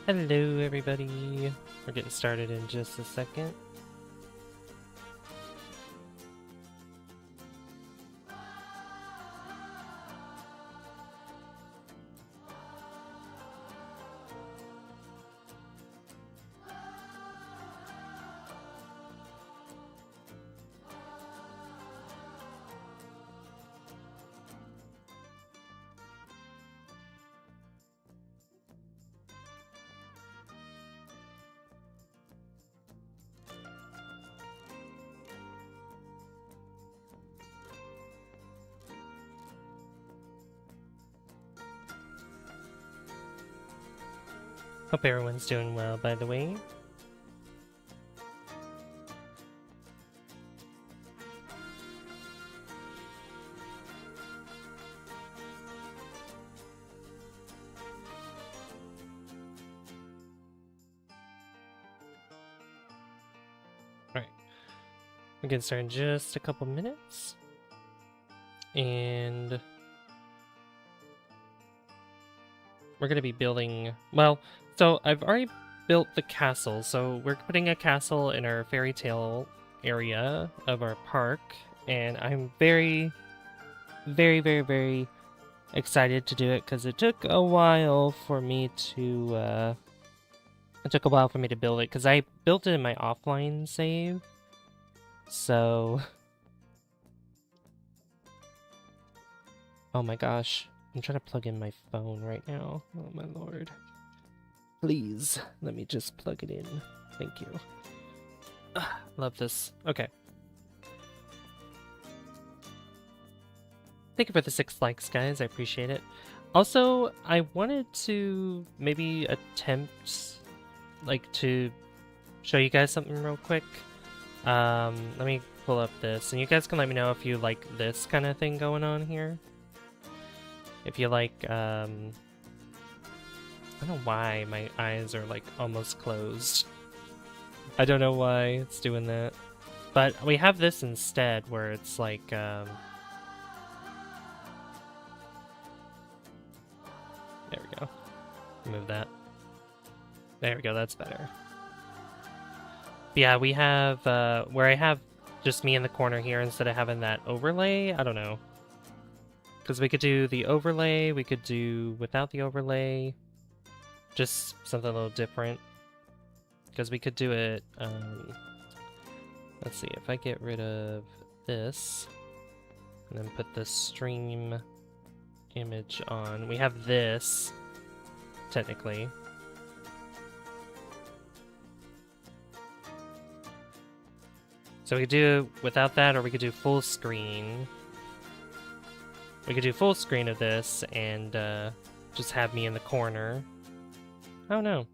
Hello, everybody. We're getting started in just a second. Hope everyone's doing well, by the way. Alright. We're getting started in just a couple minutes. And we're going to be building... Well, so I've already built the castle. So we're putting a castle in our fairy tale area of our park. And I'm very excited to do it because it took a while for me to build it because I built it in my offline save. So oh my gosh, I'm trying to plug in my phone right now. Oh my lord. Please let me just plug it in. Thank you. Love this. Okay. Thank you for the 6 likes, guys. I appreciate it. Also, I wanted to maybe attempt, like, to show you guys something real quick. Let me pull up this, and you guys can let me know if you like this kind of thing going on here. If you like, I don't know why my eyes are, like, almost closed. I don't know why it's doing that. But we have this instead, where it's like, there we go. Remove that. There we go, that's better. But yeah, we have, where I have just me in the corner here instead of having that overlay. I don't know. Because we could do the overlay, we could do without the overlay. Just something a little different. Because we could do it, let's see, if I get rid of this, and then put the stream image on, we have this, technically. So we could do without that, or we could do full screen. We could do full screen of this, and just have me in the corner. I don't know.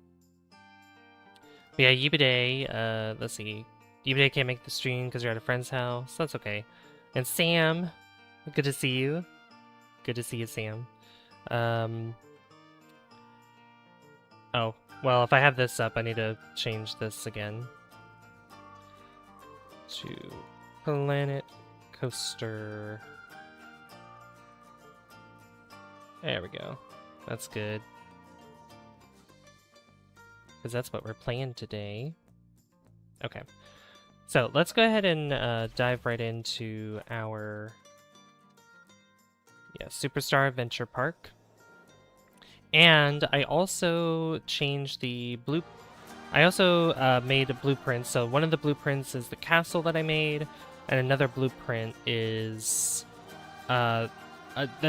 But yeah, Yubide, let's see. Yubide can't make the stream because you're at a friend's house. That's okay. And Sam, good to see you. Good to see you, Sam. Oh, well, if I have this up, I need to change this again. To Planet Coaster. There we go. That's good. Because that's what we're playing today. Okay. So let's go ahead and dive right into our Superstar Adventure Park. And I also changed the blue. I also made a blueprint. So one of the blueprints is the castle that I made, and another blueprint is a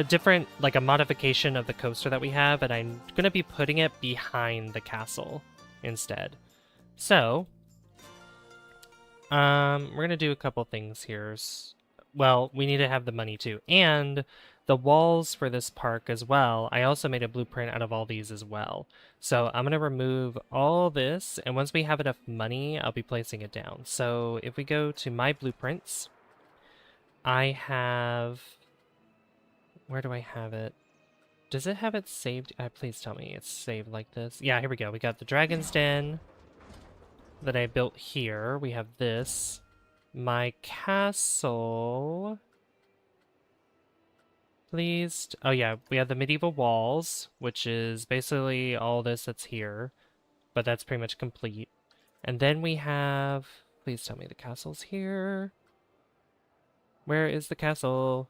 different, like a modification of the coaster that we have, and I'm gonna be putting it behind the castle instead. So, we're gonna do a couple things here. Well, we need to have the money too, and the walls for this park as well. I also made a blueprint out of all these as well. So I'm gonna remove all this, and once we have enough money, I'll be placing it down. So if we go to my blueprints, I have... Where do I have it? Does it have it saved? Please tell me it's saved like this. Yeah, here we go. We got the Dragon's Den that I built here. We have this. My castle... Please. Oh yeah, we have the medieval walls, which is basically all this that's here. but that's pretty much complete. And then we have... Please tell me the castle's here. Where is the castle?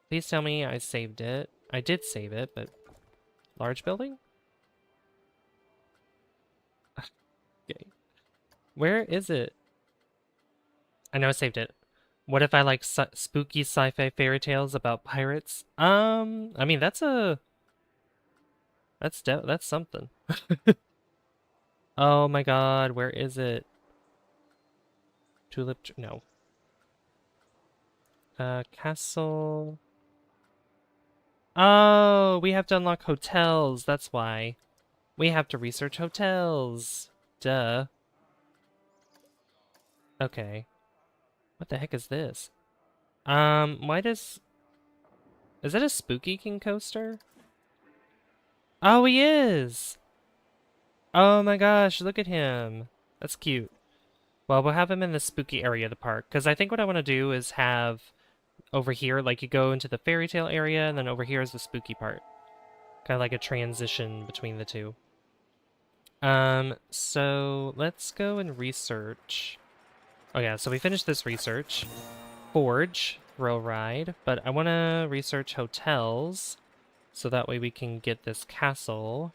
Please tell me I saved it. I did save it, but... Large building? Okay. Where is it? I know I saved it. What if I like spooky sci-fi fairy tales about pirates? I mean, that's something. Oh my god, where is it? No. Castle. Oh, we have to unlock hotels. That's why. We have to research hotels. Duh. Okay. What the heck is this? Why does... Is that a Spooky King coaster? Oh, he is! Oh my gosh, look at him. That's cute. Well, we'll have him in the spooky area of the park, because I think what I want to do is have over here, like you go into the fairy tale area, and then over here is the spooky part. Kind of like a transition between the two. So let's go and research. Oh yeah, so we finished this research. Forge, thrill ride, but I want to research hotels, so that way we can get this castle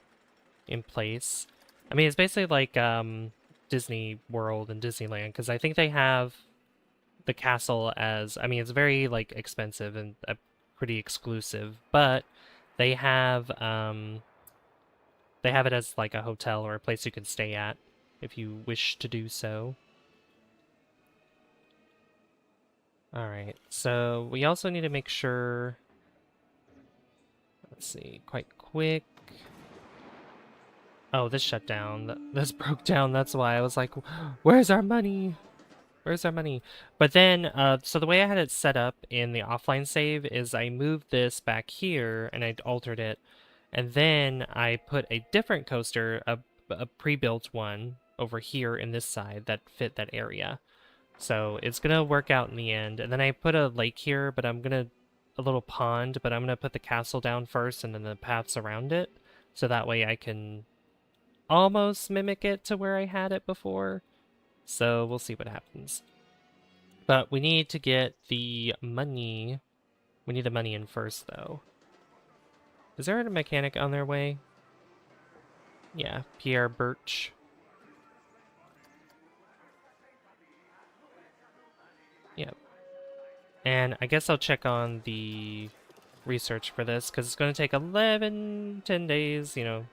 in place. I mean, it's basically like Disney World and Disneyland, because I think they have the castle as, I mean, it's very like expensive and pretty exclusive, but they have it as like a hotel or a place you can stay at if you wish to do so. All right, so we also need to make sure, let's see, quite quick. Oh, this shut down. This broke down. That's why I was like, where's our money? Where's our money? But then, so the way I had it set up in the offline save is I moved this back here and I altered it. And then I put a different coaster, a pre-built one, over here in this side that fit that area. So it's going to work out in the end. And then I put a lake here, but a little pond, but I'm going to put the castle down first and then the paths around it. So that way I can almost mimic it to where I had it before. So we'll see what happens. But we need to get the money. We need the money in first, though. Is there a mechanic on their way? Yeah, Pierre Birch. Yep. And I guess I'll check on the research for this, because it's going to take 10 days, you know,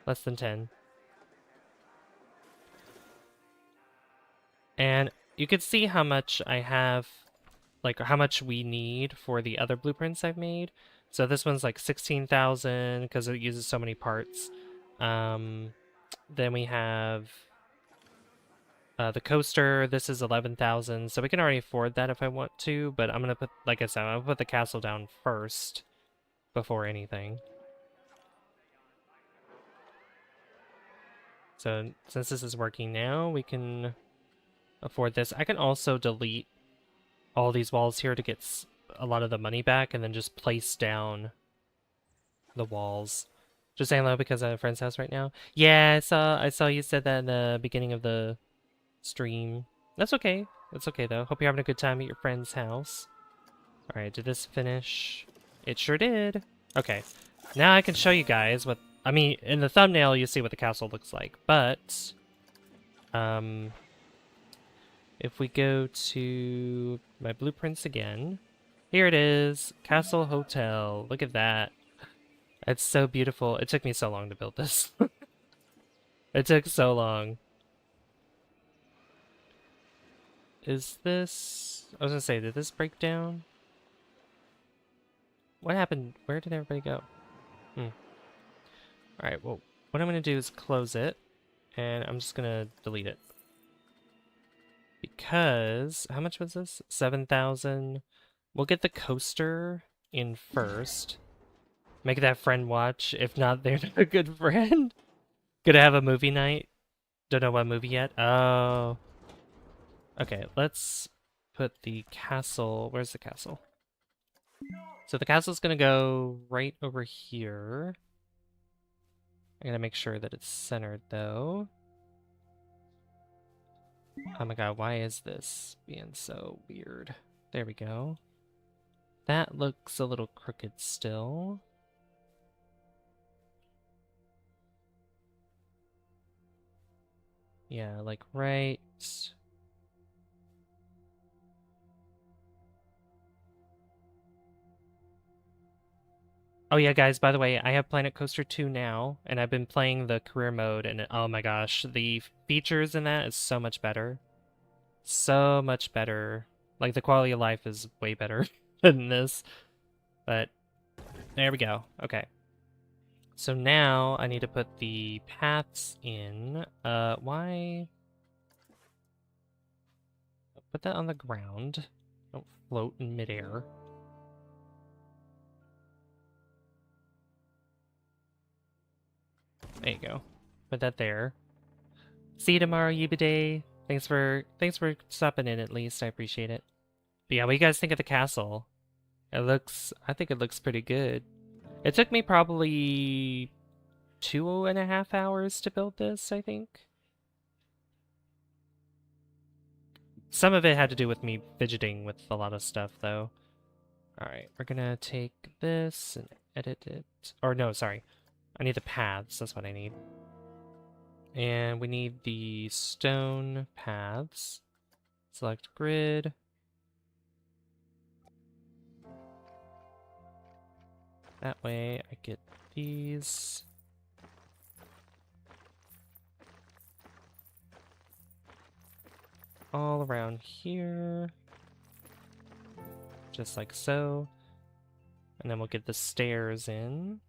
less than 10. And you can see how much I have, like how much we need for the other blueprints I've made. So this one's like 16,000 because it uses so many parts. Then we have the coaster. This is 11,000, so we can already afford that if I want to. But I'm gonna put, like I said, I'm gonna put the castle down first before anything. So since this is working now, we can afford this. I can also delete all these walls here to get a lot of the money back and then just place down the walls. Just saying hello because I'm at a friend's house right now. Yeah, I saw you said that in the beginning of the stream. That's okay. That's okay though. Hope you're having a good time at your friend's house. Alright, did this finish? It sure did. Okay. Now I can show you guys what, I mean, in the thumbnail you see what the castle looks like, but if we go to my blueprints again, here it is, Castle Hotel. Look at that. It's so beautiful. It took me so long to build this. It took so long. Is this... I was gonna say, did this break down? What happened? Where did everybody go? Alright, well, what I'm gonna do is close it, and I'm just gonna delete it. Because, how much was this? 7,000. We'll get the coaster in first. Make that friend watch. If not, they're not a good friend. Gonna have a movie night. Don't know what movie yet. Oh. Okay, let's put the castle. Where's the castle? So the castle's gonna go right over here. I gotta make sure that it's centered though. Oh my god, why is this being so weird? There we go. That looks a little crooked still. Yeah, like right. Oh yeah, guys, by the way, I have Planet Coaster 2 now, and I've been playing the career mode, and oh my gosh, the features in that is so much better. So much better. Like, the quality of life is way better than this. But, there we go. Okay. So now, I need to put the paths in. Why? Put that on the ground. Don't float in midair. There you go. Put that there. See you tomorrow, Yubide. Thanks for stopping in at least. I appreciate it. But yeah, what do you guys think of the castle? I think it looks pretty good. It took me probably 2.5 hours to build this, I think. Some of it had to do with me fidgeting with a lot of stuff, though. Alright, we're gonna take this and edit it. Or no, sorry. I need the paths, that's what I need. And we need the stone paths. Select grid. That way I get these. All around here. Just like so. And then we'll get the stairs in.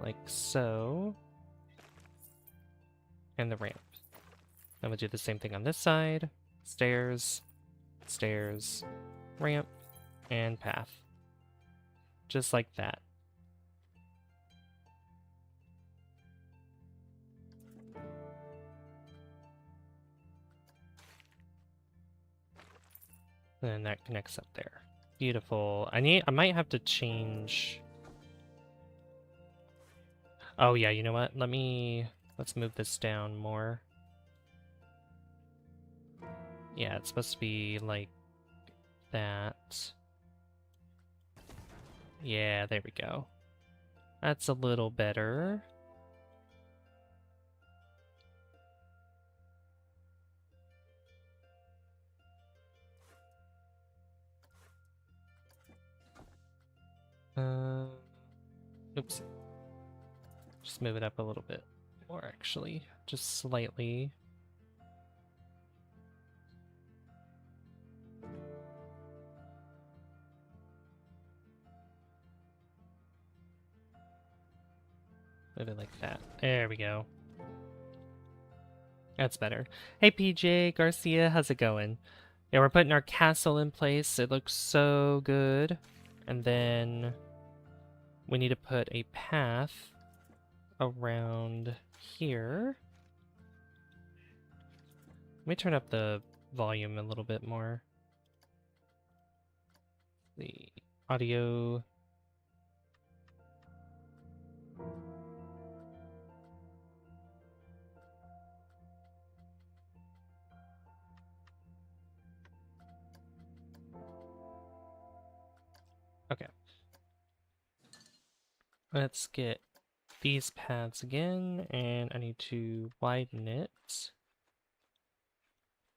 Like so. And the ramp. Then we'll do the same thing on this side. Stairs, stairs, ramp, and path. Just like that. And then that connects up there. Beautiful. I might have to change. Oh yeah, you know what? Let's move this down more. Yeah, it's supposed to be like that. Yeah, there we go. That's a little better. Oops. Just move it up a little bit more, actually. Just slightly. Move it like that. There we go. That's better. Hey PJ Garcia, how's it going? Yeah, we're putting our castle in place. It looks so good. And then we need to put a path around here. Let me turn up the volume a little bit more. The audio. Okay. Let's get these paths again, and I need to widen it.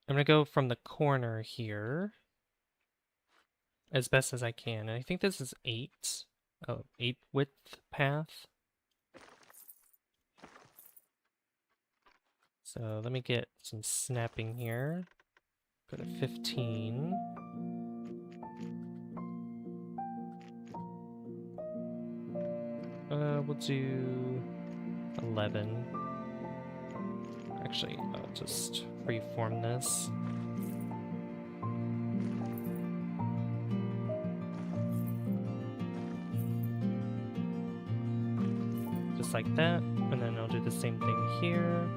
I'm gonna go from the corner here as best as I can. And I think this is 8. Oh, 8 width path. So let me get some snapping here. Go to 15. We'll do 11. Actually, I'll just freeform this. Just like that, and then I'll do the same thing here.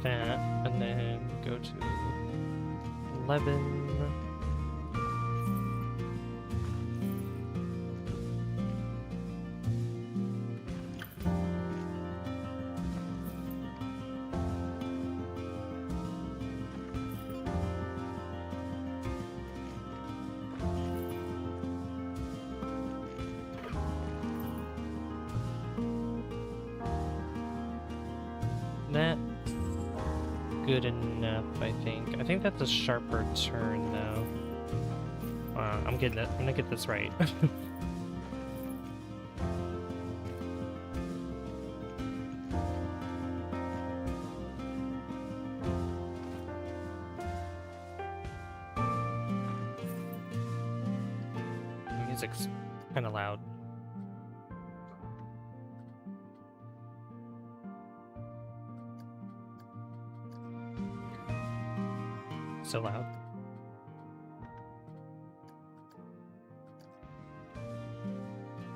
that, and then go to 11. That's good enough, I think. I think that's a sharper turn, though. I'm getting it. I'm gonna get this right. The music's kind of loud. So loud.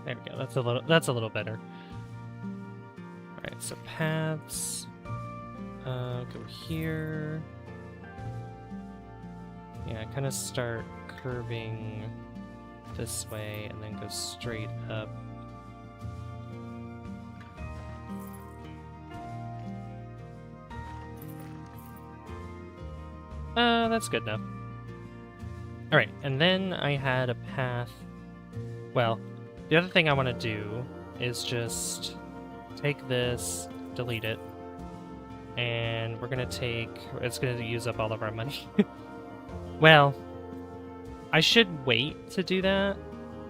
There we go. That's a little better. All right, so paths. Go here. Yeah, kind of start curving this way and then go straight up. That's good enough. Alright, and then I had a path... Well, the other thing I want to do is just take this, delete it, and we're going to take... It's going to use up all of our money. Well, I should wait to do that,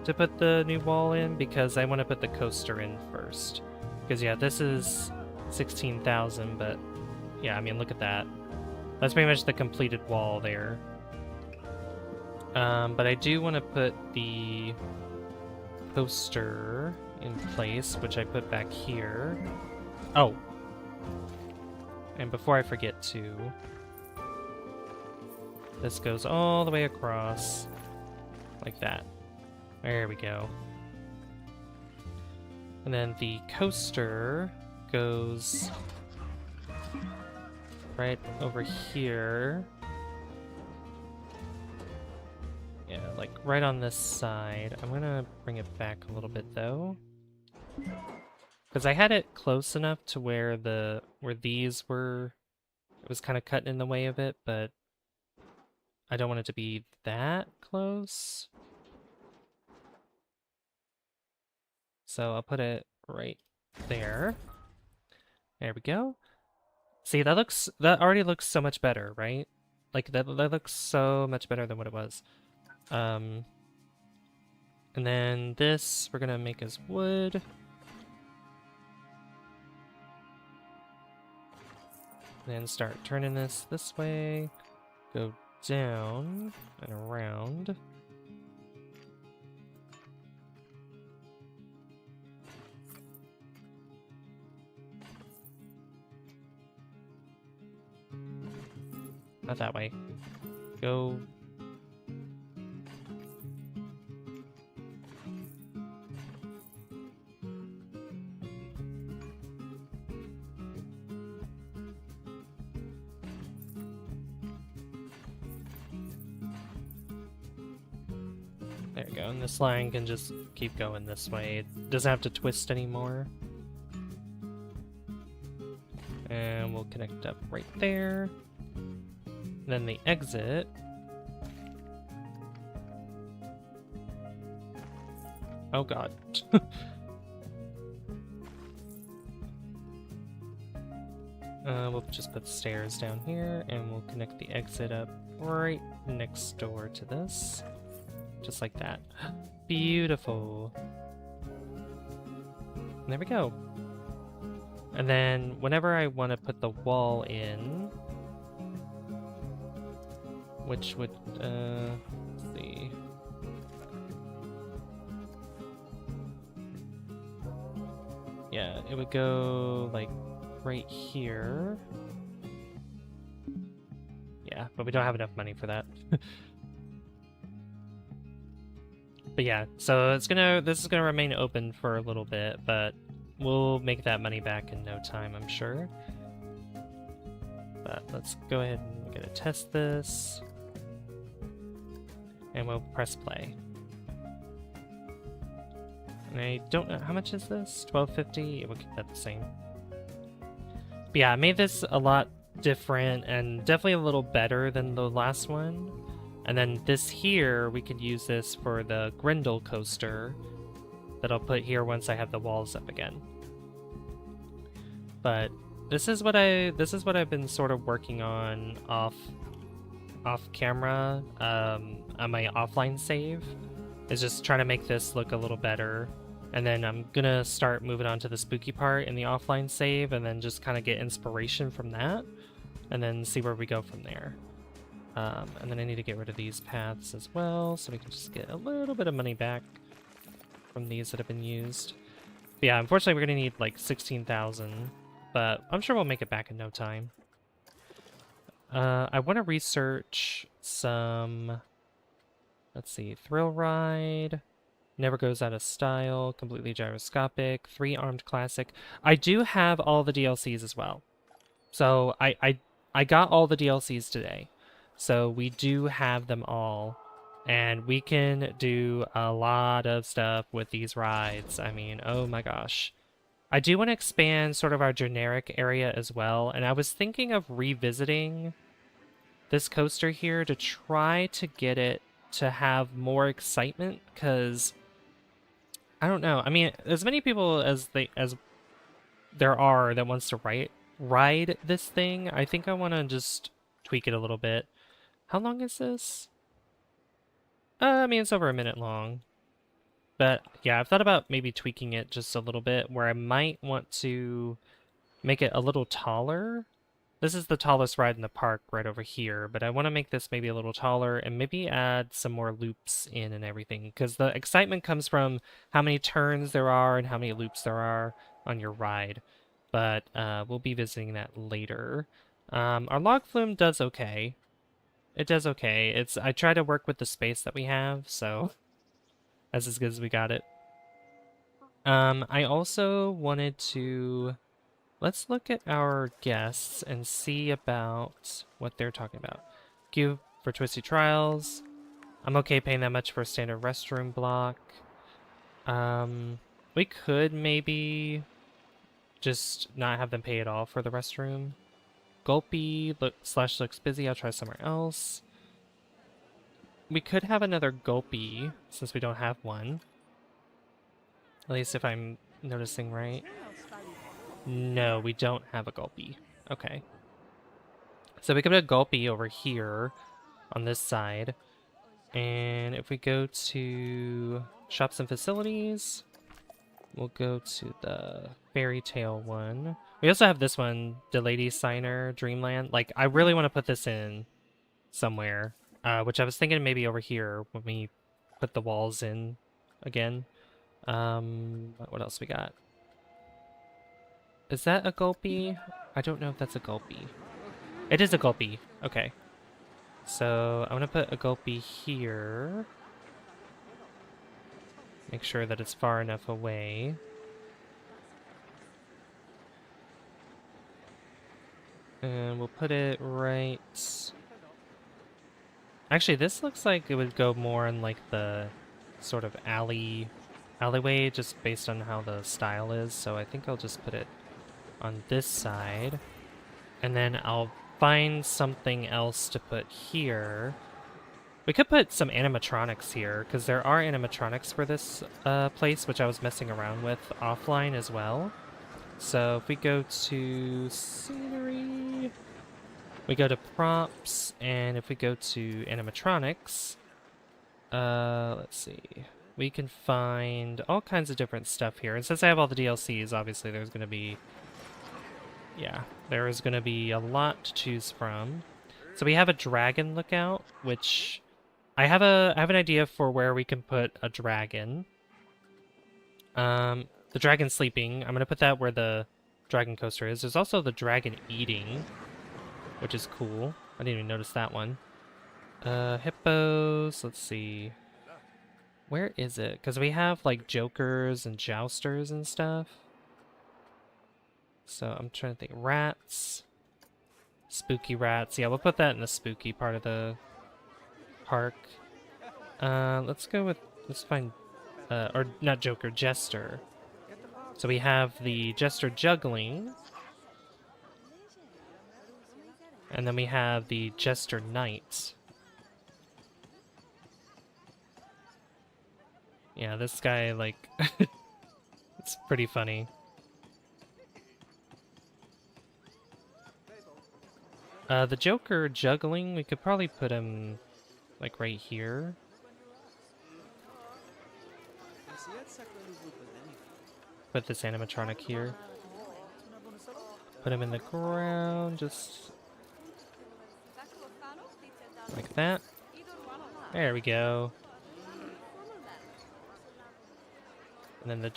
to put the new wall in, because I want to put the coaster in first. Because, yeah, this is 16,000, but... Yeah, I mean, look at that. That's pretty much the completed wall there. But I do want to put the coaster in place, which I put back here. Oh! And before I forget to, this goes all the way across, like that. There we go. And then the coaster goes right over here. Yeah, like right on this side. I'm gonna bring it back a little bit though, because I had it close enough to where these were, it was kind of cutting in the way of it, but I don't want it to be that close. So I'll put it right there. There we go. See, that already looks so much better, right? Like that looks so much better than what it was. And then this we're gonna make as wood. Then start turning this way. Go down and around. Not that way. Go. There you go, and this line can just keep going this way. It doesn't have to twist anymore. And we'll connect up right there. Then the exit. Oh god. We'll just put stairs down here, and we'll connect the exit up right next door to this. Just like that. Beautiful. And there we go. And then whenever I want to put the wall in, which would, let's see. Yeah, it would go, like, right here. Yeah, but we don't have enough money for that. But yeah, so this is gonna remain open for a little bit, but we'll make that money back in no time, I'm sure. But let's go ahead and we're gonna test this. And we'll press play. And I don't know, how much is this? $12.50? We'll keep that the same. But yeah, I made this a lot different and definitely a little better than the last one. And then this here, we could use this for the Grendel coaster that I'll put here once I have the walls up again. But this is what I've been sort of working on off camera on my offline save, is just trying to make this look a little better. And then I'm gonna start moving on to the spooky part in the offline save, and then just kind of get inspiration from that, and then see where we go from there. And then I need to get rid of these paths as well, so we can just get a little bit of money back from these that have been used. But yeah, unfortunately we're gonna need like 16,000, but I'm sure we'll make it back in no time. I want to research some, let's see, Thrill Ride, Never Goes Out of Style, Completely Gyroscopic, 3-Armed Classic. I do have all the DLCs as well. So I got all the DLCs today. So we do have them all. And we can do a lot of stuff with these rides. I mean, oh my gosh. I do want to expand sort of our generic area as well. And I was thinking of revisiting this coaster here to try to get it to have more excitement, because I don't know. I mean, as many people as there are that wants to ride this thing, I think I want to just tweak it a little bit. How long is this? I mean, it's over a minute long. But yeah, I've thought about maybe tweaking it just a little bit, where I might want to make it a little taller. This is the tallest ride in the park right over here, but I want to make this maybe a little taller and maybe add some more loops in and everything, because the excitement comes from how many turns there are and how many loops there are on your ride. But we'll be visiting that later. Our log flume does okay. It does okay. I try to work with the space that we have, so that's as good as we got it. I also wanted to... Let's look at our guests and see about what they're talking about. Queue for Twisty Trials. I'm okay paying that much for a standard restroom block. We could maybe just not have them pay at all for the restroom. Gulpy looks busy. I'll try somewhere else. We could have another Gulpy since we don't have one. At least if I'm noticing right. No, we don't have a Gulpy. Okay. So we could put a Gulpy over here on this side. And if we go to Shops and Facilities, we'll go to the Fairy Tale one. We also have this one, The Lady Signer, Dreamland. Like, I really want to put this in somewhere, which I was thinking maybe over here when we put the walls in again. What else we got? Is that a Gulpy? I don't know if that's a Gulpy. It is a Gulpy. Okay. So I'm going to put a Gulpy here. Make sure that it's far enough away. And we'll put it right... Actually, this looks like it would go more in like the sort of alleyway, just based on how the style is. So I think I'll just put it on this side, and then I'll find something else to put here. We could put some animatronics here, because there are animatronics for this place, which I was messing around with offline as well. So if we go to scenery, we go to props, and if we go to animatronics, let's see, we can find all kinds of different stuff here. And since I have all the DLCs, obviously there's going to be, yeah, there is going to be a lot to choose from. So we have a dragon lookout, which I have an idea for where we can put a dragon. The dragon sleeping, I'm going to put that where the dragon coaster is. There's also the dragon eating, which is cool. I didn't even notice that one. Hippos, let's see. Where is it? Because we have like jokers and jousters and stuff. So I'm trying to think. Rats, Spooky rats. Yeah, we'll put that in the spooky part of the park. Let's find, or not Joker, Jester. So we have the Jester juggling. And then we have the Jester Knight. Yeah, this guy, like, it's pretty funny. The Joker juggling, we could probably put him, like, right here. Put this animatronic here. Put him in the ground, just like that. There we go. And then the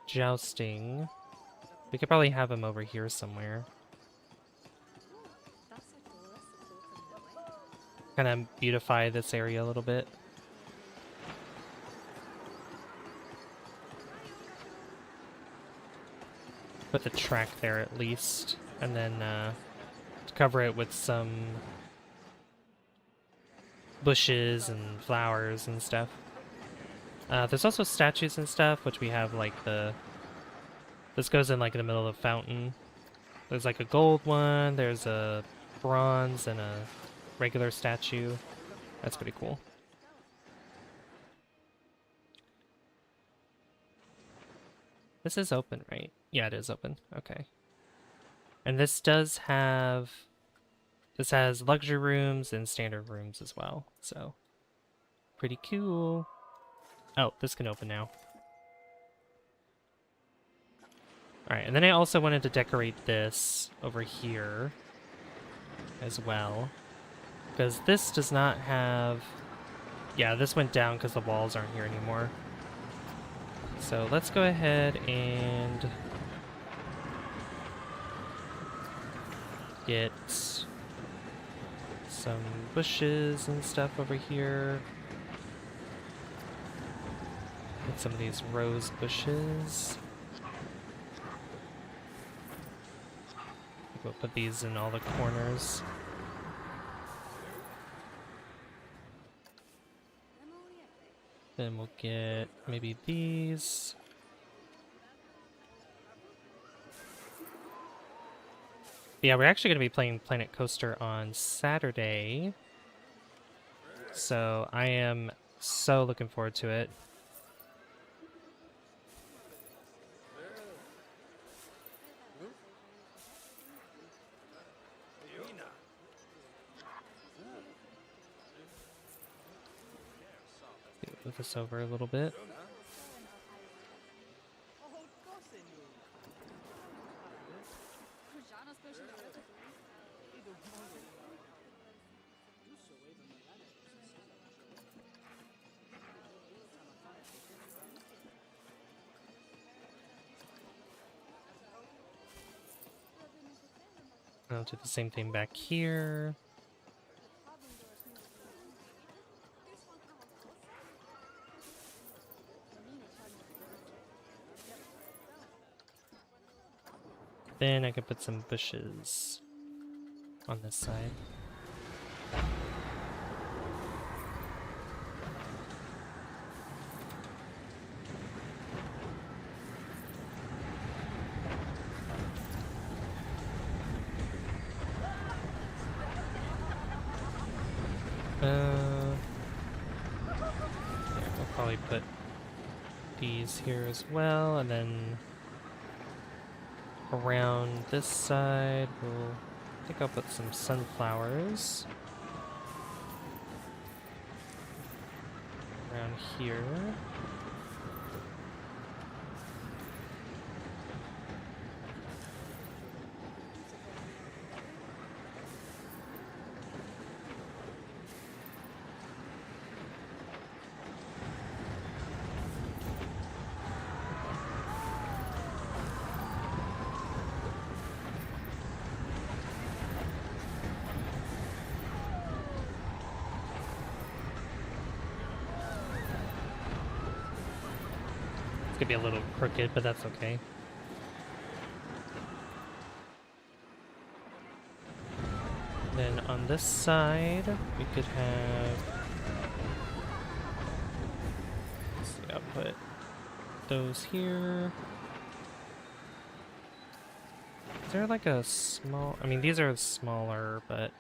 jousting. We could probably have him over here somewhere. Kind of beautify this area a little bit. Put the track there at least, and then cover it with some bushes and flowers and stuff. There's also statues and stuff, which we have like this goes in like in the middle of the fountain. There's like a gold one, there's a bronze and a regular statue. That's pretty cool. This is open, right? Yeah, it is open. Okay. And this has luxury rooms and standard rooms as well. So, pretty cool. Oh, this can open now. Alright, and then I also wanted to decorate this over here as well. Because this does not have... Yeah, this went down because the walls aren't here anymore. So let's go ahead and get some bushes and stuff over here. Get some of these rose bushes. We'll put these in all the corners. Then we'll get maybe these. Yeah, we're actually going to be playing Planet Coaster on Saturday. So I am so looking forward to it. Move this over a little bit. I'll do the same thing back here. Then I can put some bushes on this side. Yeah, we'll probably put these here as well, and then around this side, I think I'll put some sunflowers around here. It's gonna be a little crooked, but that's okay. Then on this side, we could have... Let's see, I'll put those here. Is there like a small... I mean, these are smaller, but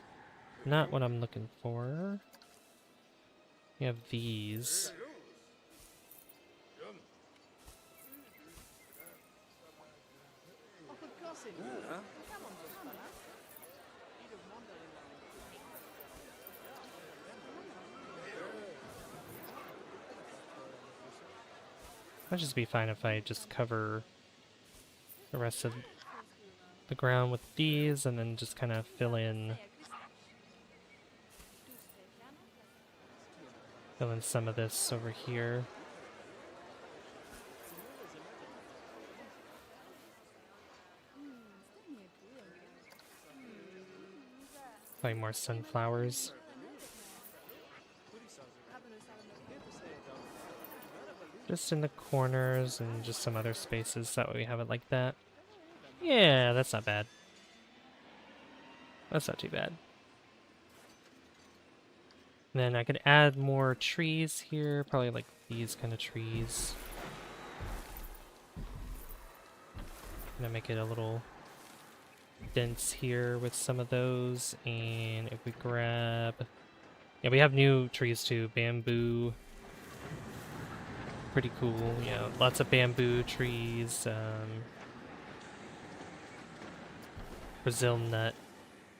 not what I'm looking for. We have these. I'd just be fine if I just cover the rest of the ground with these and then just kind of fill in some of this over here. Probably more sunflowers. Just in the corners and just some other spaces, that way we have it like that. Yeah, that's not bad. That's not too bad. And then I could add more trees here, probably like these kind of trees. Gonna make it a little dense here with some of those, and if we grab... Yeah, we have new trees too, bamboo. Pretty cool, yeah, lots of bamboo trees, Brazil nut.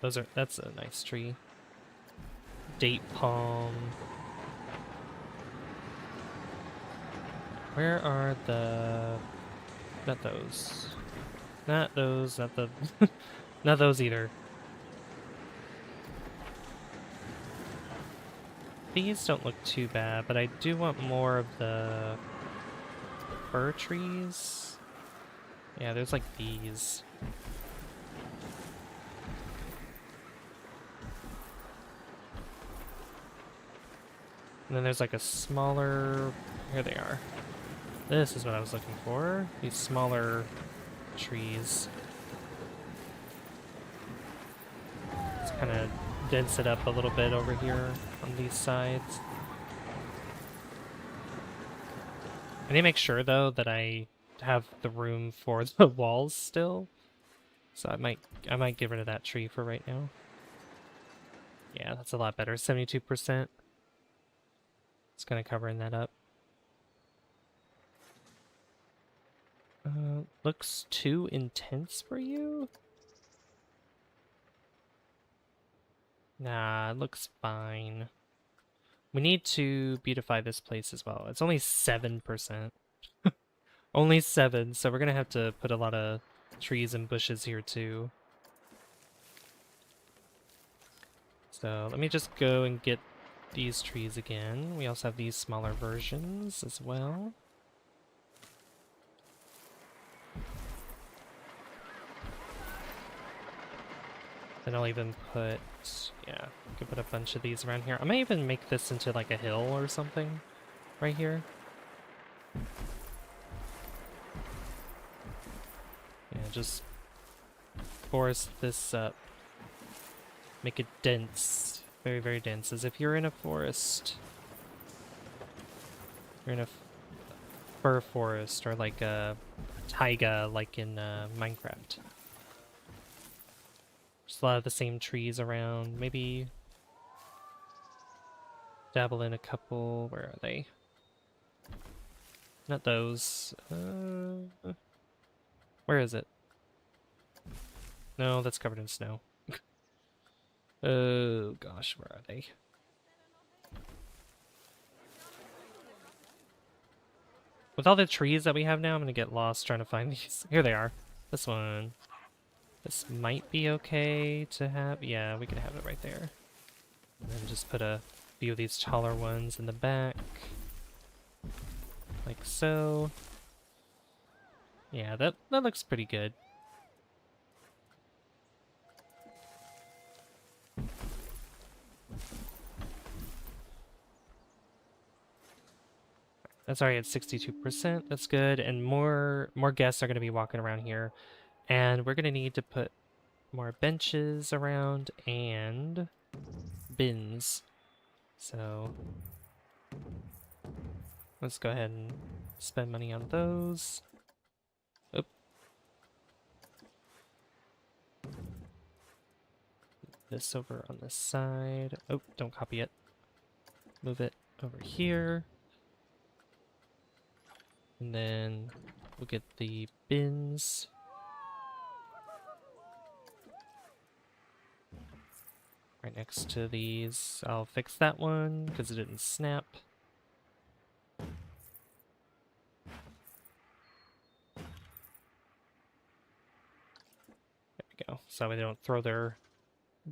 That's a nice tree. Date palm. Where are the... Not those. Not those, not the... Not those either. These don't look too bad, but I do want more of the fir trees. Yeah, there's like these. And then there's like a smaller... Here they are. This is what I was looking for. These smaller trees. Let's kind of dense it up a little bit over here on these sides. I need to make sure though that I have the room for the walls still. So I might get rid of that tree for right now. Yeah, that's a lot better. 72%. It's kind of covering that up. Looks too intense for you? Nah, it looks fine. We need to beautify this place as well. It's only 7%. Only 7, so we're gonna have to put a lot of trees and bushes here too. So let me just go and get these trees again. We also have these smaller versions as well. Then I'll even put, yeah, I could put a bunch of these around here. I might even make this into like a hill or something right here. Yeah, just forest this up. Make it dense. Very, very dense, as if you're in a forest. You're in a fir forest, or like a taiga, like in Minecraft. Just a lot of the same trees around. Maybe dabble in a couple. Where are they? Not those. Where is it? No, that's covered in snow. Oh gosh, where are they? With all the trees that we have now, I'm gonna get lost trying to find these. Here they are. This one. This might be okay to have. Yeah, we can have it right there. And then just put a few of these taller ones in the back. Like so. Yeah, that looks pretty good. That's already at 62%. That's good. And more guests are going to be walking around here. And we're going to need to put more benches around and bins. So let's go ahead and spend money on those. Oop. This over on this side. Oh, don't copy it. Move it over here. And then we'll get the bins. Right next to these. I'll fix that one because it didn't snap. There we go. So they don't throw their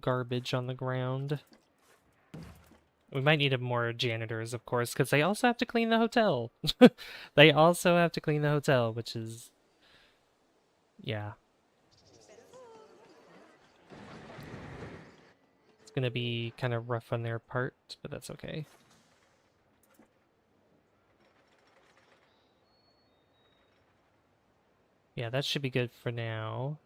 garbage on the ground. We might need more janitors, of course, because they also have to clean the hotel. They also have to clean the hotel, which is... yeah. It's gonna be kind of rough on their part, but that's okay. Yeah, that should be good for now.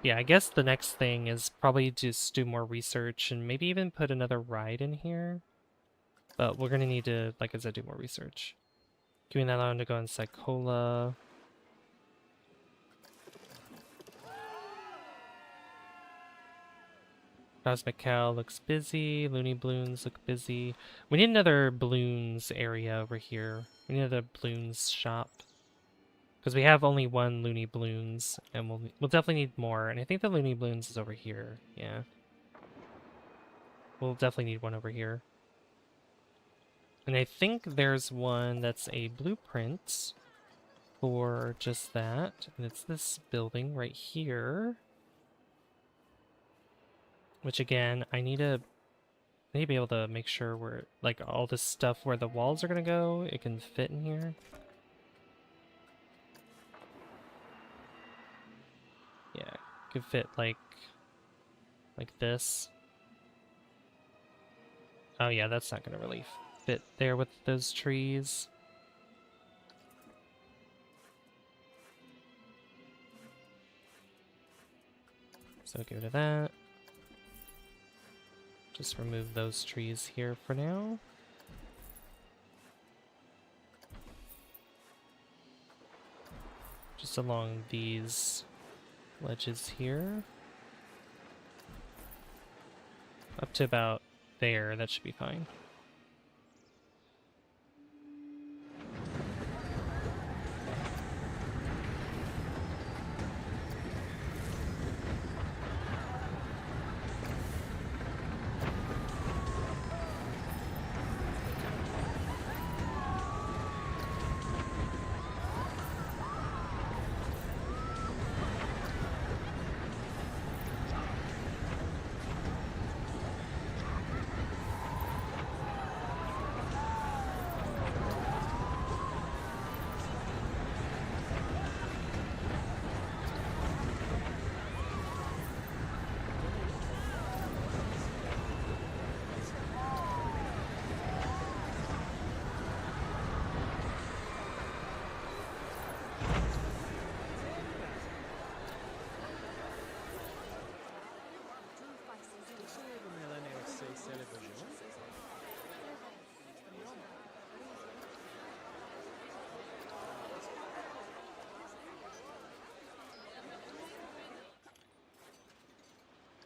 Yeah, I guess the next thing is probably just do more research and maybe even put another ride in here. But we're gonna need to, like I said, do more research. Giving that on to go inside Cola. Cosmic Cow looks busy. Looney Balloons look busy. We need another balloons area over here. We need another balloons shop. Because we have only one Looney Balloons, and we'll definitely need more. And I think the Looney Balloons is over here. Yeah. We'll definitely need one over here. And I think there's one that's a blueprint for just that. And it's this building right here. Which again, I need to be able to make sure where, like, all this stuff where the walls are gonna go, it can fit in here. Yeah, it could fit like this. Oh yeah, that's not gonna really fit there with those trees. So get rid of that. Just remove those trees here for now. Just along these ledges here. Up to about there, that should be fine.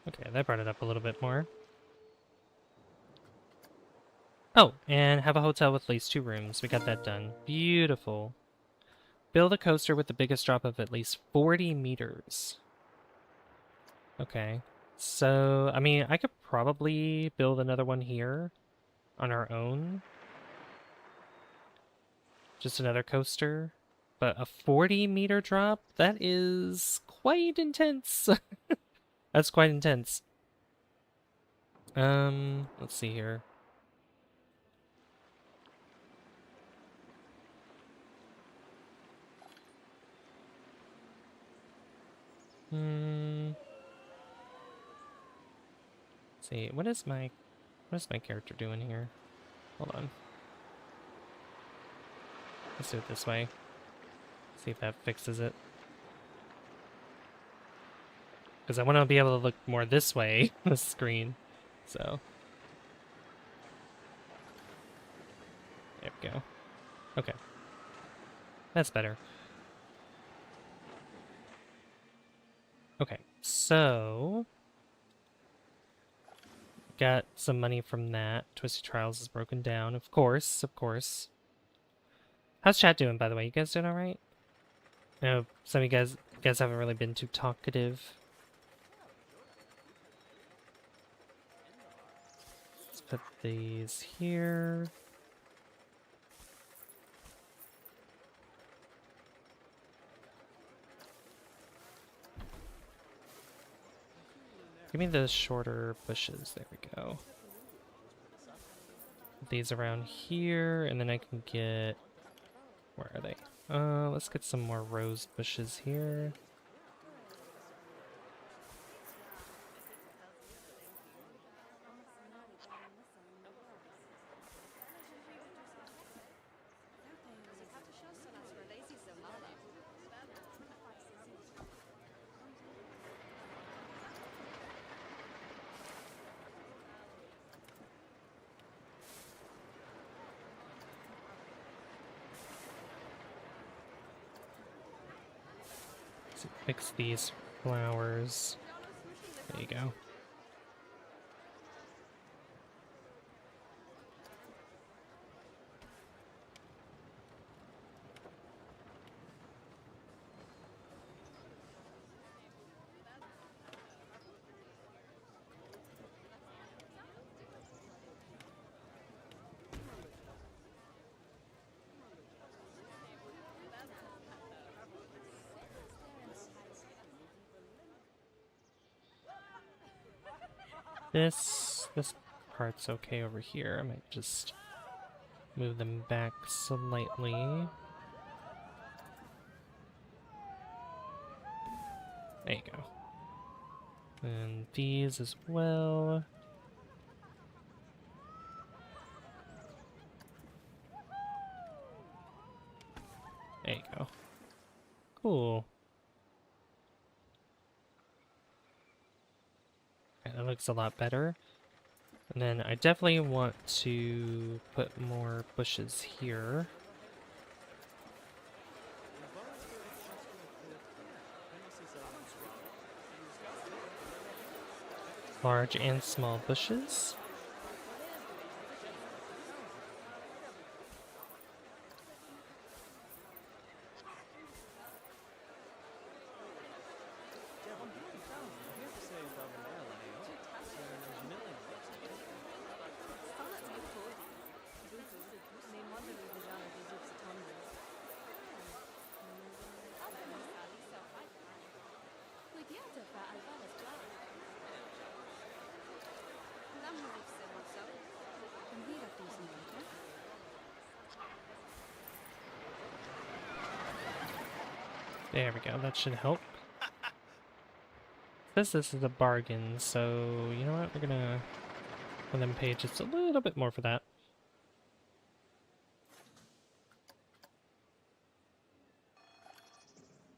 Okay, that brought it up a little bit more. Oh, and have a hotel with at least 2 rooms. We got that done. Beautiful. Build a coaster with the biggest drop of at least 40 meters. Okay. So, I mean, I could probably build another one here on our own. Just another coaster. But a 40-meter drop? That is quite intense. That's quite intense. Let's see here. Let's see, what is my character doing here? Hold on. Let's do it this way. See if that fixes it. because I want to be able to look more this way on the screen. So there we go. Okay, that's better. Okay, so got some money from that. Twisted Trials is broken down, of course, of course. How's chat doing, by the way? You guys doing all right? I know some of you guys haven't really been too talkative. Let's put these here. Give me the shorter bushes. There we go. Put these around here, and then I can get... Where are they? Let's get some more rose bushes here. Let's fix these flowers. There you go. This part's okay over here. I might just move them back slightly. There you go. And these as well. There you go. Cool. Okay, that looks a lot better. And then I definitely want to put more bushes here. Large and small bushes. There we go, that should help. This is a bargain, so you know what, we're gonna let them pay just a little bit more for that.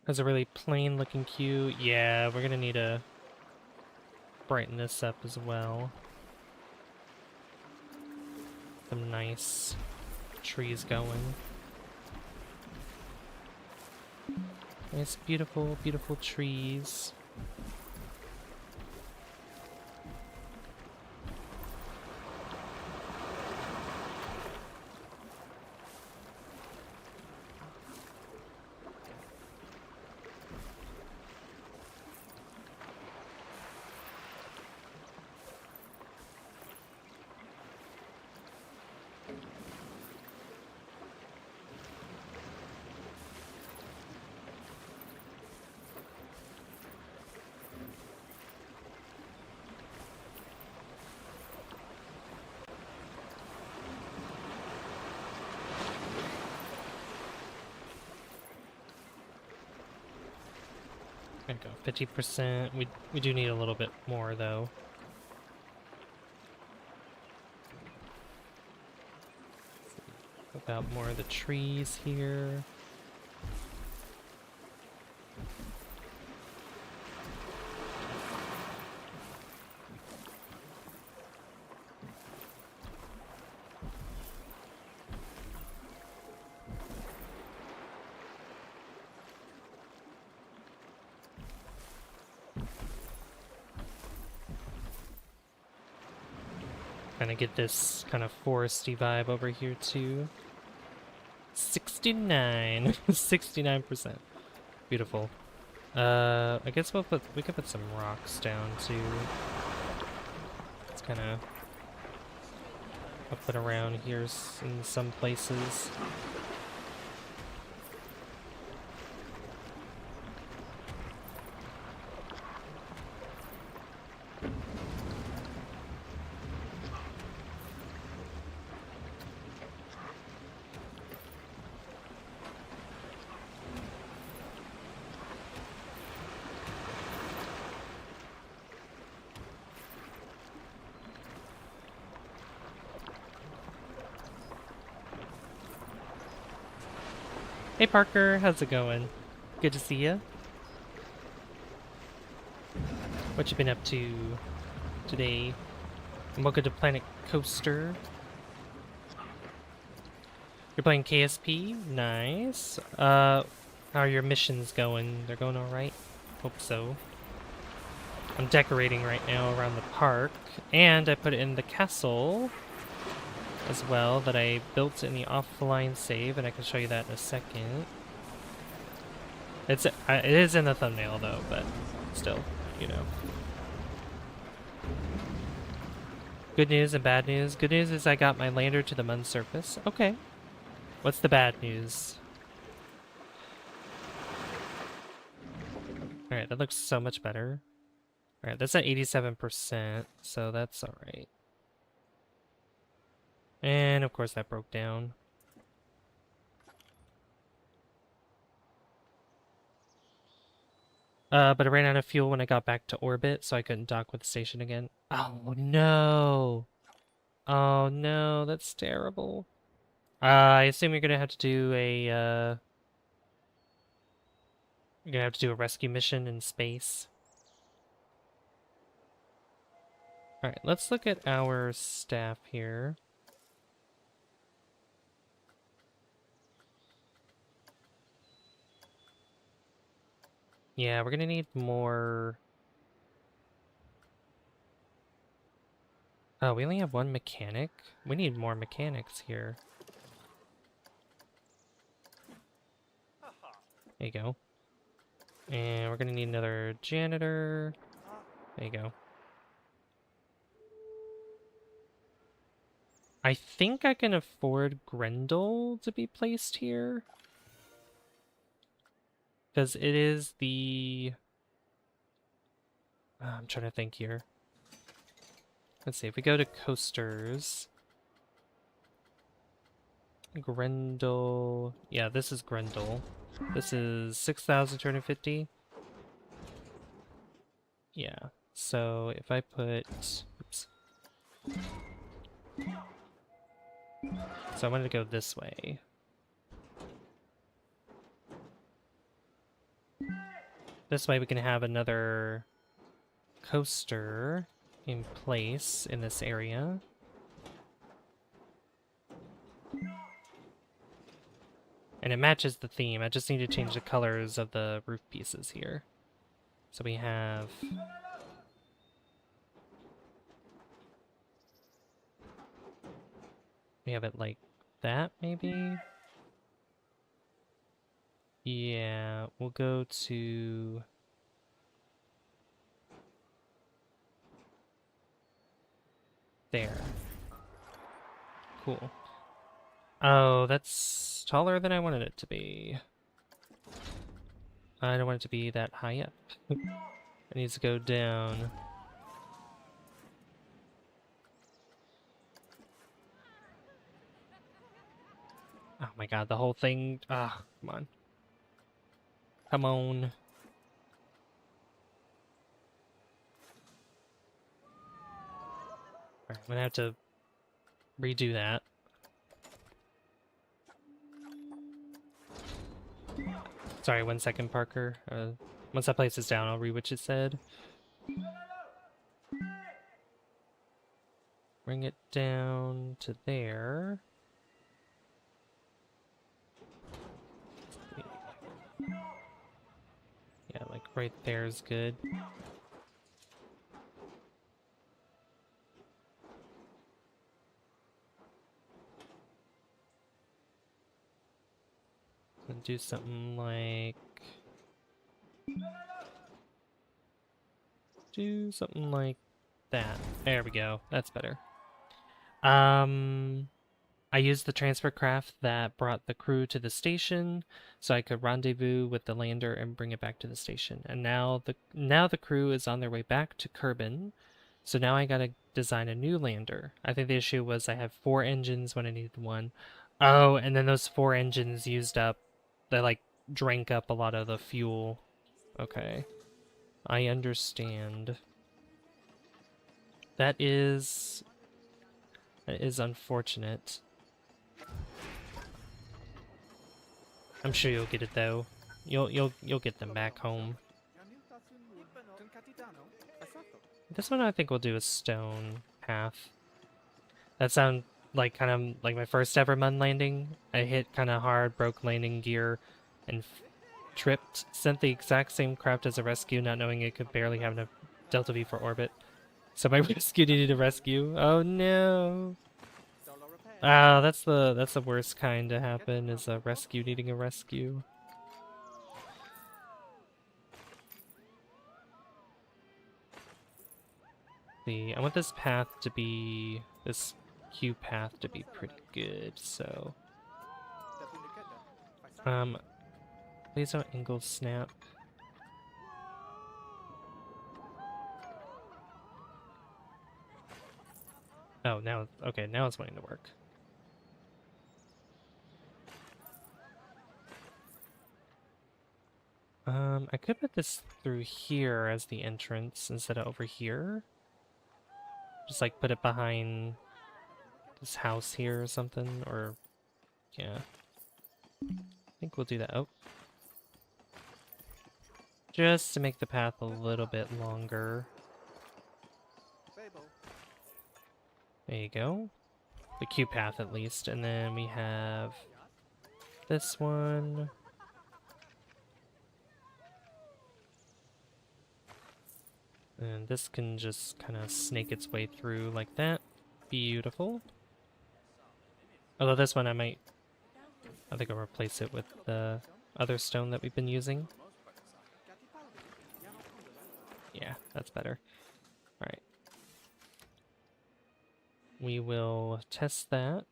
Has a really plain looking queue. Yeah, we're gonna need to brighten this up as well. Some nice trees going. Nice, beautiful, beautiful trees. There we go, 50%. We do need a little bit more though. About more of the trees here. Kind of get this kind of foresty vibe over here too. 69. 69%. Beautiful. I guess we could put some rocks down too. It's kind of up and around here in some places. Hey Parker, how's it going? Good to see you. What you been up to today? And welcome to Planet Coaster. You're playing KSP? Nice. How are your missions going? They're going alright? Hope so. I'm decorating right now around the park, and I put it in the castle as well that I built in the offline save, and I can show you that in a second. It is in the thumbnail though, but still, you know. Good news and bad news. Good news is I got my lander to the moon surface. Okay. What's the bad news? Alright, that looks so much better. Alright, that's at 87%, so that's alright. And of course that broke down. But I ran out of fuel when I got back to orbit, so I couldn't dock with the station again. Oh no! Oh no, that's terrible. I assume you're gonna have to do a, you're gonna have to do a rescue mission in space. Alright, let's look at our staff here. Yeah, we're gonna need more... Oh, we only have one mechanic? We need more mechanics here. There you go. And we're gonna need another janitor. There you go. I think I can afford Grendel to be placed here. Because it is the... I'm trying to think here. Let's see, if we go to coasters... Grendel... Yeah, this is Grendel. This is 6,250. Yeah, so if I put... Oops. So I wanted to go this way. This way we can have another coaster in place in this area. And it matches the theme. I just need to change the colors of the roof pieces here. So we have... We have it like that, maybe? Yeah, we'll go to... There. Cool. Oh, that's taller than I wanted it to be. I don't want it to be that high up. It needs to go down. Oh my god, the whole thing... Ah, come on. Come on. Alright, I'm gonna have to redo that. Sorry, 1 second, Parker. Once that place is down, I'll read what you said. Bring it down to there. Yeah, like right there is good. And do something like... Do something like that. There we go. That's better. I used the transfer craft that brought the crew to the station, so I could rendezvous with the lander and bring it back to the station. And now the crew is on their way back to Kerbin, so now I gotta design a new lander. I think the issue was I have 4 engines when I needed 1. Oh, and then those 4 engines used up, they like drank up a lot of the fuel. Okay, I understand. That is unfortunate. I'm sure you'll get it though. You'll get them back home. This one I think we'll do a stone path. That sound like kind of like my first ever Mun landing. I hit kind of hard, broke landing gear, and tripped. Sent the exact same craft as a rescue, not knowing it could barely have enough Delta V for orbit. So my rescue needed a rescue. Oh no! Ah, that's the worst kind to happen, is a rescue needing a rescue. See, I want this path to be, this Q path to be pretty good, so... Please don't angle snap. Oh, now, okay, now it's wanting to work. I could put this through here as the entrance instead of over here. Just like put it behind this house here or something, or yeah. I think we'll do that. Oh. Just to make the path a little bit longer. There you go. The Q path at least. And then we have this one. And this can just kind of snake its way through like that. Beautiful. Although this one I think I'll replace it with the other stone that we've been using. Yeah, that's better. Alright. We will test that.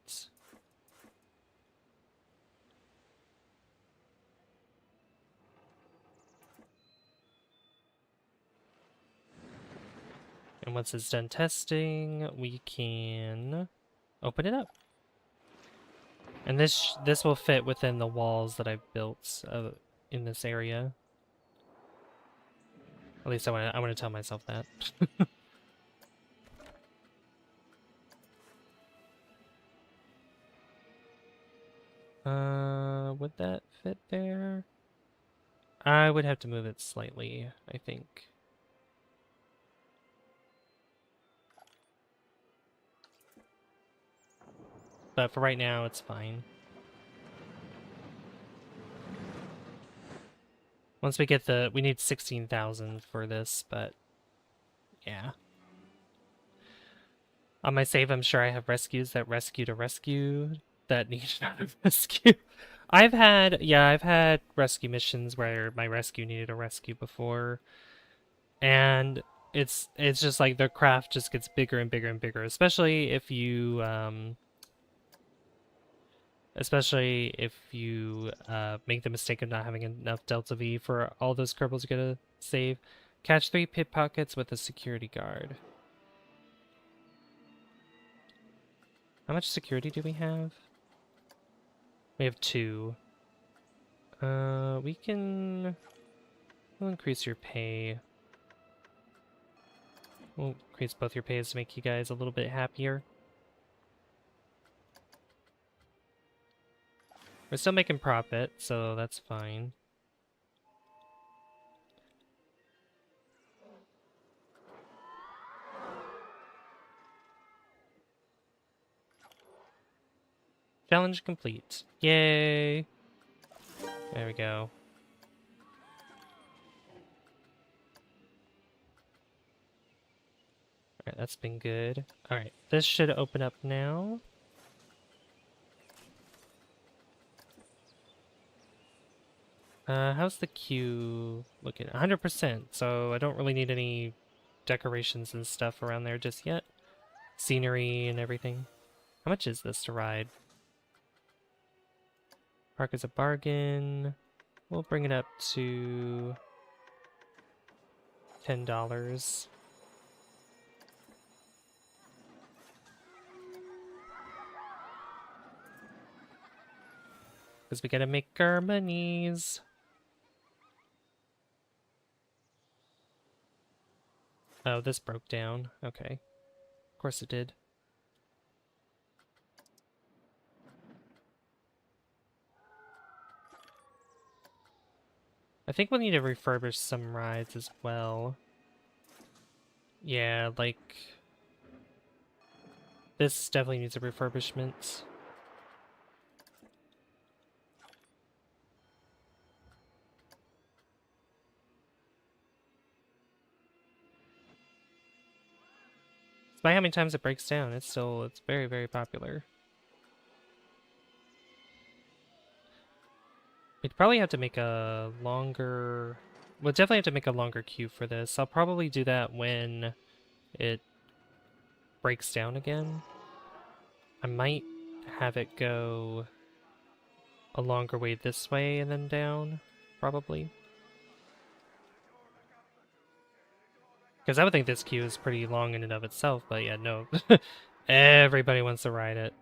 And once it's done testing, we can open it up. And this will fit within the walls that I've built in this area. At least I want to tell myself that. Would that fit there? I would have to move it slightly, I think. But for right now, it's fine. Once we get we need 16,000 for this, but yeah. On my save, I'm sure I have rescues that rescued a rescue that needed another rescue. I've had rescue missions where my rescue needed a rescue before. And it's just like the craft just gets bigger and bigger and bigger, especially if you make the mistake of not having enough Delta V for all those Kerbals you're gonna save. Catch 3 pickpockets with a security guard. How much security do we have? We have 2. We'll increase your pay. We'll increase both your pays to make you guys a little bit happier. We're still making profit, so that's fine. Challenge complete. Yay! There we go. Alright, that's been good. Alright, this should open up now. How's the queue looking? 100%, so I don't really need any decorations and stuff around there just yet. Scenery and everything. How much is this to ride? Park is a bargain. We'll bring it up to $10. Because we gotta make our monies. Oh, this broke down. Okay. Of course it did. I think we'll need to refurbish some rides as well. Yeah, like... this definitely needs a refurbishment. Despite how many times it breaks down, it's very, very popular. We'd probably have to make a longer... We'll definitely have to make a longer queue for this. I'll probably do that when it breaks down again. I might have it go a longer way this way and then down, probably. Because I would think this queue is pretty long in and of itself, but yeah, no. Everybody wants to ride it.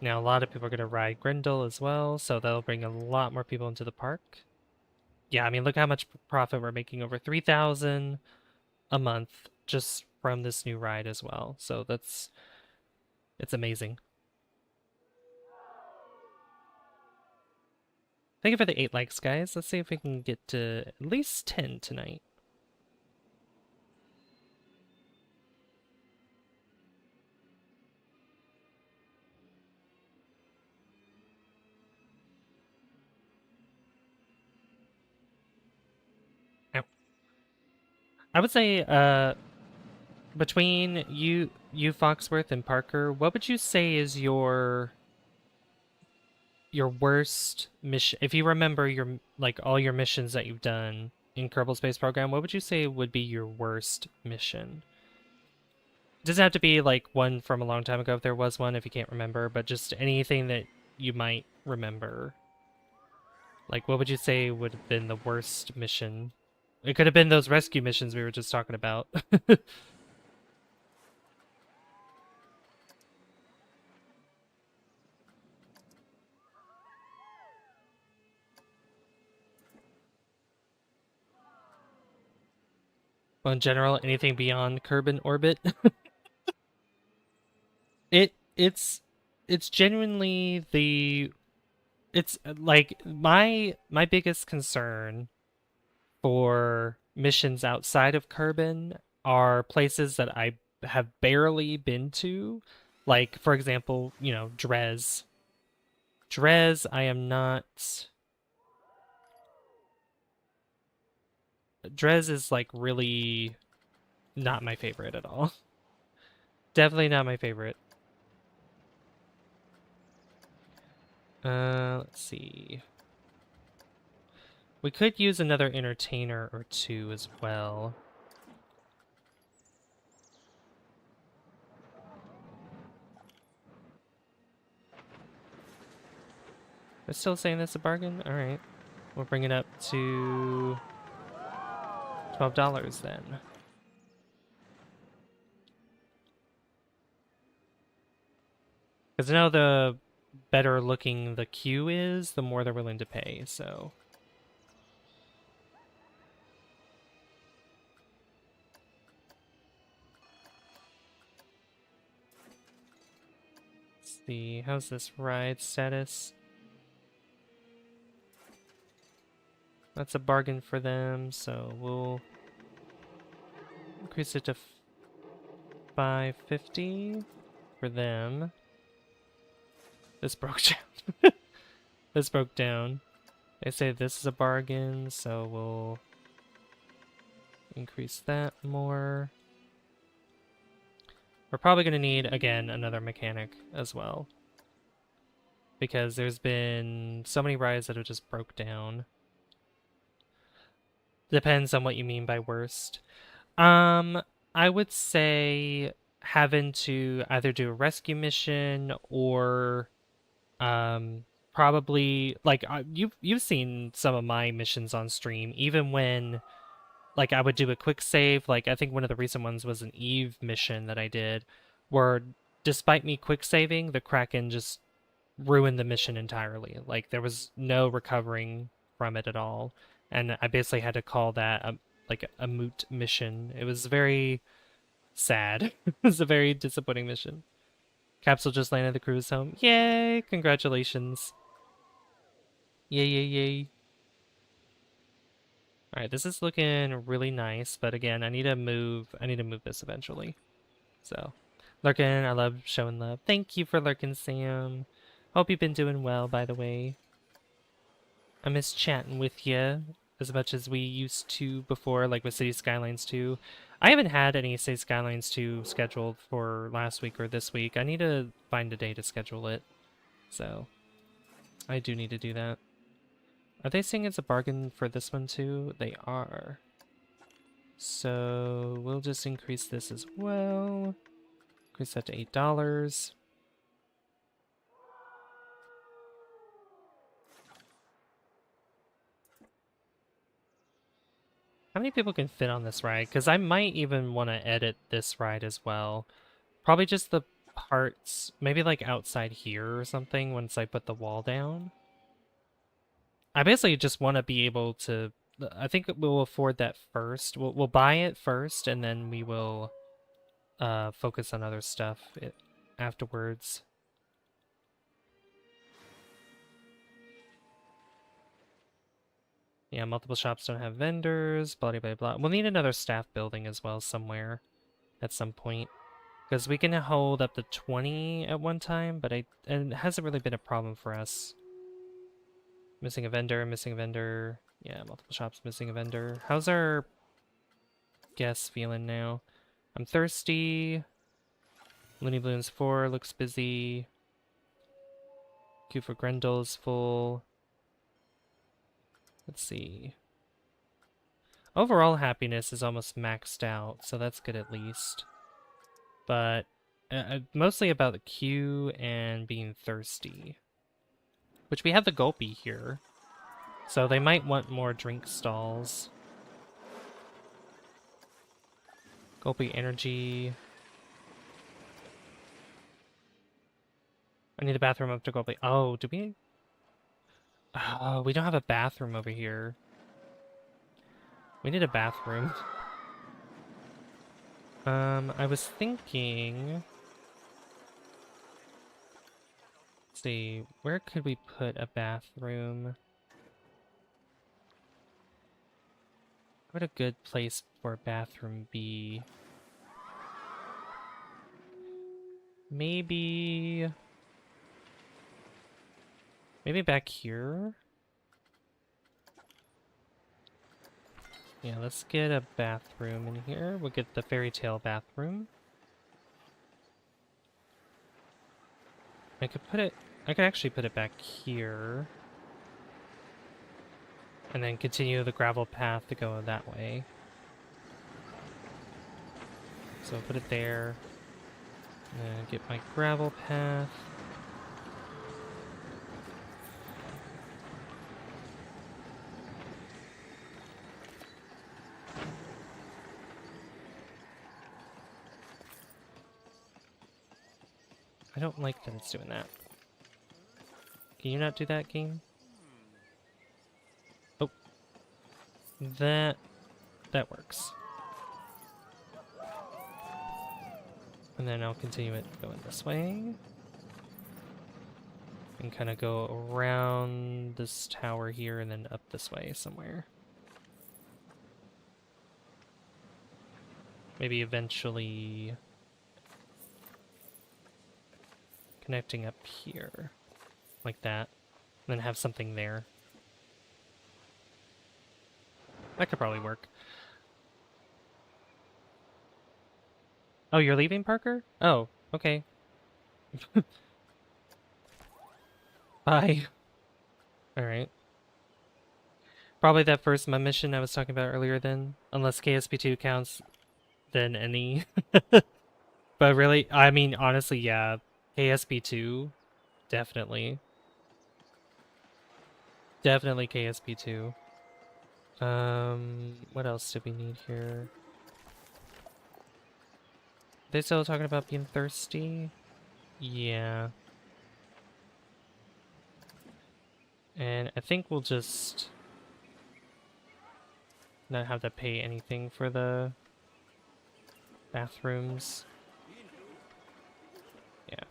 Now, a lot of people are going to ride Grendel as well, so that'll bring a lot more people into the park. Yeah, I mean, look how much profit we're making, over 3,000 a month just from this new ride as well. So it's amazing. Thank you for the 8 likes, guys. Let's see if we can get to at least 10 tonight. Ow. I would say, between you Foxworth and Parker, what would you say is your worst mission? If you remember your like all your missions that you've done in Kerbal Space Program, what would you say would be your worst mission? It doesn't have to be like one from a long time ago if there was one, if you can't remember, but just anything that you might remember. Like, what would you say would have been the worst mission? It could have been those rescue missions we were just talking about. Well, in general, anything beyond Kerbin orbit. It's genuinely it's like my biggest concern for missions outside of Kerbin are places that I have barely been to. Like, for example, you know, Drez. Drez, I am not... Drez is, like, really not my favorite at all. Definitely not my favorite. Let's see. We could use another entertainer or two as well. They're still saying that's a bargain? Alright. We'll bring it up to $12 then. Because now the better looking the queue is, the more they're willing to pay, so... Let's see, how's this ride status? That's a bargain for them, so we'll increase it to $5.50 for them. This broke down. This broke down. They say this is a bargain, so we'll increase that more. We're probably going to need, again, another mechanic as well. because there's been so many rides that have just broke down. Depends on what you mean by worst. I would say having to either do a rescue mission or probably like you've seen some of my missions on stream. Even when like I would do a quick save, like I think one of the recent ones was an Eve mission that I did, where despite me quick saving, the Kraken just ruined the mission entirely. Like there was no recovering from it at all, and I basically had to call that like a moot mission. It was very sad. It was a very disappointing mission. Capsule just landed, the cruise home. Yay! Congratulations. Yay, yay, yay. Alright, this is looking really nice, but again, I need to move this eventually. So, Lurkin, I love showing love. Thank you for lurking, Sam. Hope you've been doing well, by the way. I miss chatting with you as much as we used to before, like with City Skylines 2. I haven't had any City Skylines 2 scheduled for last week or this week. I need to find a day to schedule it. So, I do need to do that. Are they saying it's a bargain for this one too? They are. So, we'll just increase this as well. Increase that to $8. How many people can fit on this ride? Because I might even want to edit this ride as well. Probably just the parts, maybe like outside here or something once I put the wall down. I basically just want to be able to, I think we'll afford that first. We'll buy it first and then we will focus on other stuff afterwards. Yeah, multiple shops don't have vendors, blah, blah, blah. We'll need another staff building as well somewhere at some point. Because we can hold up to 20 at one time, but it hasn't really been a problem for us. Missing a vendor, missing a vendor. Yeah, multiple shops, missing a vendor. How's our guests feeling now? I'm thirsty. Looney Balloons 4 looks busy. Queue for Grendel's full. Let's see. Overall happiness is almost maxed out, so that's good at least. But mostly about the queue and being thirsty. Which we have the Gulpy here. So they might want more drink stalls. Gulpy energy. I need a bathroom up to Gulpy. Oh, do we? Oh, we don't have a bathroom over here. We need a bathroom. I was thinking... Let's see, where could we put a bathroom? What would a good place for a bathroom be? Maybe back here? Yeah, let's get a bathroom in here. We'll get the fairy tale bathroom. I could actually put it back here. And then continue the gravel path to go that way. So I'll put it there. And get my gravel path. I don't like that it's doing that. Can you not do that, game? Oh. That works. And then I'll continue it going this way. And kind of go around this tower here and then up this way somewhere. Maybe eventually connecting up here. Like that. And then have something there. That could probably work. Oh, you're leaving, Parker? Oh, okay. Bye. Alright. Probably that first mission I was talking about earlier then. Unless KSP2 counts, then any. But really, I mean, honestly, yeah. KSP2, definitely. Definitely KSP2. What else do we need here? They still talking about being thirsty? Yeah. And I think we'll just not have to pay anything for the bathrooms. Yeah.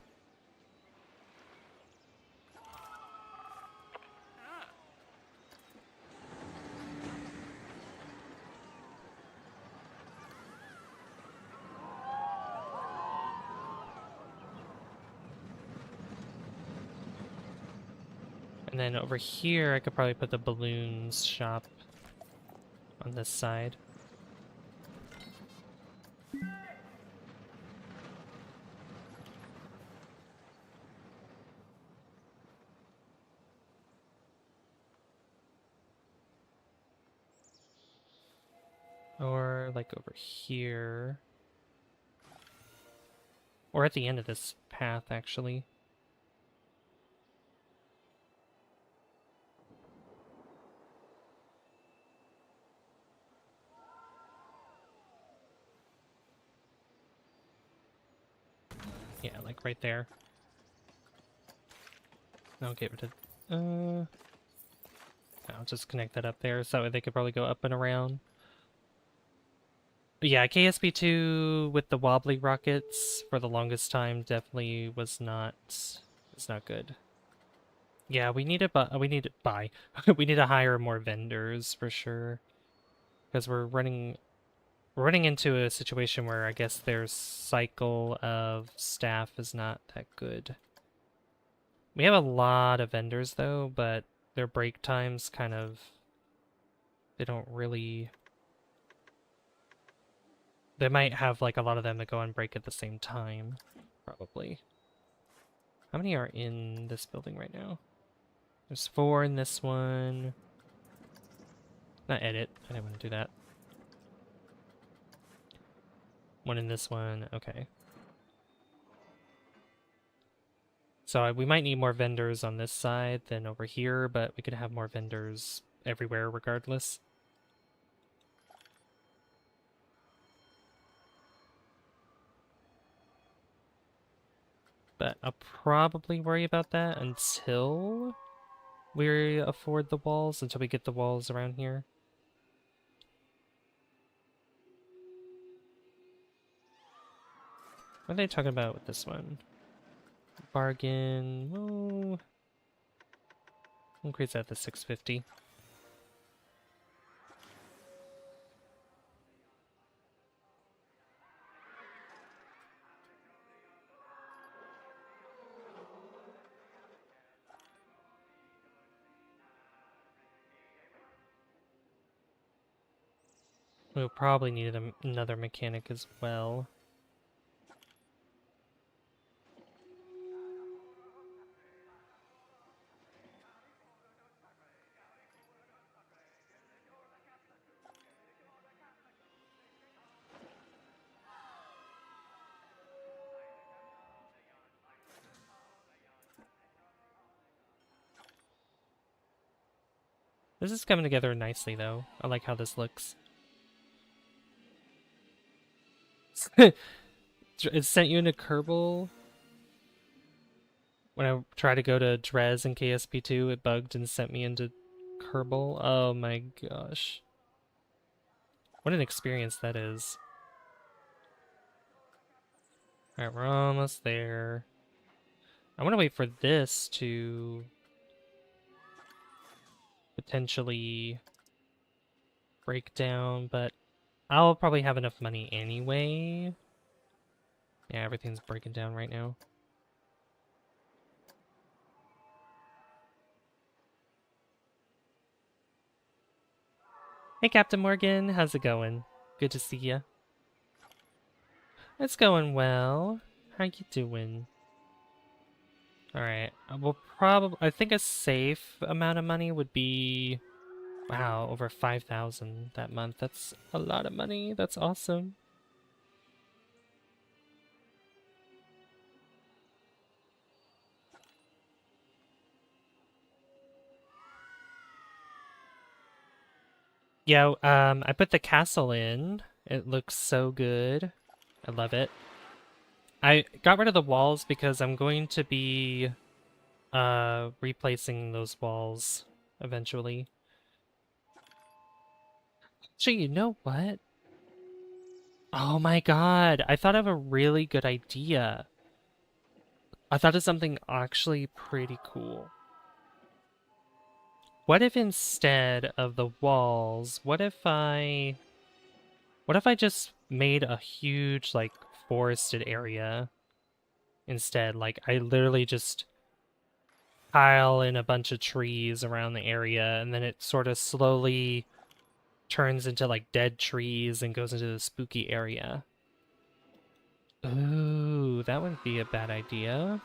And then over here, I could probably put the balloons shop on this side. Or like over here. Or at the end of this path, actually. Yeah, like right there. I'll get rid of... I'll just connect that up there so that way they could probably go up and around. But yeah, KSP2 with the wobbly rockets for the longest time definitely was not good. Yeah, we need to buy we need to hire more vendors for sure. Because we're running into a situation where I guess their cycle of staff is not that good. We have a lot of vendors though, but their break times kind of they don't really they might have like a lot of them that go on break at the same time, probably. How many are in this building right now? There's 4 in this one. Not edit. I didn't want to do that. 1 in this one. Okay. So we might need more vendors on this side than over here, but we could have more vendors everywhere regardless. But I'll probably worry about that until we afford the walls, until we get the walls around here. What are they talking about with this one? Bargain. Well, increase that to 650. We'll probably need another mechanic as well. This is coming together nicely, though. I like how this looks. It sent you into Kerbal. When I tried to go to Drez in KSP2, it bugged and sent me into Kerbal. Oh my gosh. What an experience that is. Alright, we're almost there. I want to wait for this to potentially break down, but I'll probably have enough money anyway. Yeah, everything's breaking down right now. Hey, Captain Morgan, how's it going? Good to see ya. It's going well. How you doing? Alright, we'll probably... I think a safe amount of money would be... Wow, over 5,000 that month. That's a lot of money. That's awesome. Yeah, I put the castle in. It looks so good. I love it. I got rid of the walls because I'm going to be replacing those walls eventually. Actually, you know what? Oh my god, I thought of a really good idea. I thought of something actually pretty cool. What if instead of the walls, what if I just made a huge, like, forested area instead? Like, I literally just pile in a bunch of trees around the area, and then it sort of slowly turns into, like, dead trees and goes into the spooky area. Ooh, that wouldn't be a bad idea.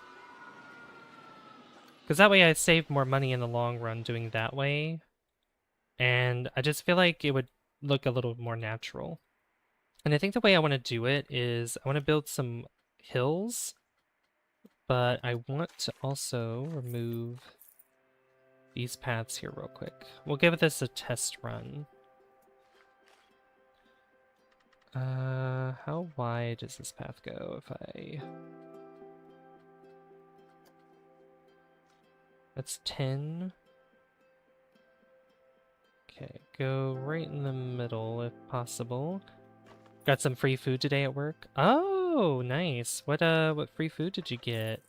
Because that way I save more money in the long run doing that way. And I just feel like it would look a little more natural. And I think the way I want to do it is I want to build some hills, but I want to also remove these paths here real quick. We'll give this a test run. How wide does this path go if I... That's 10. Okay, go right in the middle if possible. Got some free food today at work. Oh, nice. What free food did you get?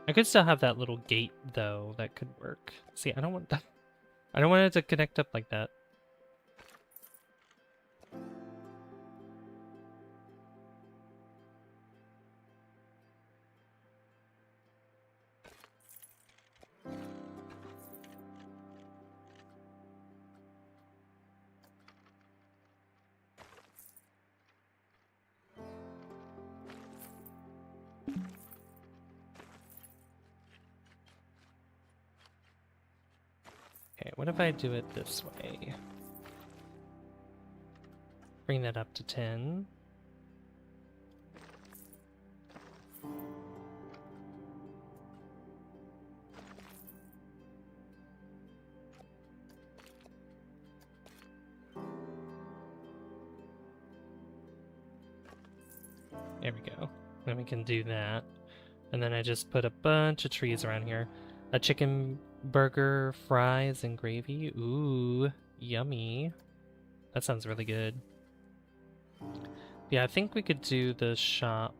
I could still have that little gate though, that could work. See, I don't want that. I don't want it to connect up like that. Okay, what if I do it this way? Bring that up to 10. There we go. Then we can do that. And then I just put a bunch of trees around here. A chicken burger, fries, and gravy. Ooh, yummy. That sounds really good. Yeah, I think we could do the shop.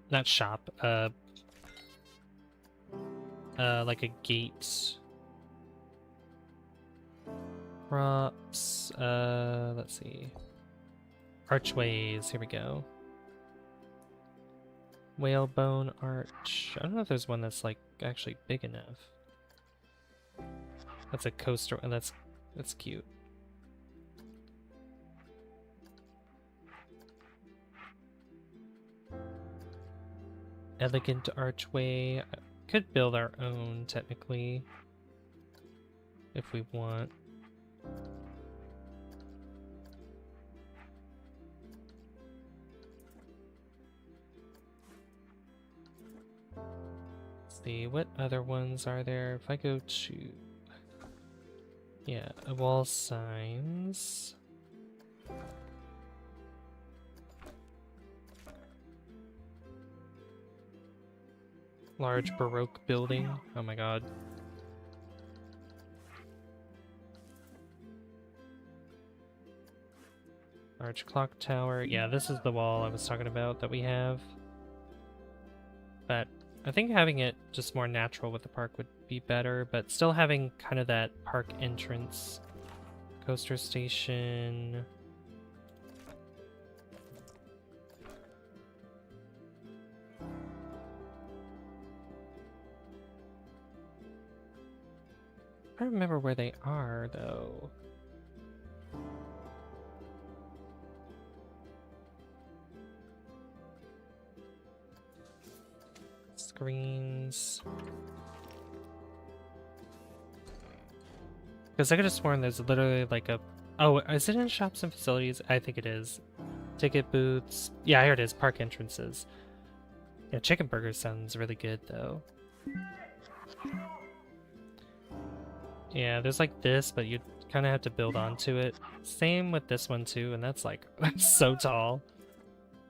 Not shop, like a gate. Props, let's see. Archways, here we go. Whalebone arch. I don't know if there's one that's, like, actually big enough. That's a coaster, and that's cute. Elegant archway. Could build our own, technically, if we want. Let's see, what other ones are there? If I go to... Yeah, wall signs. Large Baroque building. Oh my god. Large clock tower. Yeah, this is the wall I was talking about that we have. But I think having it just more natural with the park would be better, but still having kind of that park entrance. Coaster station. I don't remember where they are, though. Screens. Because I could have sworn there's literally like a... Oh, is it in shops and facilities? I think it is. Ticket booths. Yeah, here it is. Park entrances. Yeah, chicken burger sounds really good, though. Yeah, there's like this, but you kind of have to build onto it. Same with this one, too, and that's like... that's so tall.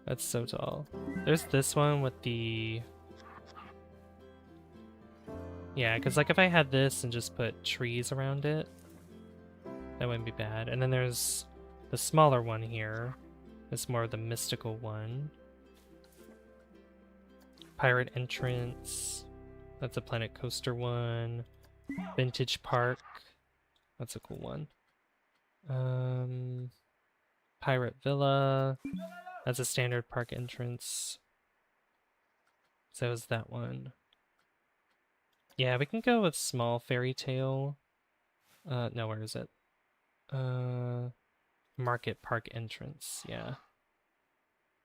That's so tall. There's this one with the... Yeah, because like if I had this and just put trees around it, that wouldn't be bad. And then there's the smaller one here. It's more of the mystical one. Pirate entrance. That's a Planet Coaster one. Vintage Park. That's a cool one. Pirate Villa. That's a standard park entrance. So is that one. Yeah, we can go with small fairy tale. No, where is it? Market Park entrance, yeah.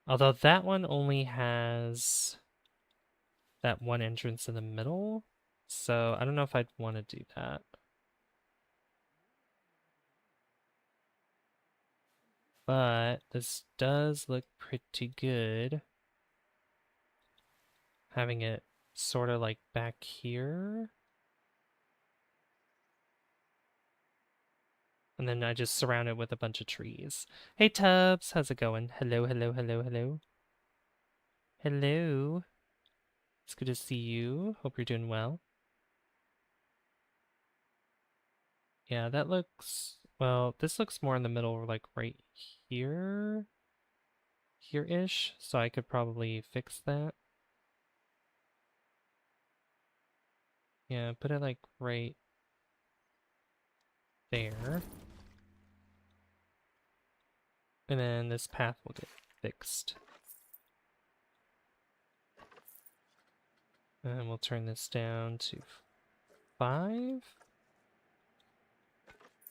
Although that one only has that one entrance in the middle, so I don't know if I'd want to do that. But this does look pretty good. Having it sort of like back here. And then I just surround it with a bunch of trees. Hey Tubbs, how's it going? Hello, hello, hello, hello. Hello. It's good to see you. Hope you're doing well. Yeah, that looks... Well, this looks more in the middle, like right here. Here-ish. So I could probably fix that. Yeah, put it like right there. And then this path will get fixed. And we'll turn this down to 5.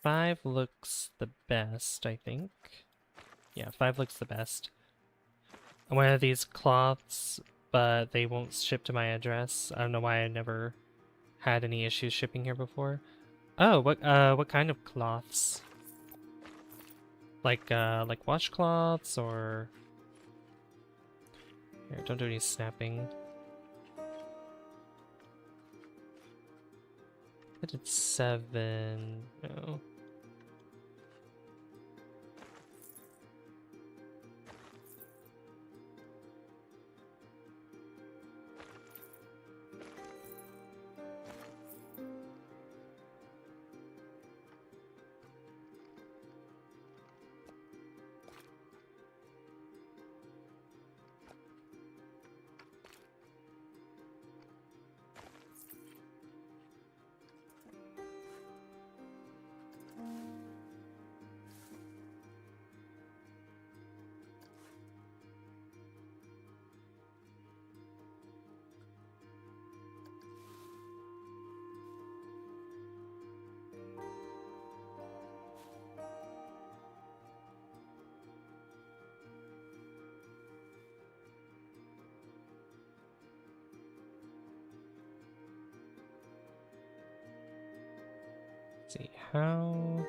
5 looks the best, I think. Yeah, 5 looks the best. I wanted these cloths, but they won't ship to my address. I don't know why I never had any issues shipping here before. Oh, what kind of cloths? Like washcloths or... Here, don't do any snapping. I did 7. No. See how...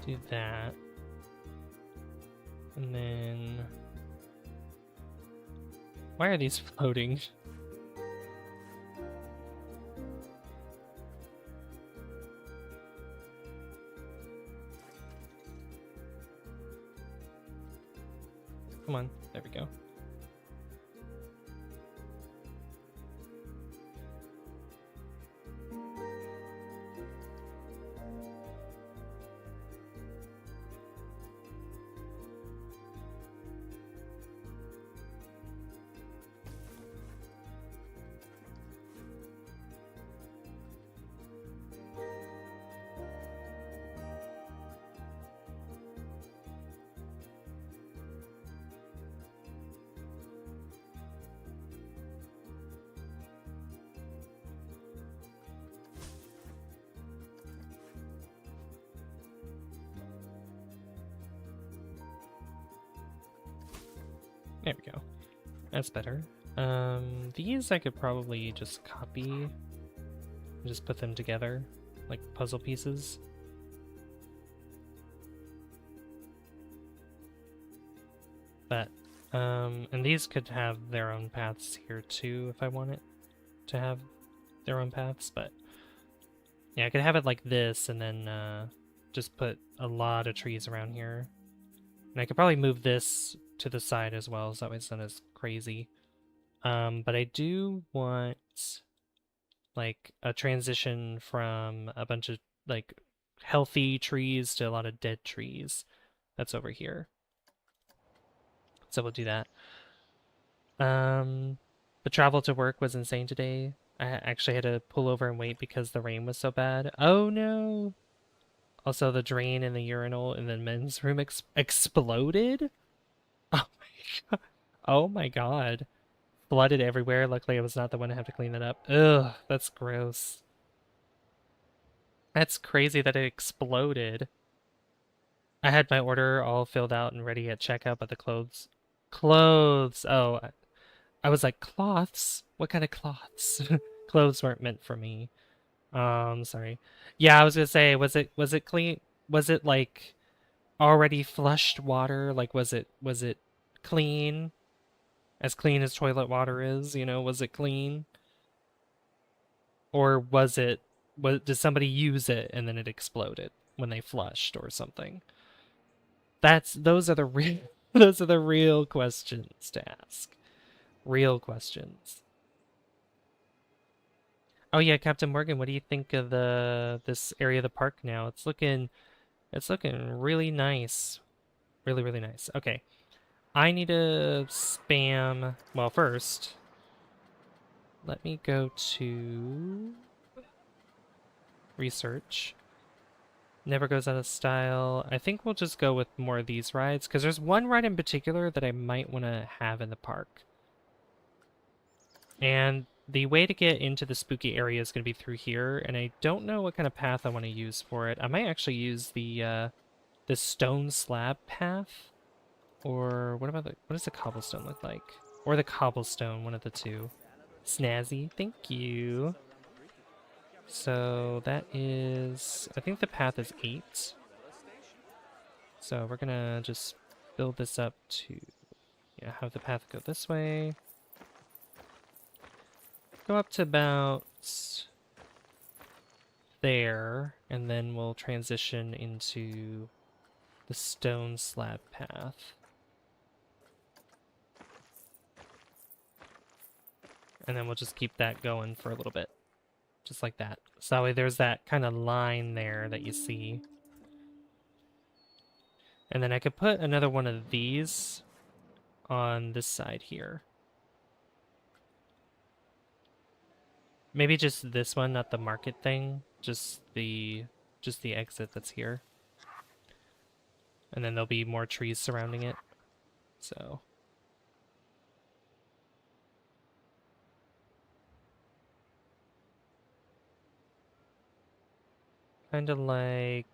Do that. And then... Why are these floating? Come on, there we go. There we go. That's better. These I could probably just copy and just put them together like puzzle pieces. But, and these could have their own paths here too if I want it to have their own paths, but yeah, I could have it like this and then just put a lot of trees around here. And I could probably move this to the side as well, so that way it's not as crazy. But I do want like a transition from a bunch of like healthy trees to a lot of dead trees. That's over here. So we'll do that. The travel to work was insane today. I actually had to pull over and wait because the rain was so bad. Oh no! Also, the drain in the urinal in the men's room exploded? Oh my god. Oh my god. Flooded everywhere. Luckily, I was not the one to have to clean that up. Ugh, that's gross. That's crazy that it exploded. I had my order all filled out and ready at checkout, but the clothes... Clothes! Oh, I was like, cloths? What kind of cloths? Clothes weren't meant for me. Sorry. Yeah, I was gonna say, was it clean? Was it like already flushed water? Like was it clean? As clean as toilet water is, you know, was it clean? Or did somebody use it and then it exploded when they flushed or something? Those are the real those are the real questions to ask. Real questions. Oh yeah, Captain Morgan, what do you think of this area of the park now? It's looking really nice. Really, really nice. Okay. I need to spam, well, first, let me go to research. Never goes out of style. I think we'll just go with more of these rides, because there's one ride in particular that I might want to have in the park. And the way to get into the spooky area is going to be through here, and I don't know what kind of path I want to use for it. I might actually use the stone slab path. Or what does the cobblestone look like? Or the cobblestone, one of the two. Snazzy, thank you. So that is, I think the path is 8. So we're gonna just build this up to, yeah, have the path go this way. Go up to about there, and then we'll transition into the stone slab path. And then we'll just keep that going for a little bit. Just like that. So that way there's that kind of line there that you see. And then I could put another one of these on this side here. Maybe just this one, not the market thing. Just the exit that's here. And then there'll be more trees surrounding it. So... kind of like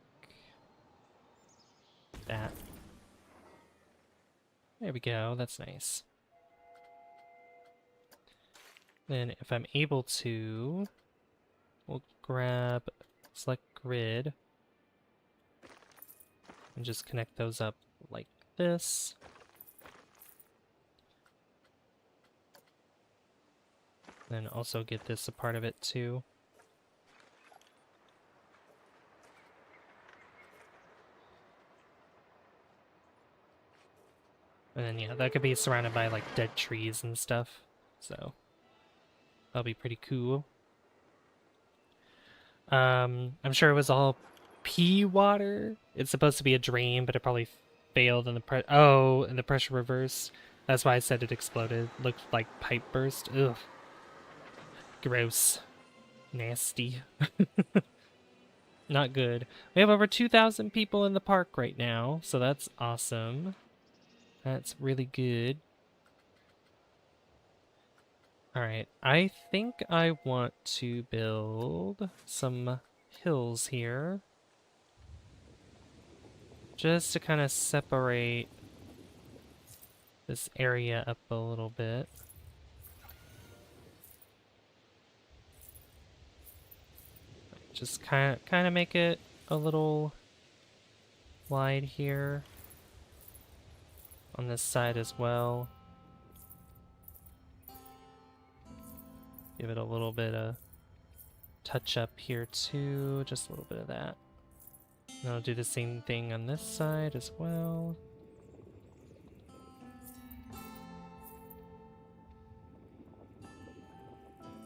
that. There we go, that's nice. Then if I'm able to, we'll grab select grid and just connect those up like this. Then also get this a part of it too. And then, yeah, that could be surrounded by, like, dead trees and stuff. So, that'll be pretty cool. I'm sure it was all pea water. It's supposed to be a drain, but it probably failed in the in the pressure reverse. That's why I said it exploded. Looked like pipe burst. Ugh. Gross. Nasty. Not good. We have over 2,000 people in the park right now, so that's awesome. That's really good. Alright, I think I want to build some hills here. Just to kind of separate this area up a little bit. Just kind of make it a little wide here on this side as well. Give it a little bit of touch up here too, just a little bit of that. And I'll do the same thing on this side as well.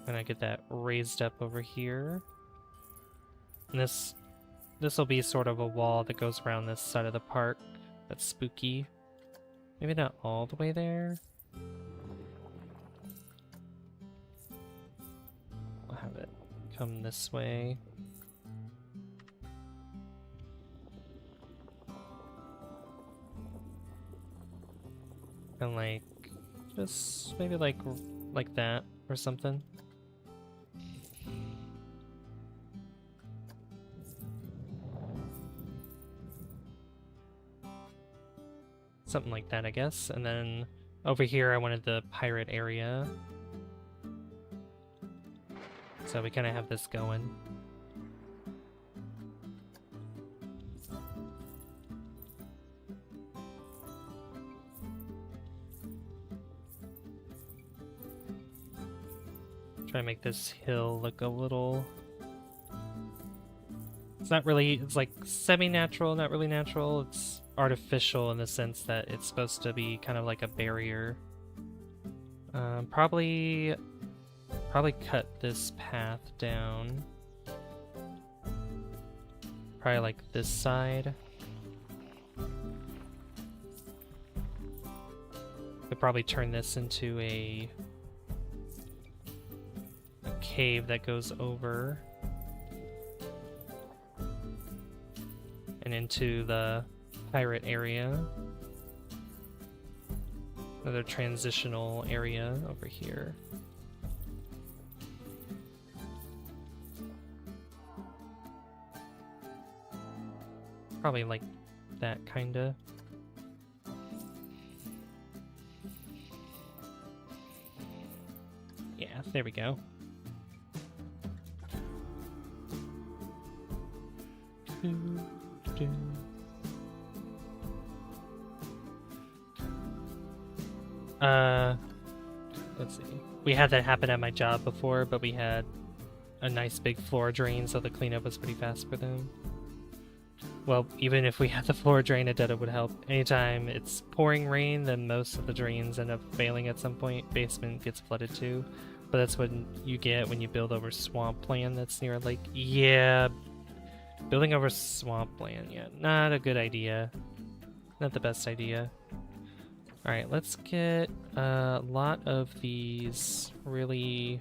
And I get that raised up over here. And this will be sort of a wall that goes around this side of the park. That's spooky. Maybe not all the way there. I'll have it come this way. And like, just maybe like that or something. Something like that, I guess. And then over here I wanted the pirate area. So we kind of have this going. Try to make this hill look a little... It's not really... It's like semi-natural, not really natural. It's artificial in the sense that it's supposed to be kind of like a barrier. Probably cut this path down. Probably like this side. Could probably turn this into a cave that goes over and into the pirate area. Another transitional area over here. Probably like that, kinda. Yeah, there we go. Let's see. We had that happen at my job before, but we had a nice big floor drain, so the cleanup was pretty fast for them. Well, even if we had the floor drain, it would help. Anytime it's pouring rain, then most of the drains end up failing at some point. Basement gets flooded too. But that's what you get when you build over swampland that's near a lake. Yeah, building over swampland, yeah, not a good idea. Not the best idea. Alright, let's get a lot of these really...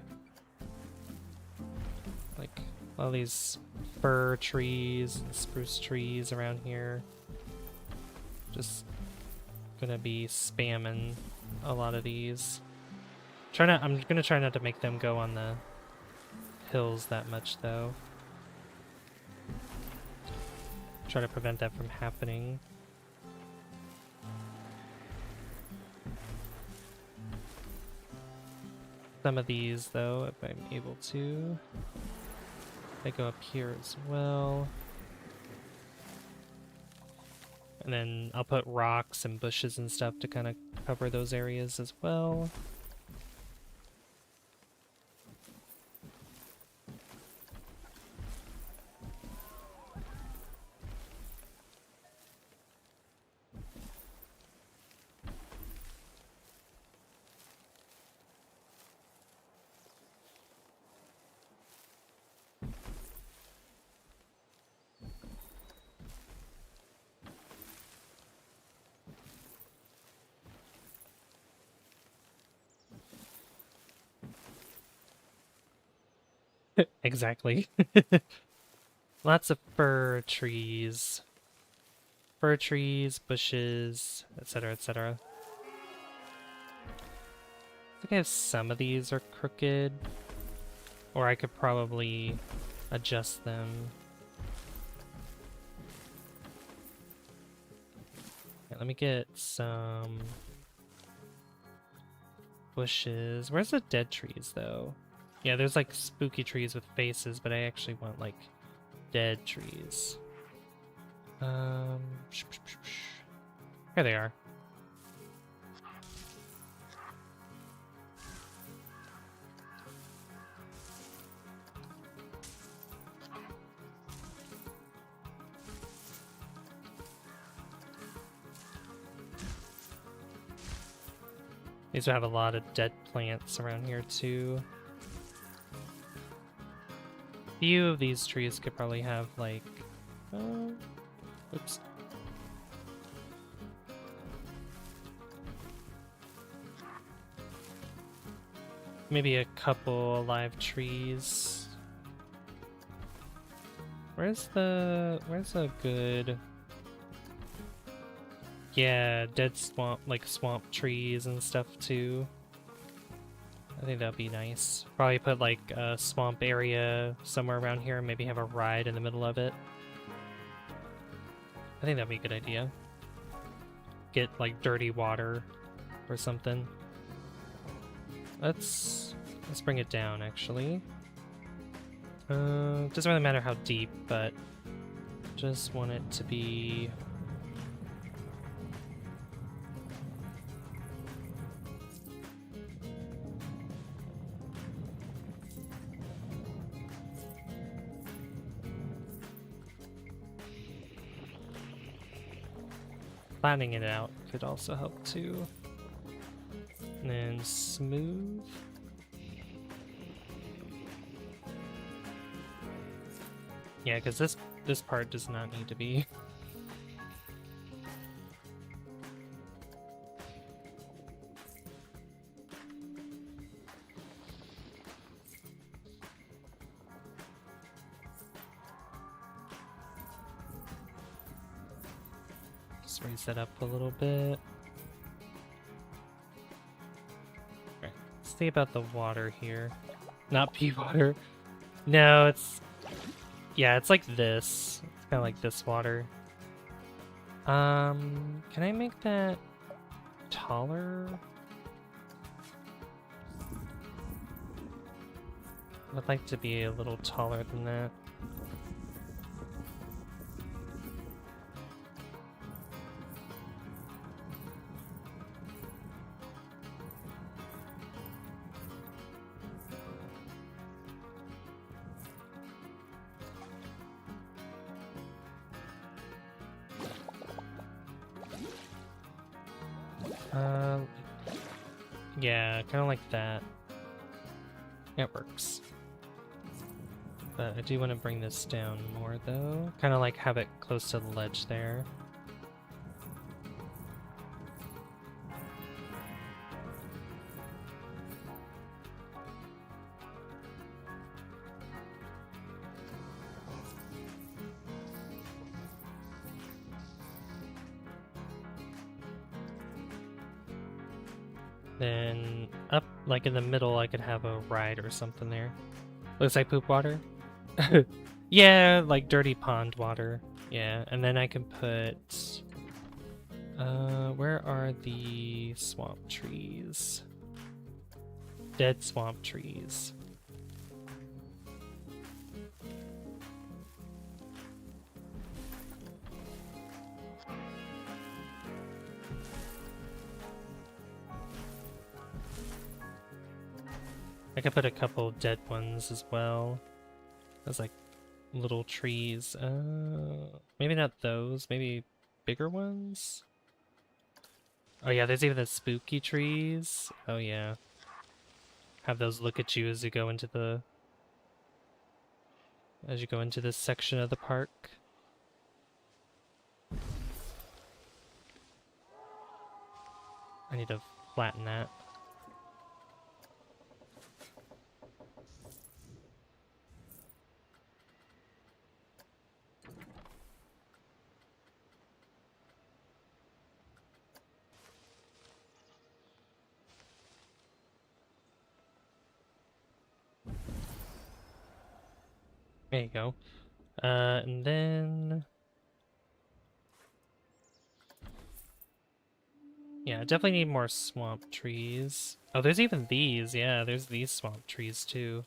like, all these fir trees and spruce trees around here. Just gonna be spamming a lot of these. I'm gonna try not to make them go on the hills that much though. Try to prevent that from happening. Some of these though, if I'm able to. They go up here as well. And then I'll put rocks and bushes and stuff to kind of cover those areas as well. Exactly. Lots of fir trees. Fir trees, bushes, etc., etc. I think I have some of these are crooked. Or I could probably adjust them. Okay, let me get some bushes. Where's the dead trees, though? Yeah, there's like spooky trees with faces, but I actually want like dead trees. Here they are. These will have a lot of dead plants around here too. Few of these trees could probably have like, oops. Maybe a couple live trees. Where's a good... Yeah, dead swamp, like swamp trees and stuff too. I think that'd be nice. Probably put like a swamp area somewhere around here and maybe have a ride in the middle of it. I think that'd be a good idea. Get like dirty water or something. Let's bring it down actually. Doesn't really matter how deep, but just want it to be... Flattening it out could also help too. And then smooth. Yeah, because this part does not need to be. Just raise that up a little bit. Alright, let's see about the water here. Not pea water. No, it's... Yeah, it's like this. It's kind of like this water. Can I make that taller? I'd like to be a little taller than that. Yeah, kind of like that. It works. But I do want to bring this down more, though. Kind of like have it close to the ledge there. Then up, like in the middle, I could have a ride or something there. Looks like poop water. Yeah, like dirty pond water. Yeah, and then I can put... where are the swamp trees? Dead swamp trees. I could put a couple dead ones as well. As like little trees. Maybe not those. Maybe bigger ones? Oh yeah, there's even the spooky trees. Oh yeah. Have those look at you as you go into the... as you go into this section of the park. I need to flatten that. There you go. And then... Yeah, definitely need more swamp trees. Oh, there's even these. Yeah, there's these swamp trees too.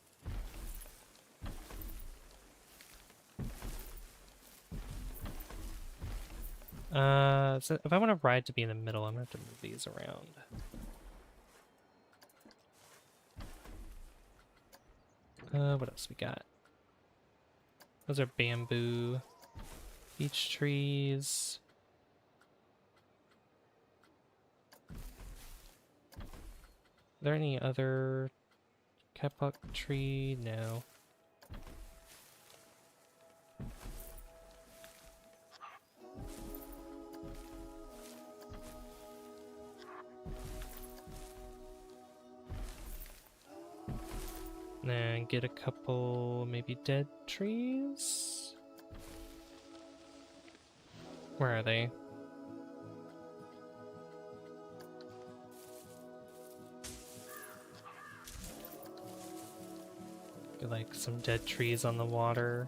So if I want to ride to be in the middle, I'm gonna have to move these around. What else we got? Those are bamboo, beech trees. Are there any other kapok tree? No. Then get a couple maybe dead trees? Where are they? Get like some dead trees on the water.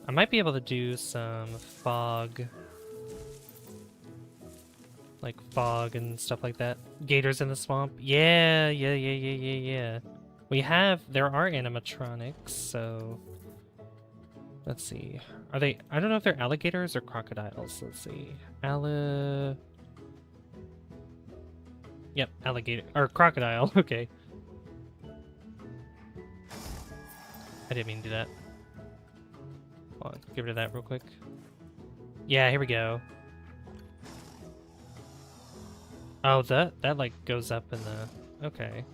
I might be able to do some fog. Like fog and stuff like that. Gators in the swamp. Yeah. There are animatronics, so let's see. Are they, I don't know if they're alligators or crocodiles. Let's see. Yep, alligator, or crocodile, okay. I didn't mean to do that. Hold on, get rid of that real quick. Yeah, here we go. Oh, that like goes up in the, okay.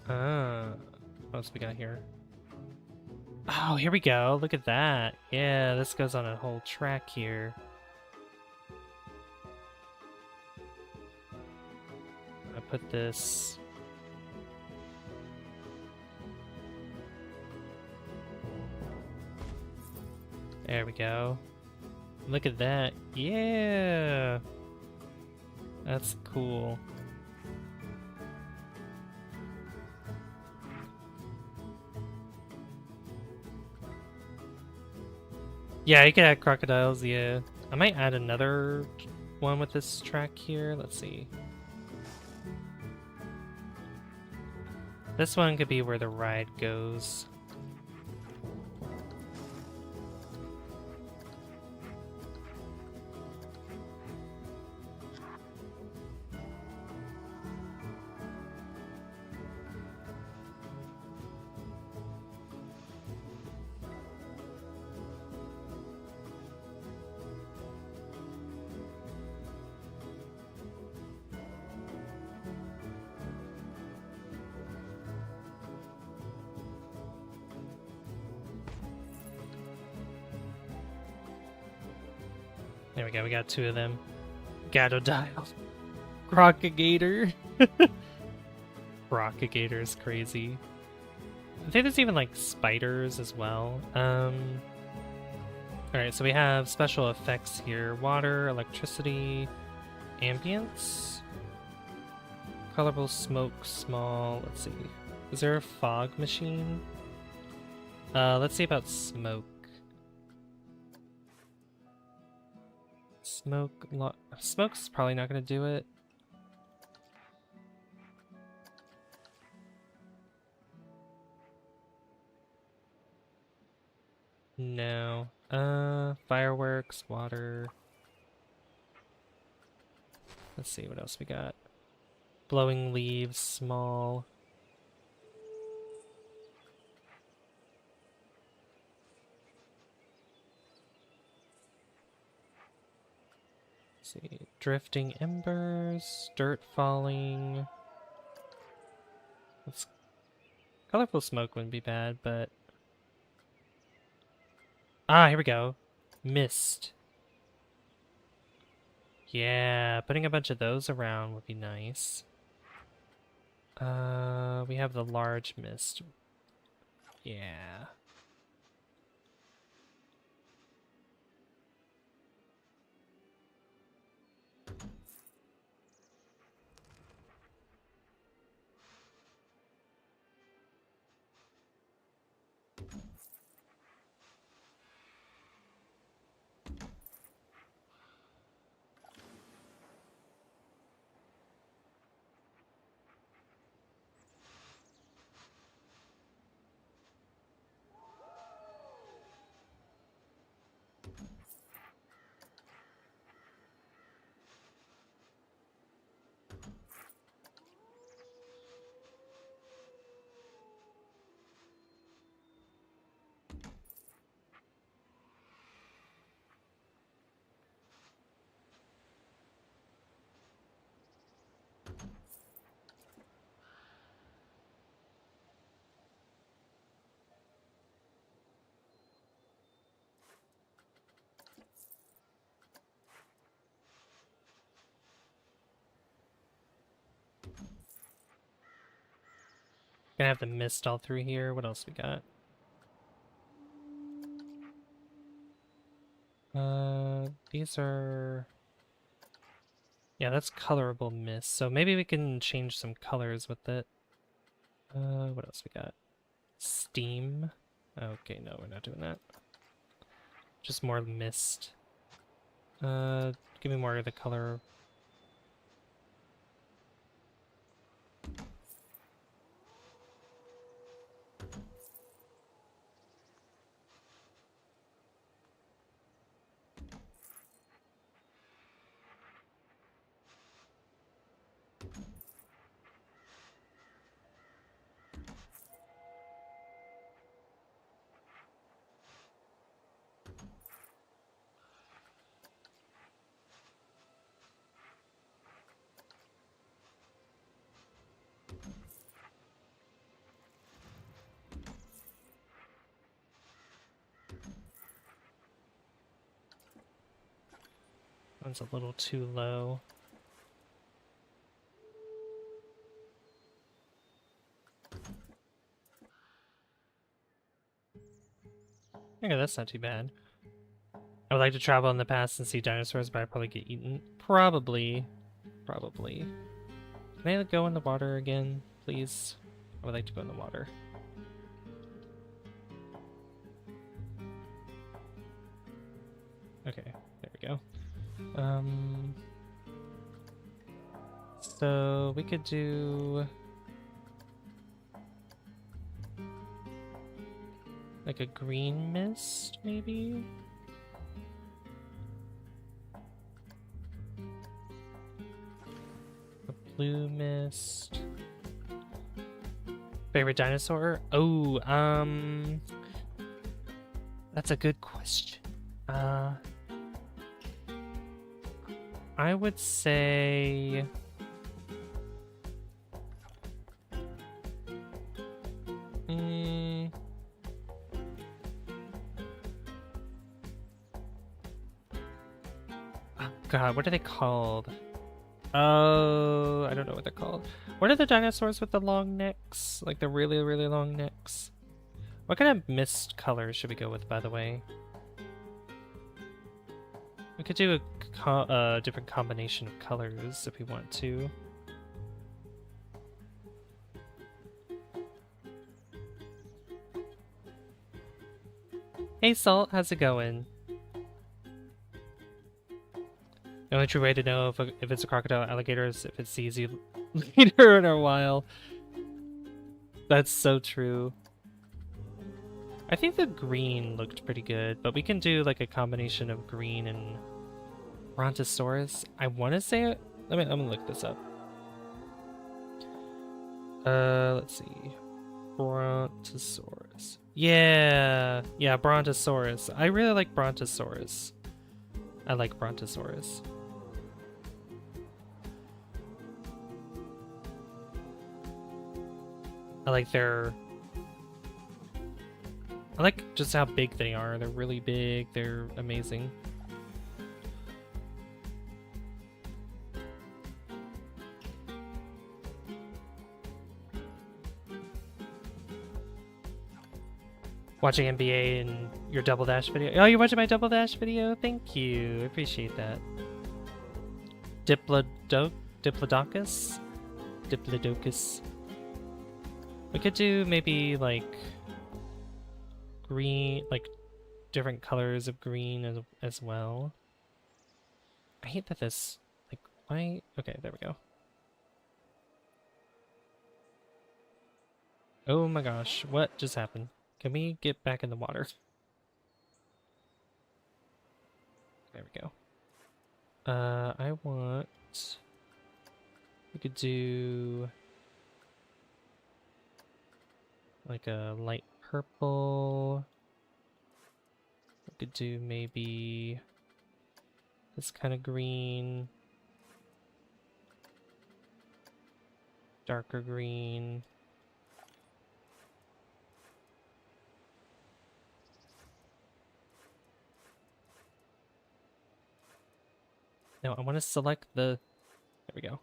What else we got here? Oh, here we go. Look at that. Yeah, this goes on a whole track here. I put this. There we go. Look at that. Yeah. That's cool. Yeah, you can add crocodiles, yeah. I might add another one with this track here. Let's see. This one could be where the ride goes. There we go, we got two of them. Gatodile. Crocagator. Crocagator is crazy. I think there's even like spiders as well. Alright, so we have special effects here. Water, electricity, ambience. Colorful smoke, small. Let's see. Is there a fog machine? Let's see about smoke. Smoke's probably not going to do it. No. Fireworks, water. Let's see what else we got. Blowing leaves, small. Let's see. Drifting embers, dirt falling. Colorful smoke wouldn't be bad, but... Ah, here we go. Mist. Yeah, putting a bunch of those around would be nice. We have the large mist. Yeah. Gonna have the mist all through here. What else we got? These are... Yeah, that's colorable mist. So maybe we can change some colors with it. What else we got? Steam. Okay, no, we're not doing that. Just more mist. Give me more of the color. One's a little too low. Okay, that's not too bad. I would like to travel in the past and see dinosaurs, but I'd probably get eaten. Probably. Probably. Can I go in the water again, please? I would like to go in the water. Okay, there we go. So we could do like a green mist, maybe? A blue mist. Favorite dinosaur? Oh, that's a good question. I would say... Oh, God, what are they called? Oh, I don't know what they're called. What are the dinosaurs with the long necks? Like the really, really long necks? What kind of mist color should we go with, by the way? We could do a different combination of colors if we want to. Hey Salt, how's it going? The only true way to know if it's a crocodile or alligator is if it sees you later in a while. That's so true. I think the green looked pretty good, but we can do like a combination of green and Brontosaurus. I want to say it. I'm gonna look this up. Let's see. Brontosaurus. Yeah, Brontosaurus. I really like Brontosaurus. I like Brontosaurus. I like I like just how big they are. They're really big. They're amazing. Watching NBA and your Double Dash video. Oh, you're watching my Double Dash video? Thank you. I appreciate that. Diplodocus? Diplodocus. We could do maybe like green, like different colors of green as well. I hate that this, like, why? Okay, there we go. Oh my gosh, what just happened? Can we get back in the water? There we go. I want... We could do... like a light purple. We could do maybe... this kind of green. Darker green. No, I want to select the... There we go.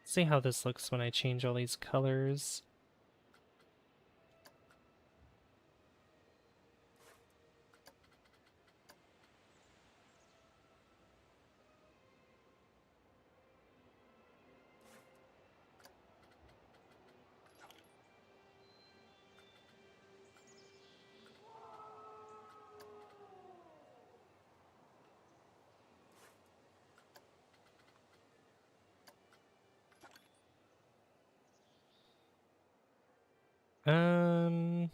See how this looks when I change all these colors. Um,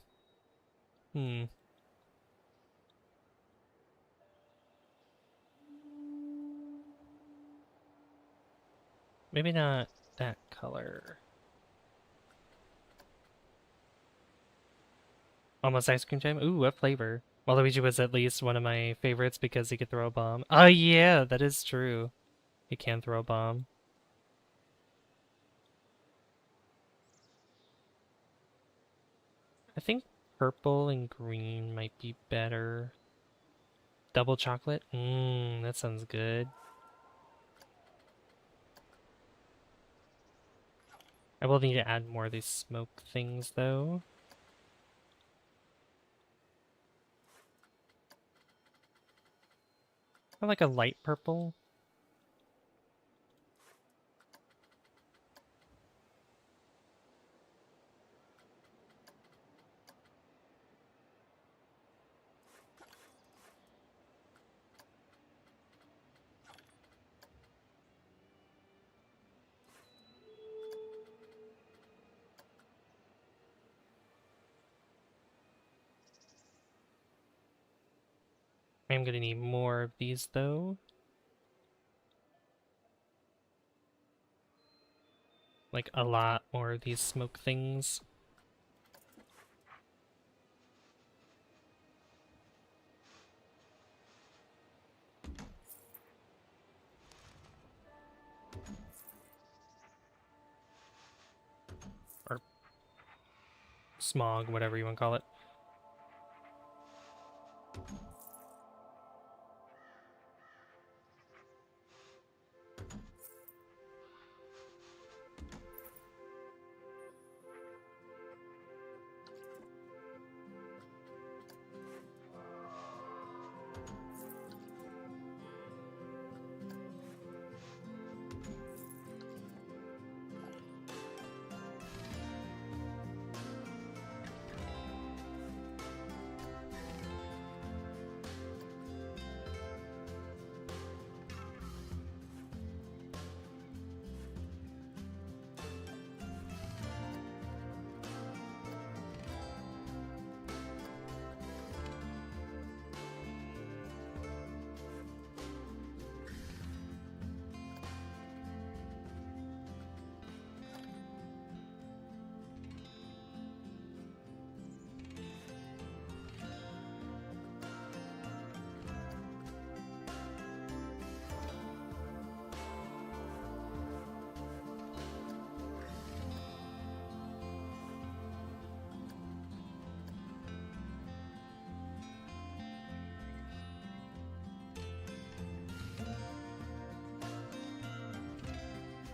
hmm. Maybe not that color. Almost ice cream time? Ooh, what flavor? Waluigi was at least one of my favorites because he could throw a bomb. Oh yeah, that is true. He can throw a bomb. I think purple and green might be better. Double chocolate? Mmm, that sounds good. I will need to add more of these smoke things though. I like a light purple. I'm gonna need more of these though. Like a lot more of these smoke things. Or smog, whatever you want to call it.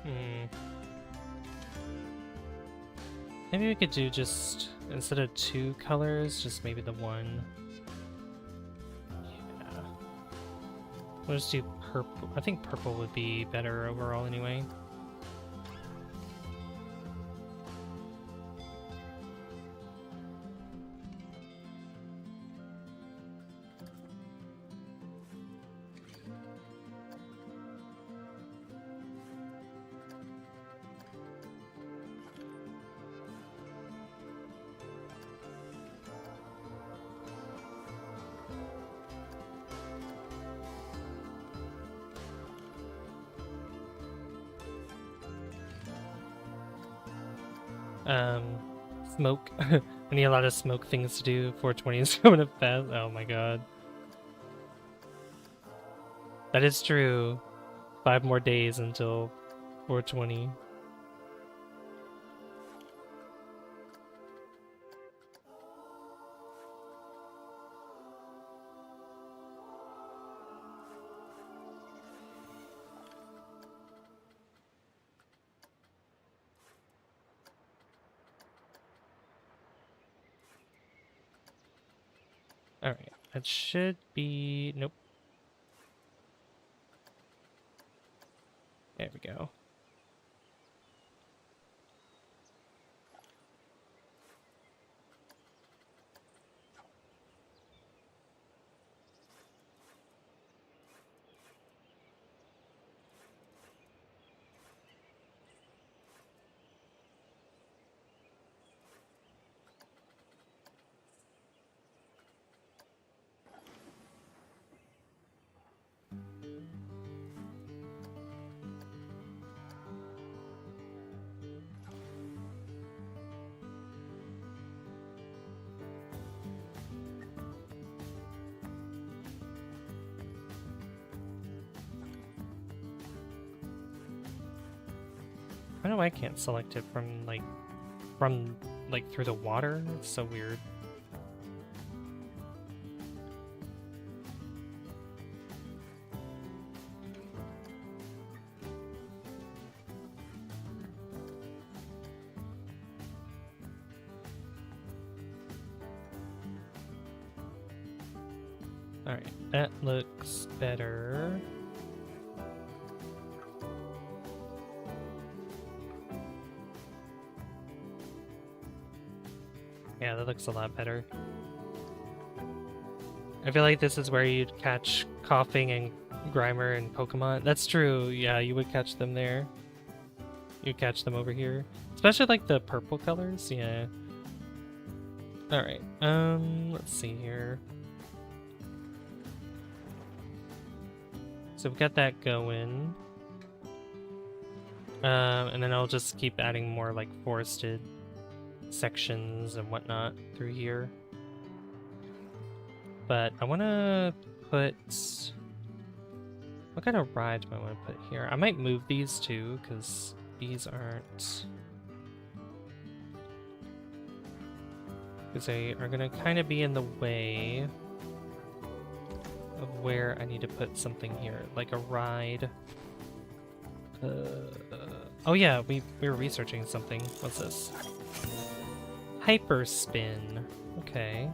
Hmm. Maybe we could do just, instead of 2 colors, just maybe the 1. Yeah. We'll just do purple. I think purple would be better overall anyway. Um, Smoke. I need a lot of smoke things to do. 420 is coming up fast. Oh my god. That is true. 5 more days until 420. Alright, that should be... Nope. There we go. I don't know why I can't select it from, like, through the water. It's so weird. Alright, that looks better. Yeah, that looks a lot better. I feel like this is where you'd catch Coughing and Grimer and Pokemon. That's true, yeah, you would catch them there. You'd catch them over here. Especially like the purple colors, yeah. Alright, let's see here. So we've got that going. And then I'll just keep adding more like forested sections and whatnot through here. But I want to put... What kind of ride do I want to put here? I might move these two, because these aren't... Because they are going to kind of be in the way of where I need to put something here. Like a ride. Oh yeah, we were researching something. What's this? Hyperspin. Okay.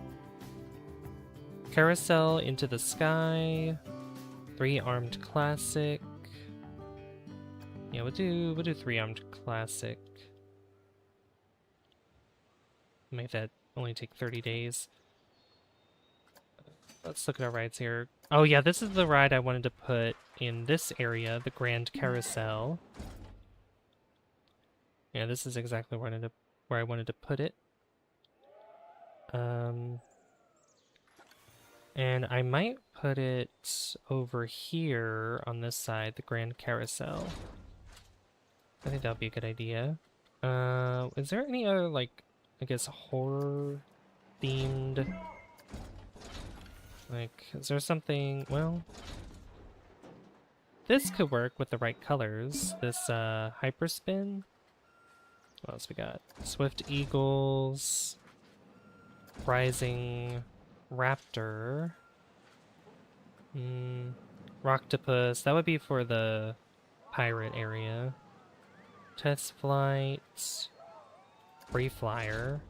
Carousel into the sky. 3-armed classic. Yeah, we'll do 3-armed classic. Make that only take 30 days. Let's look at our rides here. Oh yeah, this is the ride I wanted to put in this area, the Grand Carousel. Yeah, this is exactly where I wanted to put it. And I might put it over here on this side, the Grand Carousel. I think that would be a good idea. Is there any other, like, I guess, horror-themed... Like, is there something... Well... This could work with the right colors. This, Hyperspin. What else we got? Swift Eagles... Rising Raptor. Rocktopus. That would be for the pirate area. Test Flight. Free Flyer.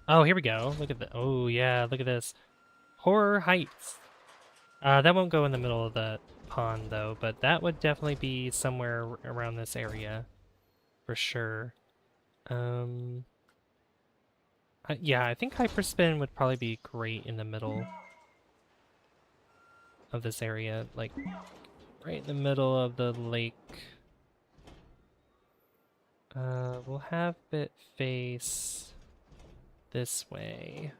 Oh, here we go. Look at the... Oh, yeah, look at this. Horror Heights. That won't go in the middle of the pond, though, but that would definitely be somewhere around this area. For sure. Yeah, I think Hyperspin would probably be great in the middle of this area, like right in the middle of the lake. We'll have it face this way.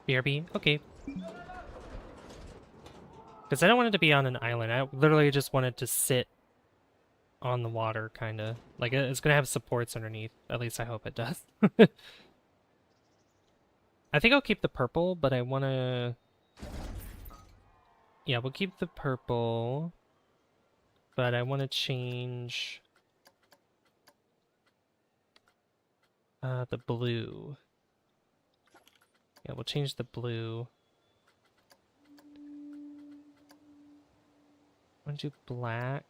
BRB? Okay. Because I don't want it to be on an island. I literally just want it to sit on the water, kind of. Like, it's going to have supports underneath. At least I hope it does. I think I'll keep the purple, but I want to... Yeah, we'll keep the purple. But I want to change... the blue. Yeah, we'll change the blue. I want to do black.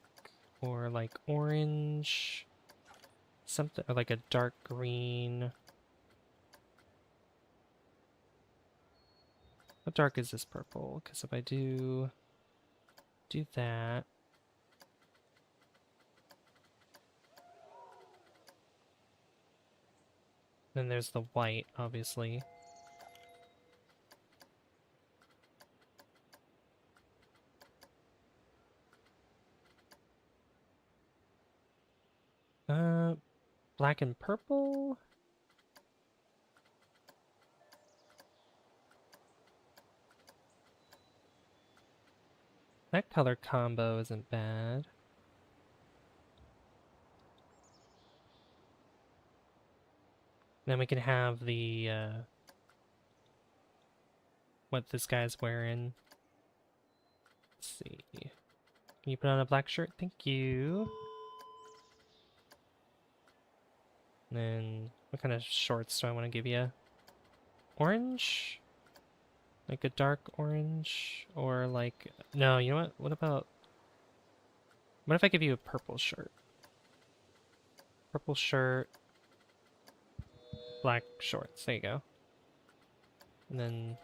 Or like orange. something or like a dark green. How dark is this purple? Because if I do that, then there's the white, obviously. Black and purple? That color combo isn't bad. Then we can have the, what this guy's wearing. Let's see. Can you put on a black shirt? Thank you. And then, what kind of shorts do I want to give you? Orange? Like a dark orange? Or like... No, you know what? What about... What if I give you a purple shirt? Purple shirt. Black shorts. There you go. And then...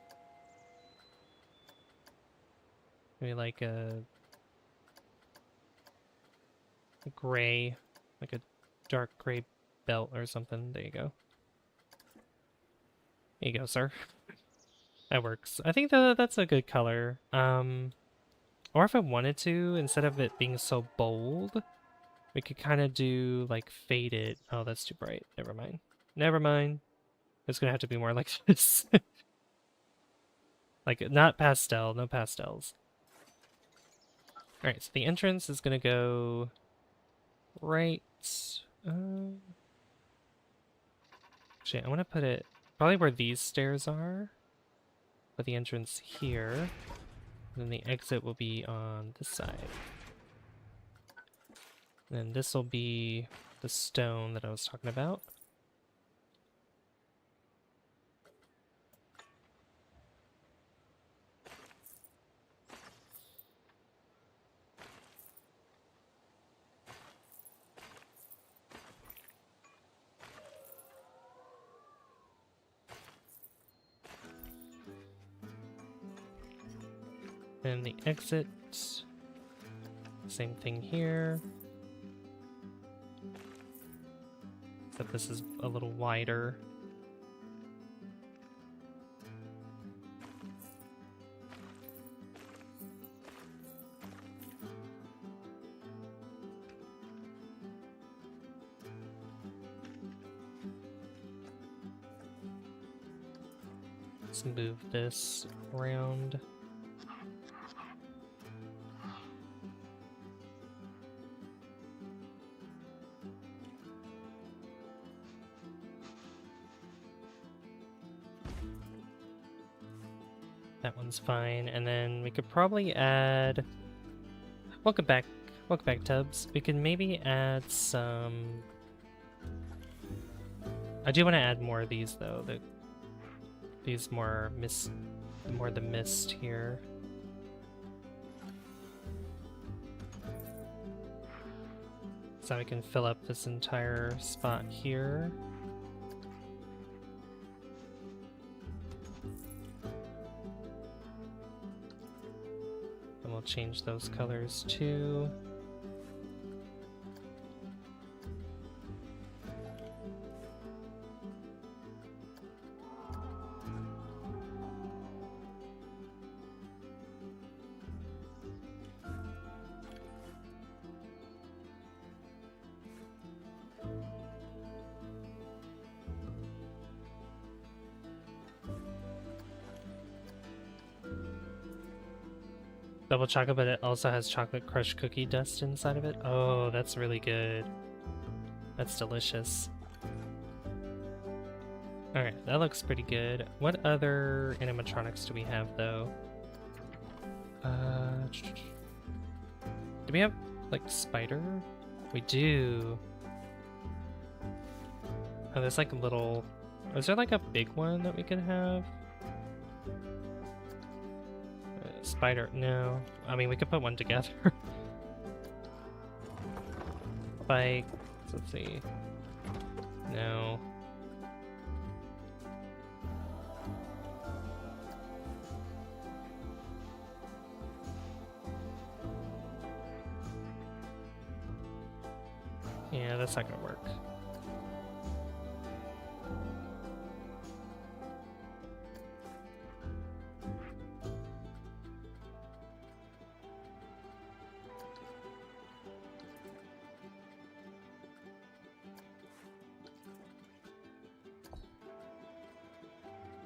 Maybe like a gray. Like a dark gray belt or something. There you go. There you go, sir. That works. I think that's a good color. Or if I wanted to, instead of it being so bold, we could kind of do like faded. Oh, that's too bright. Never mind. Never mind. It's gonna have to be more like this. Like not pastel. No pastels. All right. So the entrance is gonna go right. Actually, I want to put it probably where these stairs are. Put the entrance here. And then the exit will be on this side. And then this will be the stone that I was talking about. And the exit, same thing here. Except this is a little wider. Let's move this around. That one's fine, and then we could probably add... Welcome back, Tubbs. We could maybe add some... I do want to add more of these, though. These more the mist here. So we can fill up this entire spot here. And we'll change those colors too. Double chocolate, but it also has chocolate crushed cookie dust inside of it. Oh, that's really good. That's delicious. Alright, that looks pretty good. What other animatronics do we have, though? Do we have, like, spider? We do. Oh, there's like a little... Is there like a big one that we could have? Spider, no. I mean, we could put one together. Spike, let's see. No. Yeah, that's not gonna work.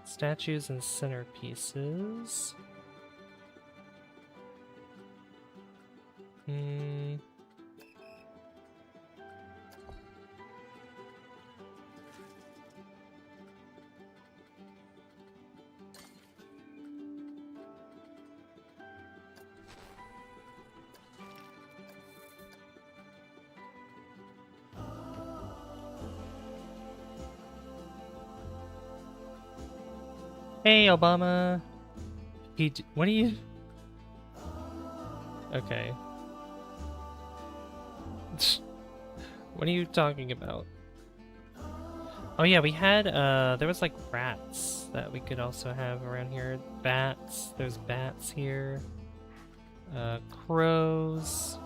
Statues and centerpieces. Hmm. Hey, Obama. What are you? Okay. What are you talking about? Oh yeah, we had there was like rats that we could also have around here. Bats. There's bats here. Crows.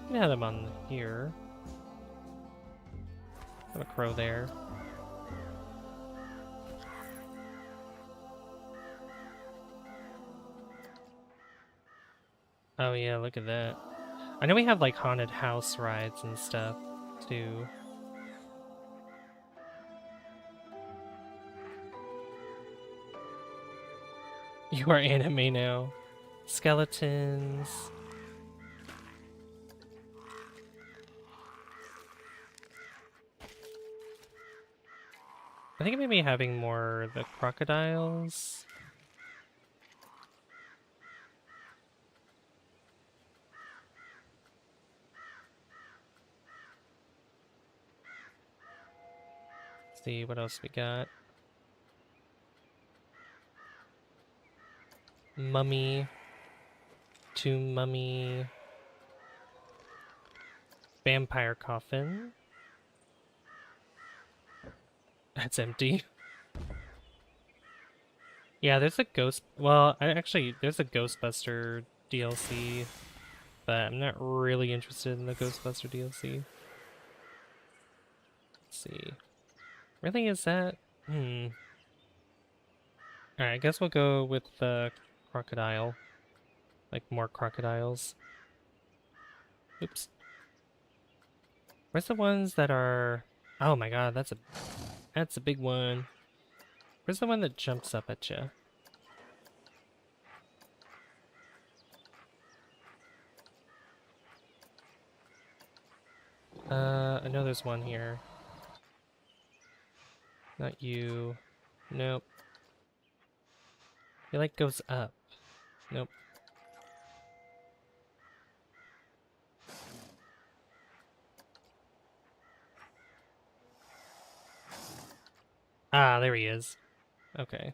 We can have them on here. Have a crow there. Oh yeah, look at that. I know we have like haunted house rides and stuff too. You are anime now. Skeletons. I think maybe having more the crocodiles. Let's see what else we got. Mummy. Tomb mummy. Vampire coffin. That's empty. Yeah, there's a ghost. Well, actually, there's a Ghostbuster DLC, but I'm not really interested in the Ghostbuster DLC. Let's see. Really, is that? Alright, I guess we'll go with the crocodile. Like, more crocodiles. Oops. Where's the ones that are... Oh my god, that's a big one. Where's the one that jumps up at you? I know there's one here. Not you. Nope. It like goes up. Nope. Ah, there he is. Okay.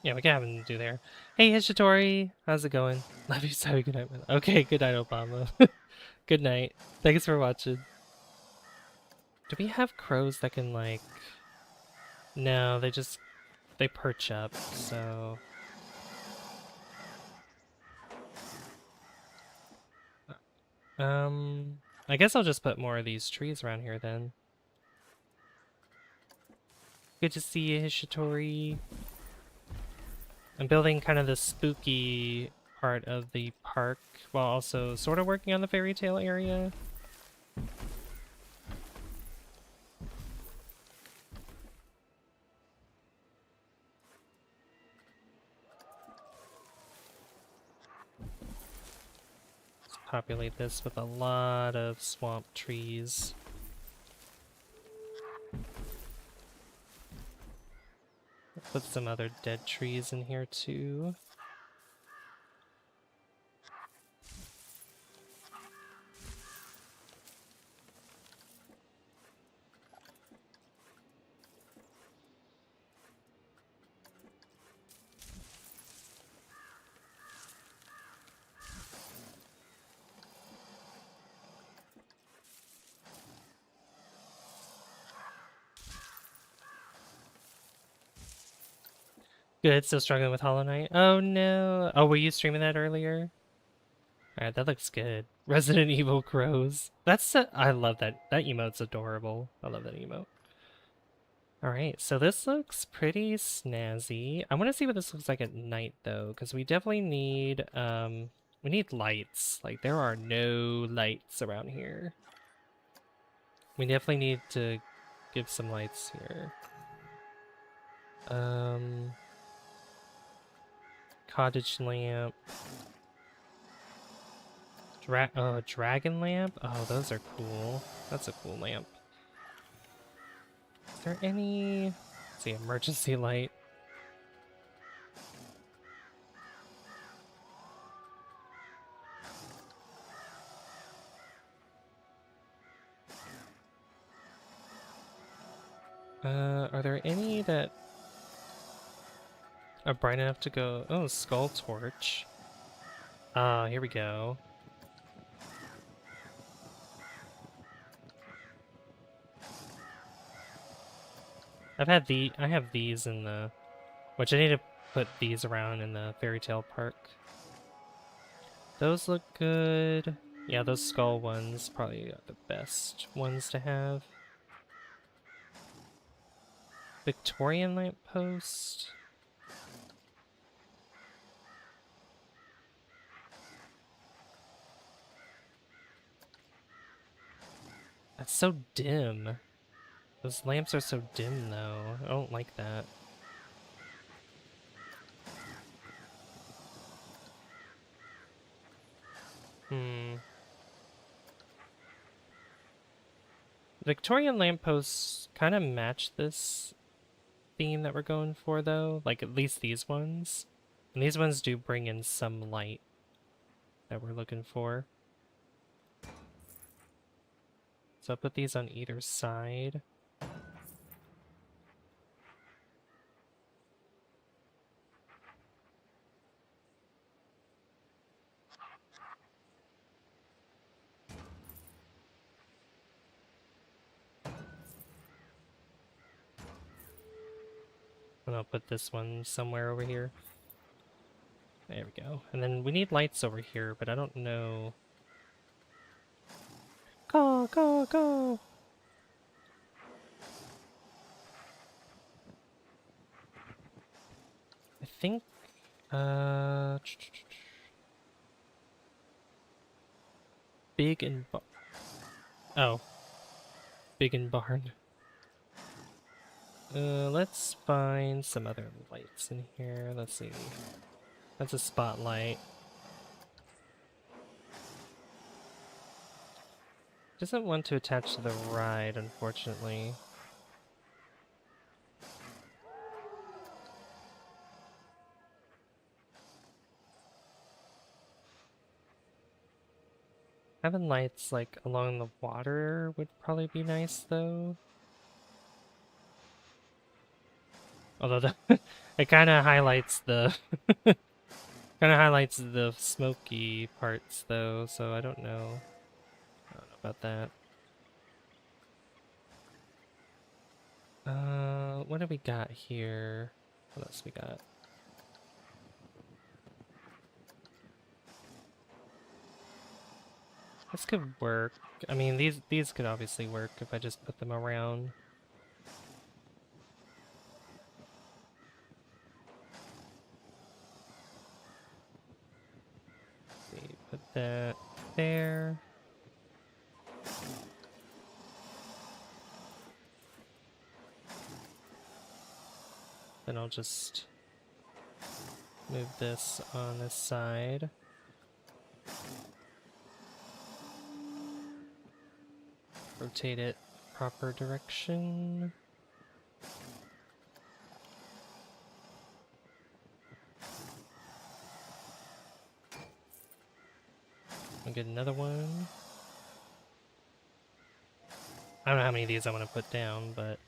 Yeah, we can have him do there. Hey, Hishitori, how's it going? Love you, so good night. Okay, good night, Obama. Good night. Thanks for watching. Do we have crows that can like? No, they perch up. So I guess I'll just put more of these trees around here then. Good to see you, Hishitori. I'm building kind of the spooky part of the park while also sort of working on the fairy tale area. populate this with a lot of swamp trees. Put some other dead trees in here too. Good, still struggling with Hollow Knight. Oh no. Oh, were you streaming that earlier? Alright, that looks good. Resident Evil Crows. I love that. That emote's adorable. I love that emote. Alright, so this looks pretty snazzy. I want to see what this looks like at night though, because we definitely need we need lights. Like there are no lights around here. We definitely need to give some lights here. Cottage lamp. Dragon lamp? Oh, those are cool. That's a cool lamp. Is there any... Let's see, emergency light. Are there any that are bright enough to go... Oh, skull torch. Ah, here we go. I have these in the... Which I need to put these around in the Fairy Tale Park. Those look good. Yeah, those skull ones probably are the best ones to have. Victorian lamppost. That's so dim. Those lamps are so dim though. I don't like that. Victorian lampposts kind of match this theme that we're going for though. Like at least these ones. And these ones do bring in some light that we're looking for. So I'll put these on either side. And I'll put this one somewhere over here. There we go. And then we need lights over here, but I don't know. Go, go, go! I think, big and oh, big and barn. Let's find some other lights in here. Let's see. That's a spotlight. Doesn't want to attach to the ride, unfortunately. Having lights like along the water would probably be nice though. Although it kind of highlights the smoky parts though, so I don't know. I don't know about that. What do we got here? What else we got? This could work. I mean, these could obviously work if I just put them around. Let's see, put that there. Then I'll just move this on this side. rotate it proper direction. I'll get another one. I don't know how many of these I want to put down, but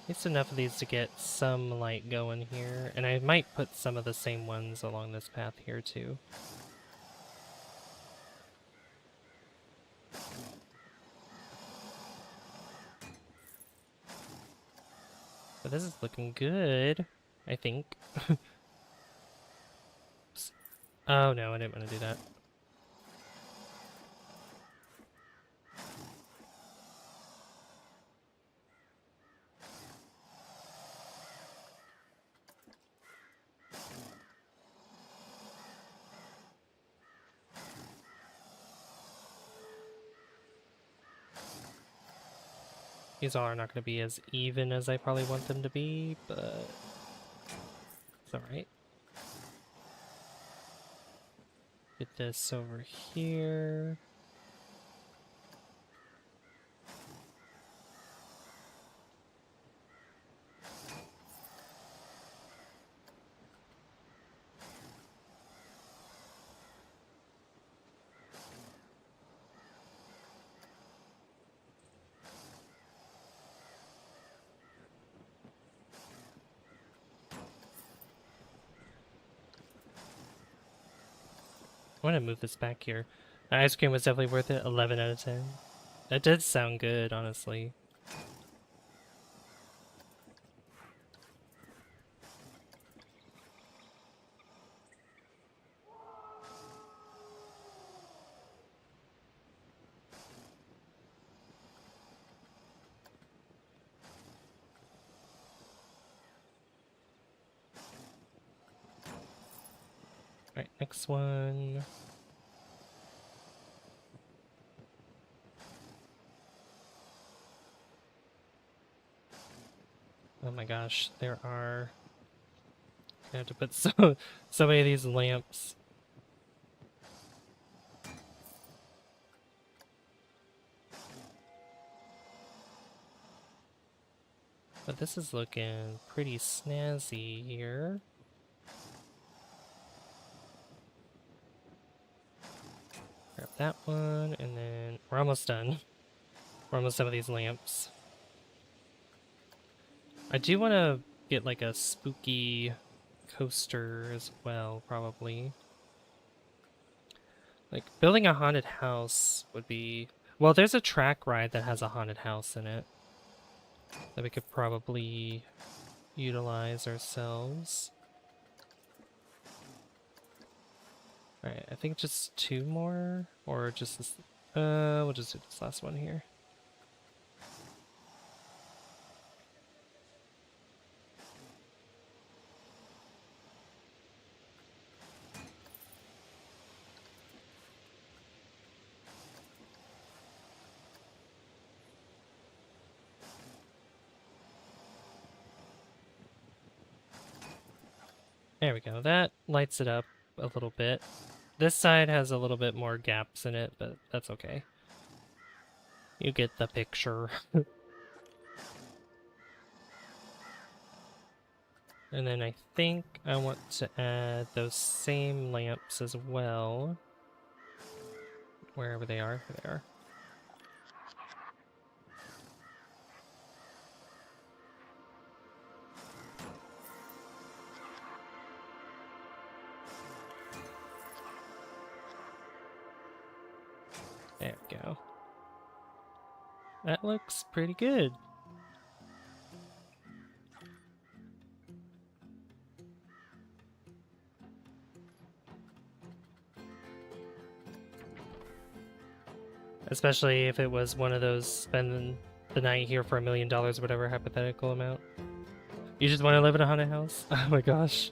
it's enough of these to get some light going here. And I might put some of the same ones along this path here too. But this is looking good, I think. Oh no, I didn't want to do that. These are not going to be as even as I probably want them to be, but it's alright. Get this over here. I want to move this back here. The ice cream was definitely worth it. 11 out of 10. That did sound good, honestly. Alright, next one. Oh my gosh, there are... I have to put so many of these lamps. But this is looking pretty snazzy here. Grab that one, and then we're almost done. We're almost done with these lamps. I do want to get like a spooky coaster as well, probably. Like, building a haunted house would be... Well, there's a track ride that has a haunted house in it that we could probably utilize ourselves. Alright, I think just 2 more, or just this... we'll just do this last one here. There we go. That lights it up a little bit. This side has a little bit more gaps in it, but that's okay. You get the picture. And then I think I want to add those same lamps as well. Wherever they are. There they are. There we go. That looks pretty good. Especially if it was one of those spending the night here for $1 million, whatever hypothetical amount. You just want to live in a haunted house? Oh my gosh.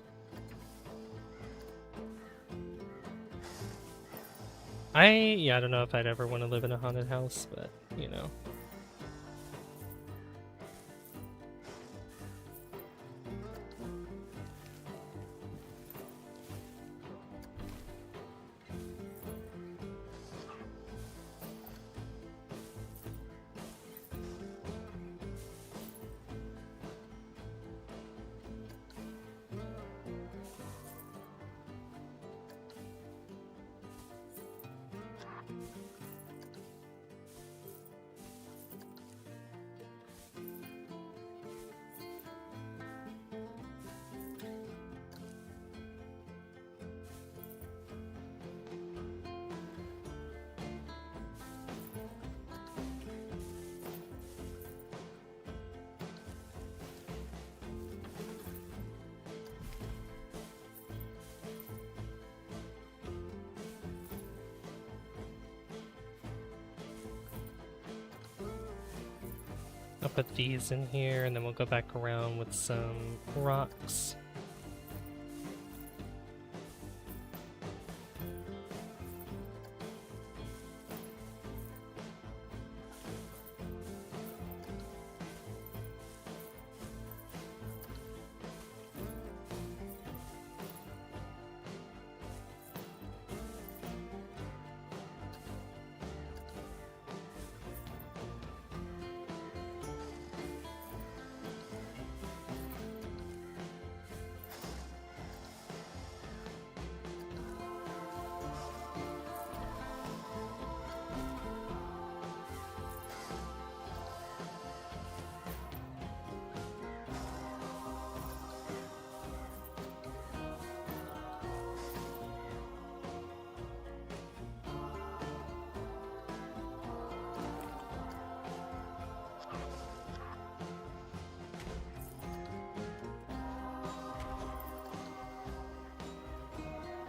Yeah, I don't know if I'd ever want to live in a haunted house, but, you know. I'll put these in here, and then we'll go back around with some rocks.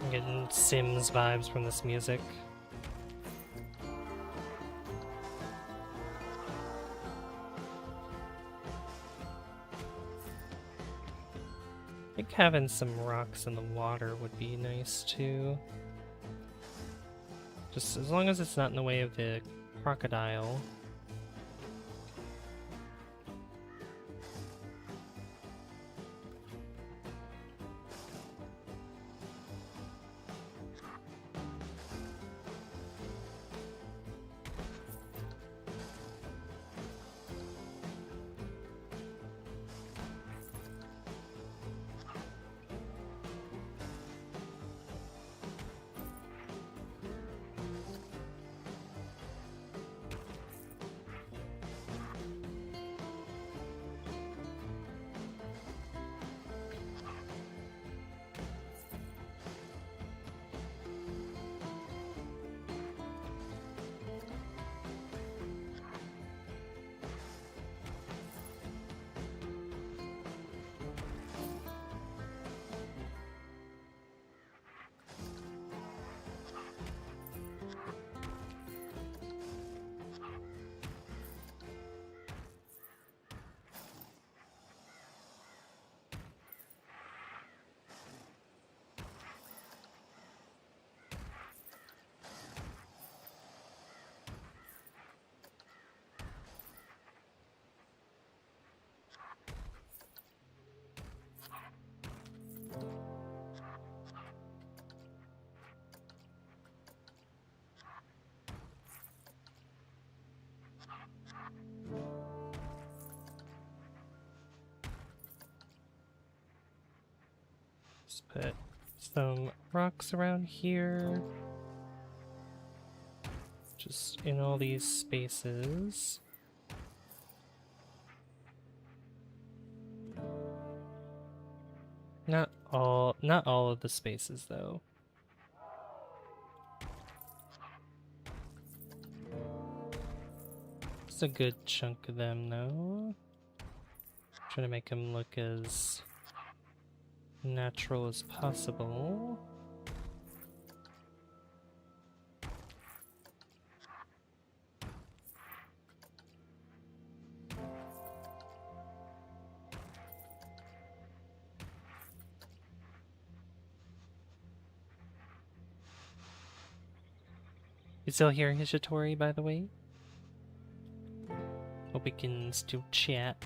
I'm getting Sims vibes from this music. I think having some rocks in the water would be nice too. Just as long as it's not in the way of the crocodile. Let's put some rocks around here. Just in all these spaces. Not all of the spaces though. It's a good chunk of them though. Trying to make them look as natural as possible. You still here, Hishitori, by the way? Hope we can still chat.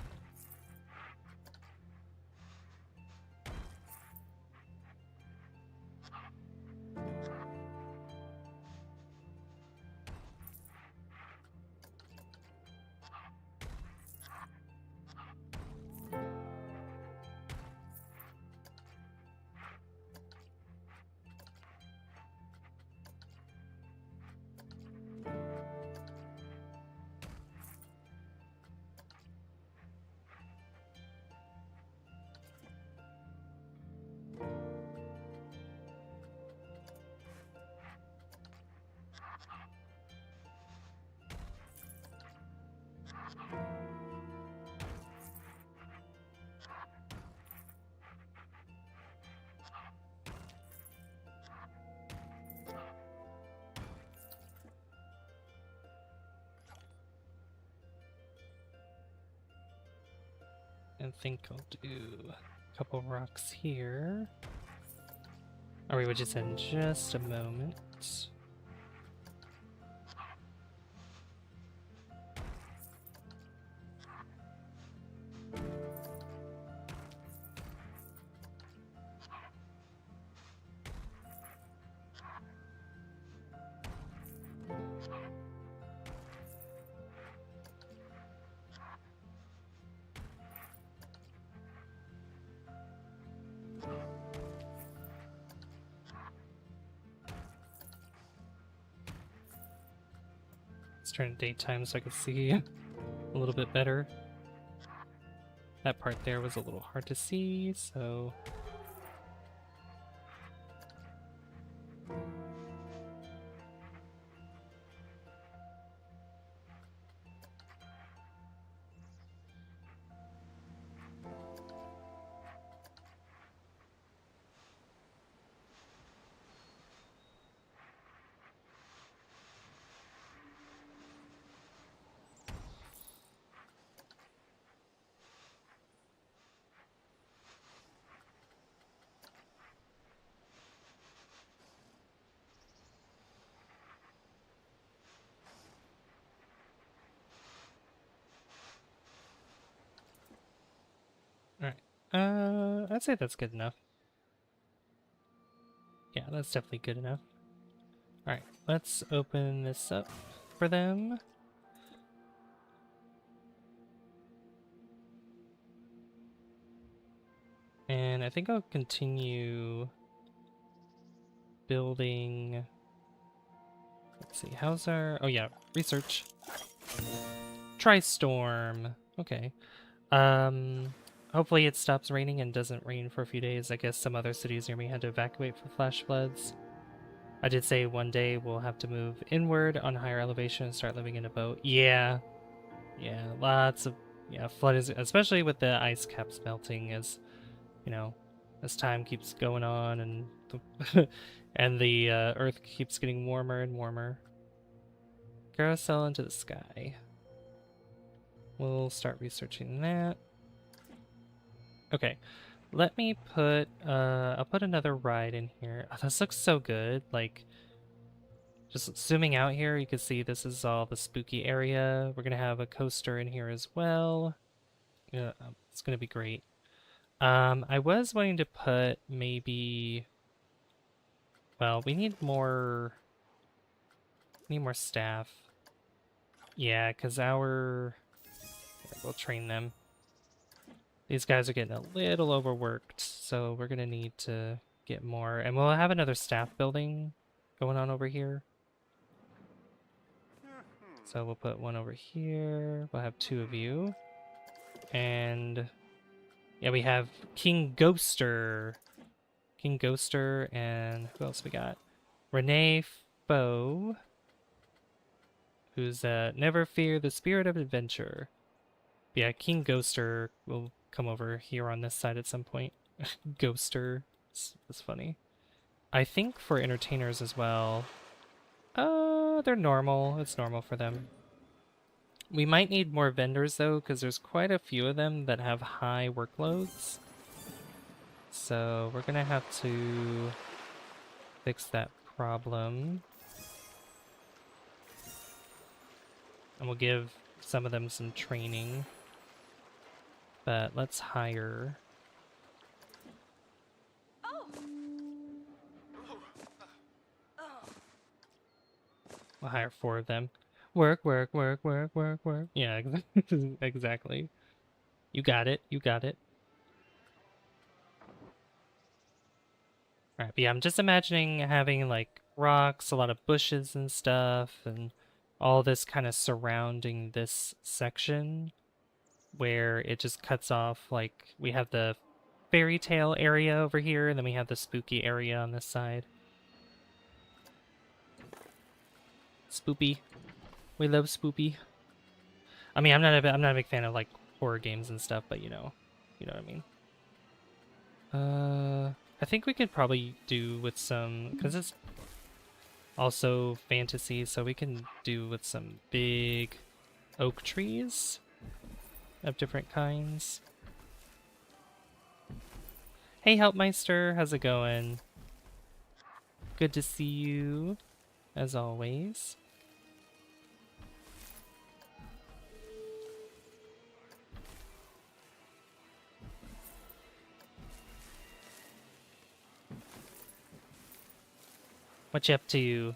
I think I'll do a couple rocks here. Or we would just in just a moment. Let's turn it daytime so I can see a little bit better. That part there was a little hard to see, so... Alright. I'd say that's good enough. Yeah, that's definitely good enough. Alright, let's open this up for them. And I think I'll continue building... Let's see, how's our... Oh yeah, research. Tri-storm. Okay. Hopefully it stops raining and doesn't rain for a few days. I guess some other cities near me had to evacuate for flash floods. I did say one day we'll have to move inward on higher elevation and start living in a boat. Yeah. Yeah, lots of... Yeah, flood is... Especially with the ice caps melting as, you know, as time keeps going on and the, and the earth keeps getting warmer and warmer. Carousel into the sky. We'll start researching that. Okay, let me put, I'll put another ride in here. Oh, this looks so good. Like, just zooming out here, you can see this is all the spooky area. We're gonna have a coaster in here as well. Yeah, it's gonna be great. I was wanting to put maybe, well, we need more staff. Yeah, because we'll train them. These guys are getting a little overworked, so we're gonna need to get more. And we'll have another staff building going on over here. So we'll put one over here. We'll have 2 of you. And yeah, we have King Ghoster. King Ghoster, and who else we got? Renee Foe, who's Never Fear the Spirit of Adventure. Yeah, King Ghoster will come over here on this side at some point. Ghoster. It's funny. I think for entertainers as well, they're normal. It's normal for them. We might need more vendors though, because there's quite a few of them that have high workloads. So we're gonna have to fix that problem. And we'll give some of them some training. But let's hire... We'll hire 4 of them. Work, work, work, work, work, work. Yeah, exactly. You got it, you got it. Alright, but yeah, I'm just imagining having like rocks, a lot of bushes and stuff, and all this kind of surrounding this section where it just cuts off. Like, we have the fairy tale area over here, and then we have the spooky area on this side. Spoopy. We love Spoopy. I mean, I'm not a big fan of like horror games and stuff, but you know what I mean. I think we could probably do with some, because it's also fantasy, so we can do with some big oak trees of different kinds. Hey, Helpmeister, how's it going? Good to see you, as always. What you up to?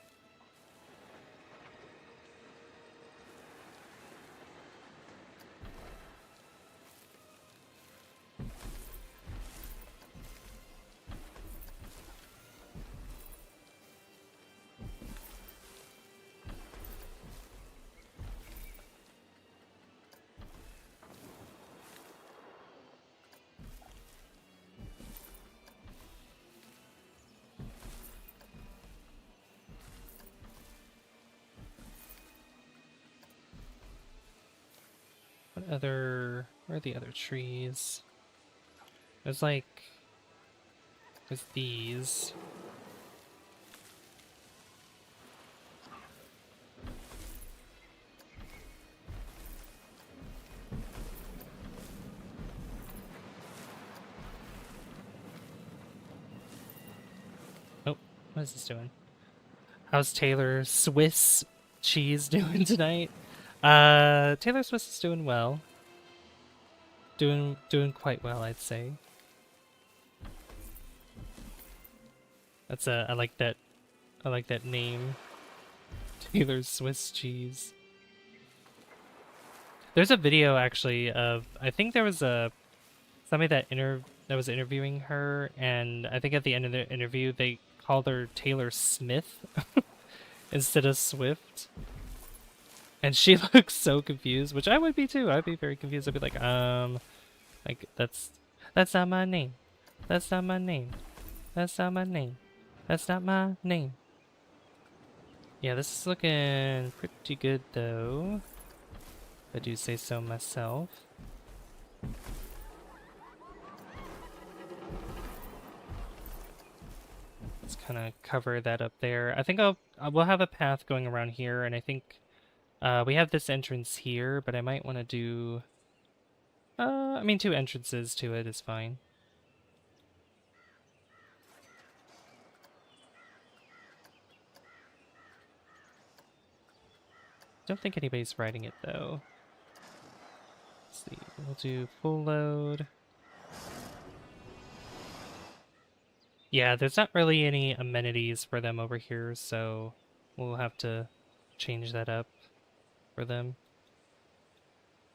Where are the other trees? There's these. Oh, what is this doing? How's Taylor Swiss cheese doing tonight? Taylor Swiss is doing well. Doing quite well, I'd say. That's I like that. I like that name. Taylor Swiss cheese. There's a video actually of, I think there was somebody that was interviewing her, and I think at the end of the interview they called her Taylor Smith instead of Swift. And she looks so confused, which I would be too. I'd be very confused. I'd be like that's not my name. That's not my name. That's not my name. That's not my name. Yeah, this is looking pretty good though, if I do say so myself. Let's kind of cover that up there. I think we'll have a path going around here, and I think we have this entrance here, but I might want to do I mean 2 entrances to it is fine. Don't think anybody's riding it though. Let's see, we'll do full load. Yeah, there's not really any amenities for them over here, so we'll have to change that up for them.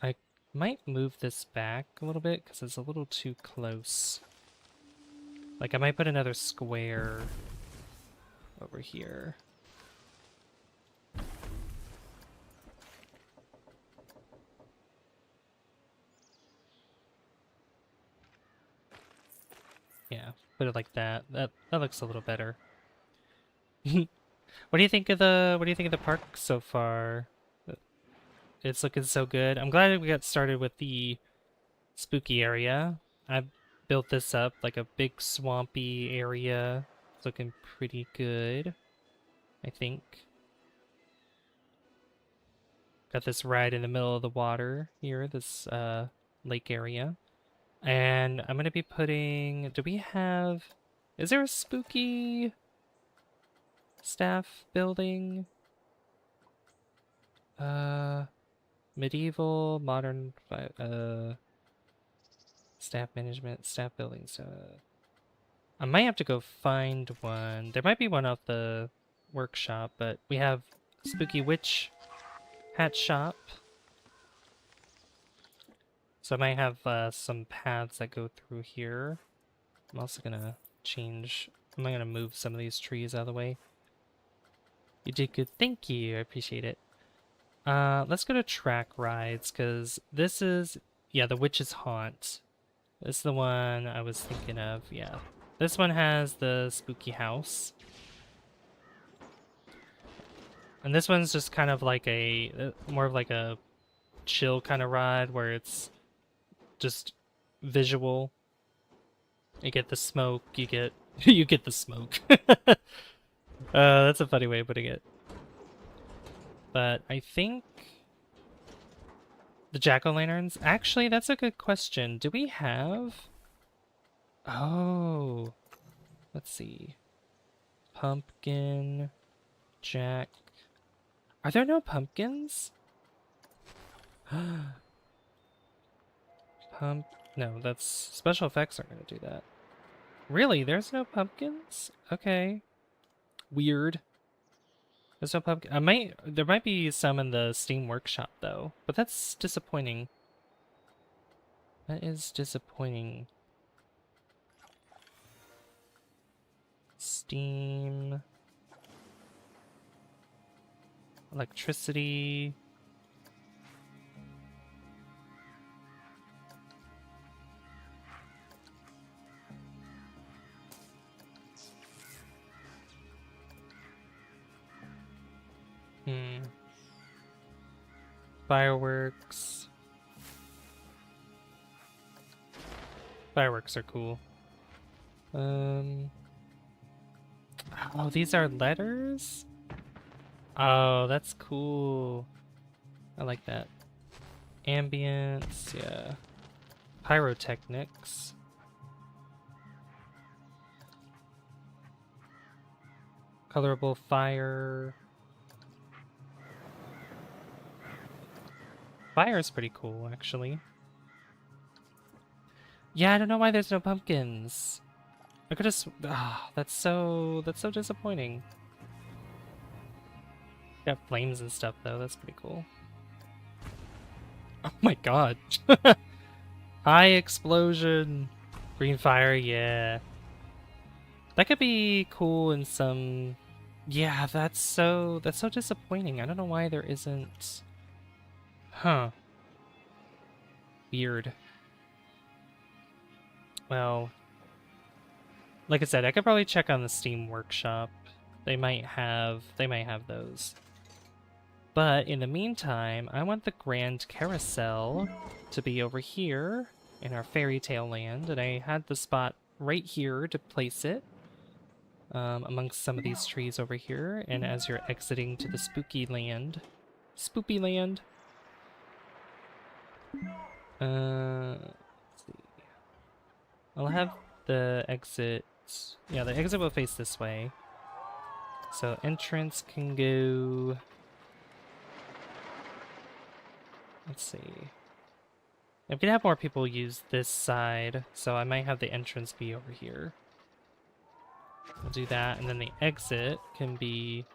I might move this back a little bit because it's a little too close. Like, I might put another square over here. Yeah, put it like that. That looks a little better. What do you think of the park so far? It's looking so good. I'm glad we got started with the spooky area. I've built this up like a big swampy area. It's looking pretty good, I think. Got this right in the middle of the water here, this lake area. And I'm gonna be putting, is there a spooky staff building? Medieval, modern, staff management, staff buildings. I might have to go find one. There might be one off the workshop, but we have Spooky Witch Hat Shop. So I might have some paths that go through here. I'm also gonna I'm gonna move some of these trees out of the way. You did good, thank you, I appreciate it. Let's go to track rides, because this is, yeah, the Witch's Haunt. This is the one I was thinking of, yeah. This one has the spooky house. And this one's just kind of like more of like a chill kind of ride where it's just visual. You get the smoke, you get the smoke. That's a funny way of putting it. But I think the jack-o'-lanterns, actually that's a good question. Do we have Oh, let's see. Pumpkin, Jack. Are there no pumpkins? No, that's special effects aren't gonna do that. Really? There's no pumpkins? Okay. Weird. There's no pumpkin. There might be some in the Steam Workshop though, but that's disappointing. That is disappointing. Steam. Electricity. Fireworks. Fireworks are cool. Oh, these are letters? Oh, that's cool. I like that. Ambience, yeah. Pyrotechnics. Colorable fire. Fire is pretty cool, actually. Yeah, I don't know why there's no pumpkins. I could have. That's so disappointing. Got flames and stuff though. That's pretty cool. Oh my god! High explosion, green fire. Yeah, that could be cool in some. Yeah, that's so disappointing. I don't know why there isn't. Huh. Weird. Well, like I said, I could probably check on the Steam Workshop. They might have those. But in the meantime, I want the Grand Carousel to be over here in our fairy tale land, and I had the spot right here to place it amongst some of these trees over here. And as you're exiting to the spooky land, let's see. I'll have the exit. Yeah, the exit will face this way. So entrance can go. Let's see. I'm gonna have more people use this side, so I might have the entrance be over here. We'll do that, and then the exit can be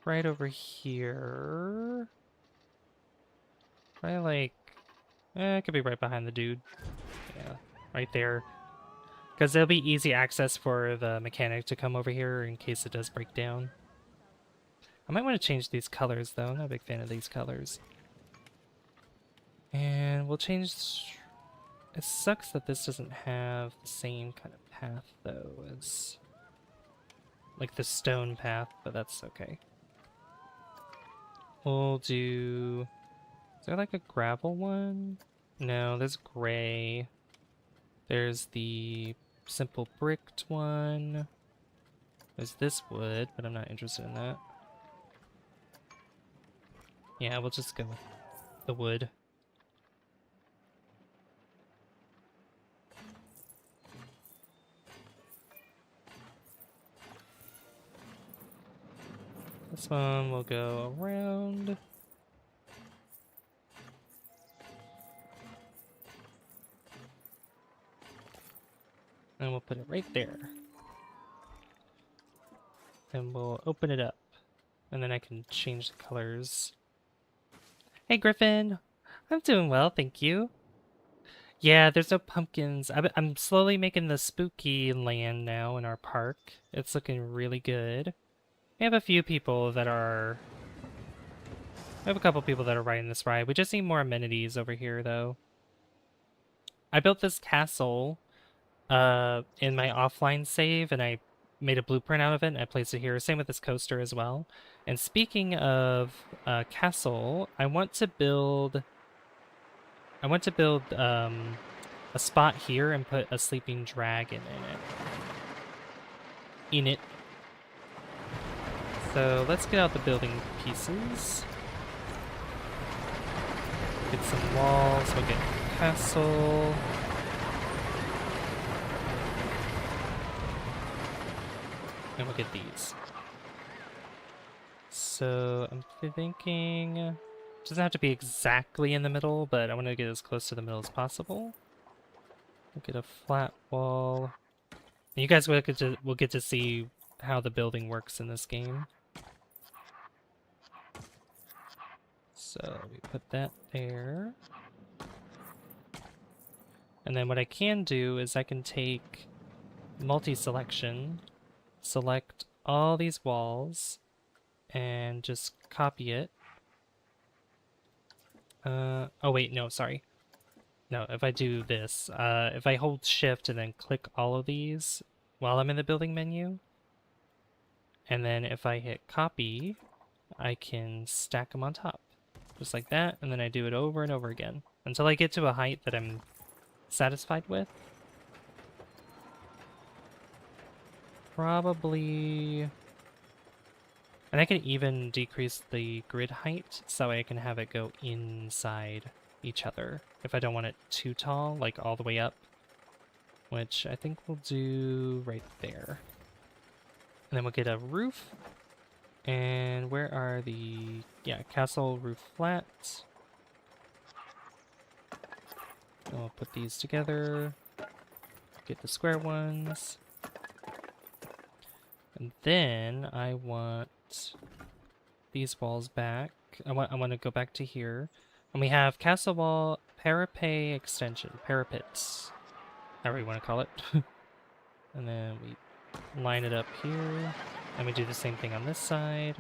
right over here. Probably like, it could be right behind the dude. Yeah, right there. Because there'll be easy access for the mechanic to come over here in case it does break down. I might want to change these colors though. I'm not a big fan of these colors. And we'll change. It sucks that this doesn't have the same kind of path though as like the stone path, but that's okay. We'll do. Is there like a gravel one? No, there's gray. There's the simple bricked one. There's this wood, but I'm not interested in that. Yeah, we'll just go with the wood. This one will go around. And we'll put it right there. And we'll open it up. And then I can change the colors. Hey Griffin! I'm doing well, thank you. Yeah, there's no pumpkins. I'm slowly making the spooky land now in our park. It's looking really good. We have a few people that are... We have a couple people that are riding this ride. We just need more amenities over here, though. I built this castle in my offline save, and I made a blueprint out of it, and I placed it here. Same with this coaster as well. And speaking of castle, I want to build a spot here and put a sleeping dragon in it. So let's get out the building pieces. Get some walls, we'll get castle. And we'll get these. So I'm thinking it doesn't have to be exactly in the middle, but I want to get as close to the middle as possible. We'll get a flat wall. And you guys will get to see how the building works in this game. So we put that there. And then what I can do is I can take multi-selection, select all these walls, and just copy it. Oh wait, no, sorry. No, if I do this, if I hold shift and then click all of these while I'm in the building menu, and then if I hit copy, I can stack them on top. Just like that, and then I do it over and over again until I get to a height that I'm satisfied with. Probably... And I can even decrease the grid height so I can have it go inside each other if I don't want it too tall, like all the way up, which I think we'll do right there. And then we'll get a roof. And where are the... Yeah, castle roof flat. And we'll put these together. Get the square ones. And then I want these walls back. I want to go back to here. And we have castle wall parapet extension. Parapets. However you want to call it. And then we line it up here. And we do the same thing on this side.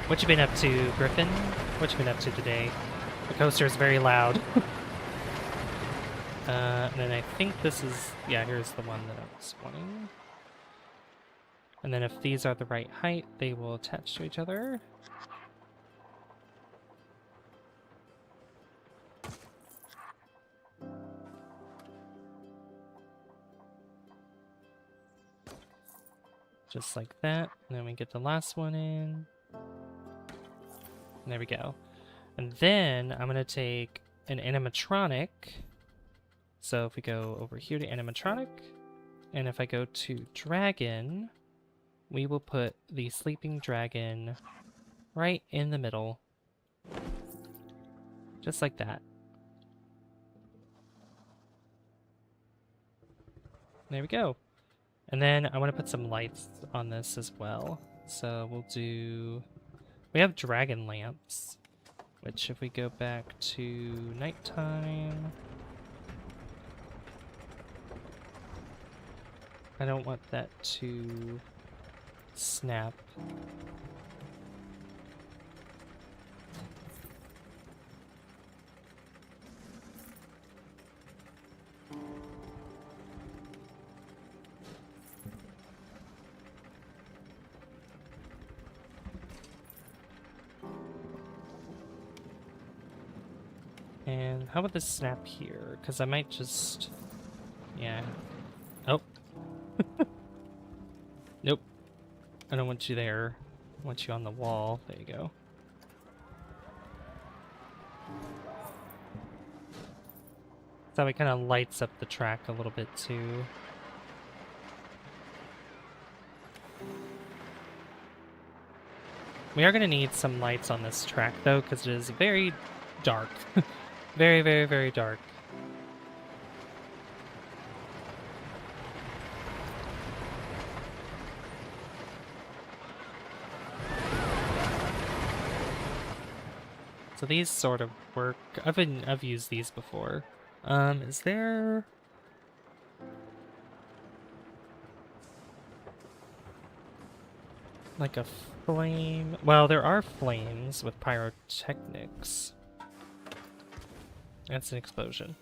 What you been up to, Griffin? What you been up to today? The coaster is very loud. And then I think this is... Yeah, here's the one that I was wanting. And then if these are the right height, they will attach to each other. Just like that. And then we get the last one in. There we go. And then I'm going to take an animatronic. So if we go over here to animatronic, and if I go to dragon, we will put the sleeping dragon right in the middle. Just like that. There we go. And then I want to put some lights on this as well. So we'll do... We have dragon lamps, which if we go back to nighttime... I don't want that to snap. And how about this snap here? Because I might just... Yeah. Oh. Nope. I don't want you there. I want you on the wall. There you go. So it kind of lights up the track a little bit too. We are going to need some lights on this track though, because it is very dark. Very, very, very dark. So these sort of work. I've used these before. Is there... like a flame? Well, there are flames with pyrotechnics. That's an explosion.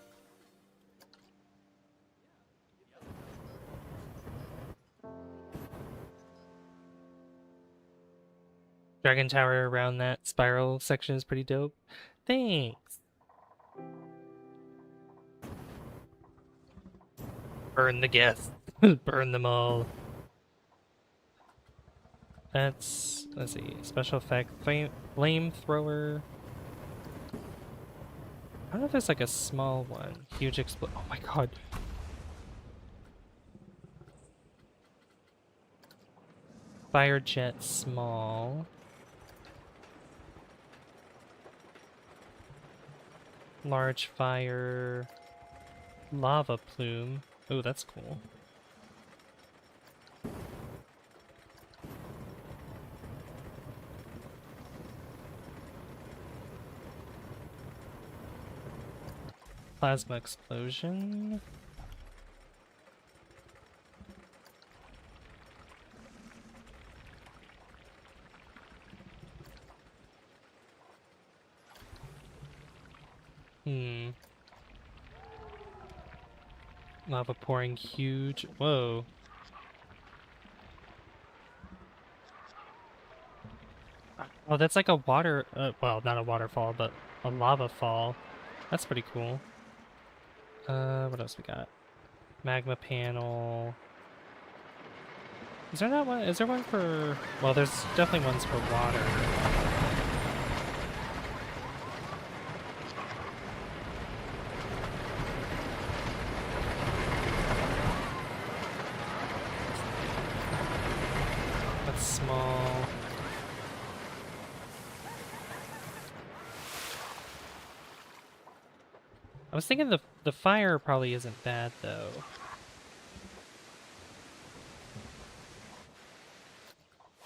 Dragon Tower around that spiral section is pretty dope. Thanks! Burn the guests. Burn them all. Let's see, special effect, flamethrower. I don't know if there's like a small one. Huge oh my god. Fire jet small. Large fire. Lava plume. Oh, that's cool. Plasma explosion. Lava pouring huge. Whoa. Oh, that's like a water. Well, not a waterfall, but a lava fall. That's pretty cool. What else we got? Magma panel. Is there not one? Is there one for? Well, there's definitely ones for water. That's small. I was thinking the fire probably isn't bad though.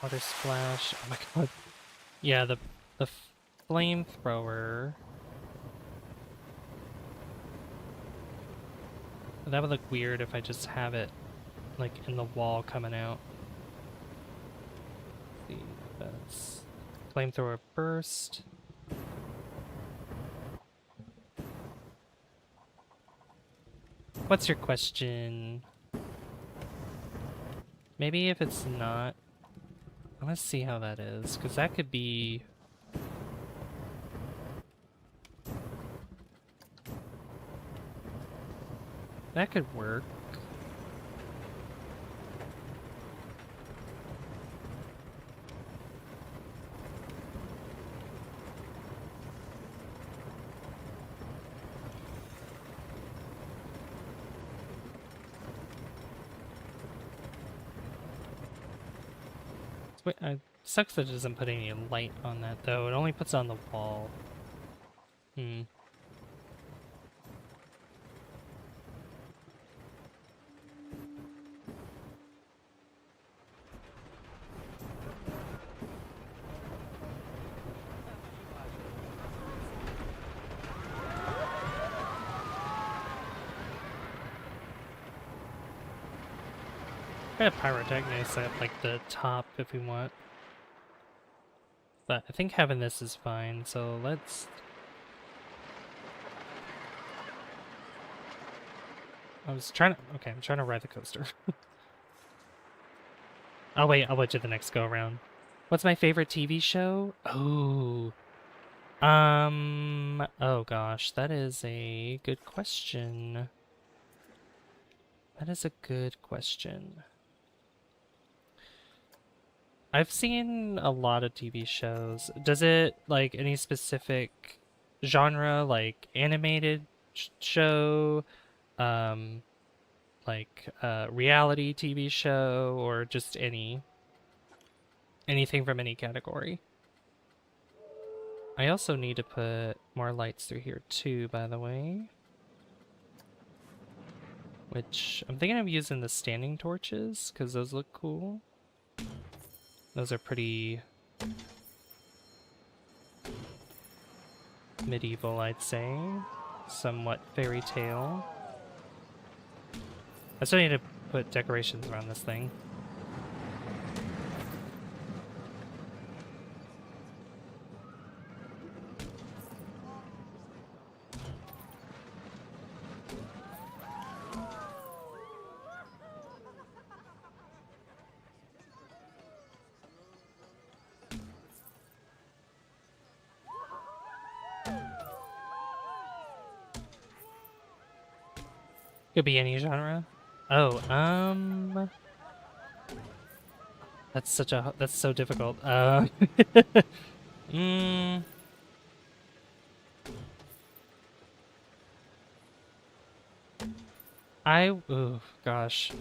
Water splash. Oh my god. Yeah, the flamethrower. That would look weird if I just have it like in the wall coming out. Let's see, that's flamethrower burst. What's your question? Maybe if it's not, I want to see how that is, because that could be. That could work. Wait, sucks that it doesn't put any light on that though. It only puts it on the wall. I have pyrotechnics at like the top if we want. But I think having this is fine, so let's... I was trying to... Okay, I'm trying to ride the coaster. I'll wait to the next go around. What's my favorite TV show? Oh. Oh gosh, that is a good question. That is a good question. I've seen a lot of TV shows. Does it, like, any specific genre, like animated show, like reality TV show, or just anything from any category? I also need to put more lights through here too, by the way. Which, I'm thinking of using the standing torches, because those look cool. Those are pretty medieval, I'd say. Somewhat fairy tale. I still need to put decorations around this thing. Could be any genre. Oh, That's so difficult. mm, oh gosh.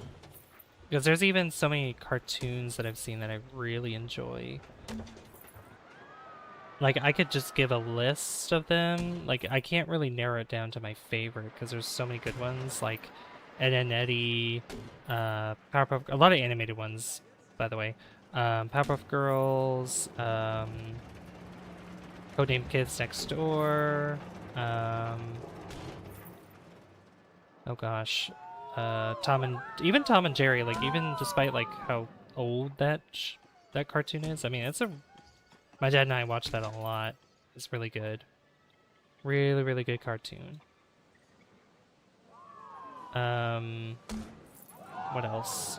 Because there's even so many cartoons that I've seen that I really enjoy. Like, I could just give a list of them. Like, I can't really narrow it down to my favorite because there's so many good ones, like Ed, Edd n Eddy, Powerpuff, a lot of animated ones, by the way. Powerpuff Girls, Codename Kids Next Door, oh gosh, even Tom and Jerry, like, even despite, like, how old that cartoon is, I mean, my dad and I watched that a lot. It's really good. Really, really good cartoon. What else?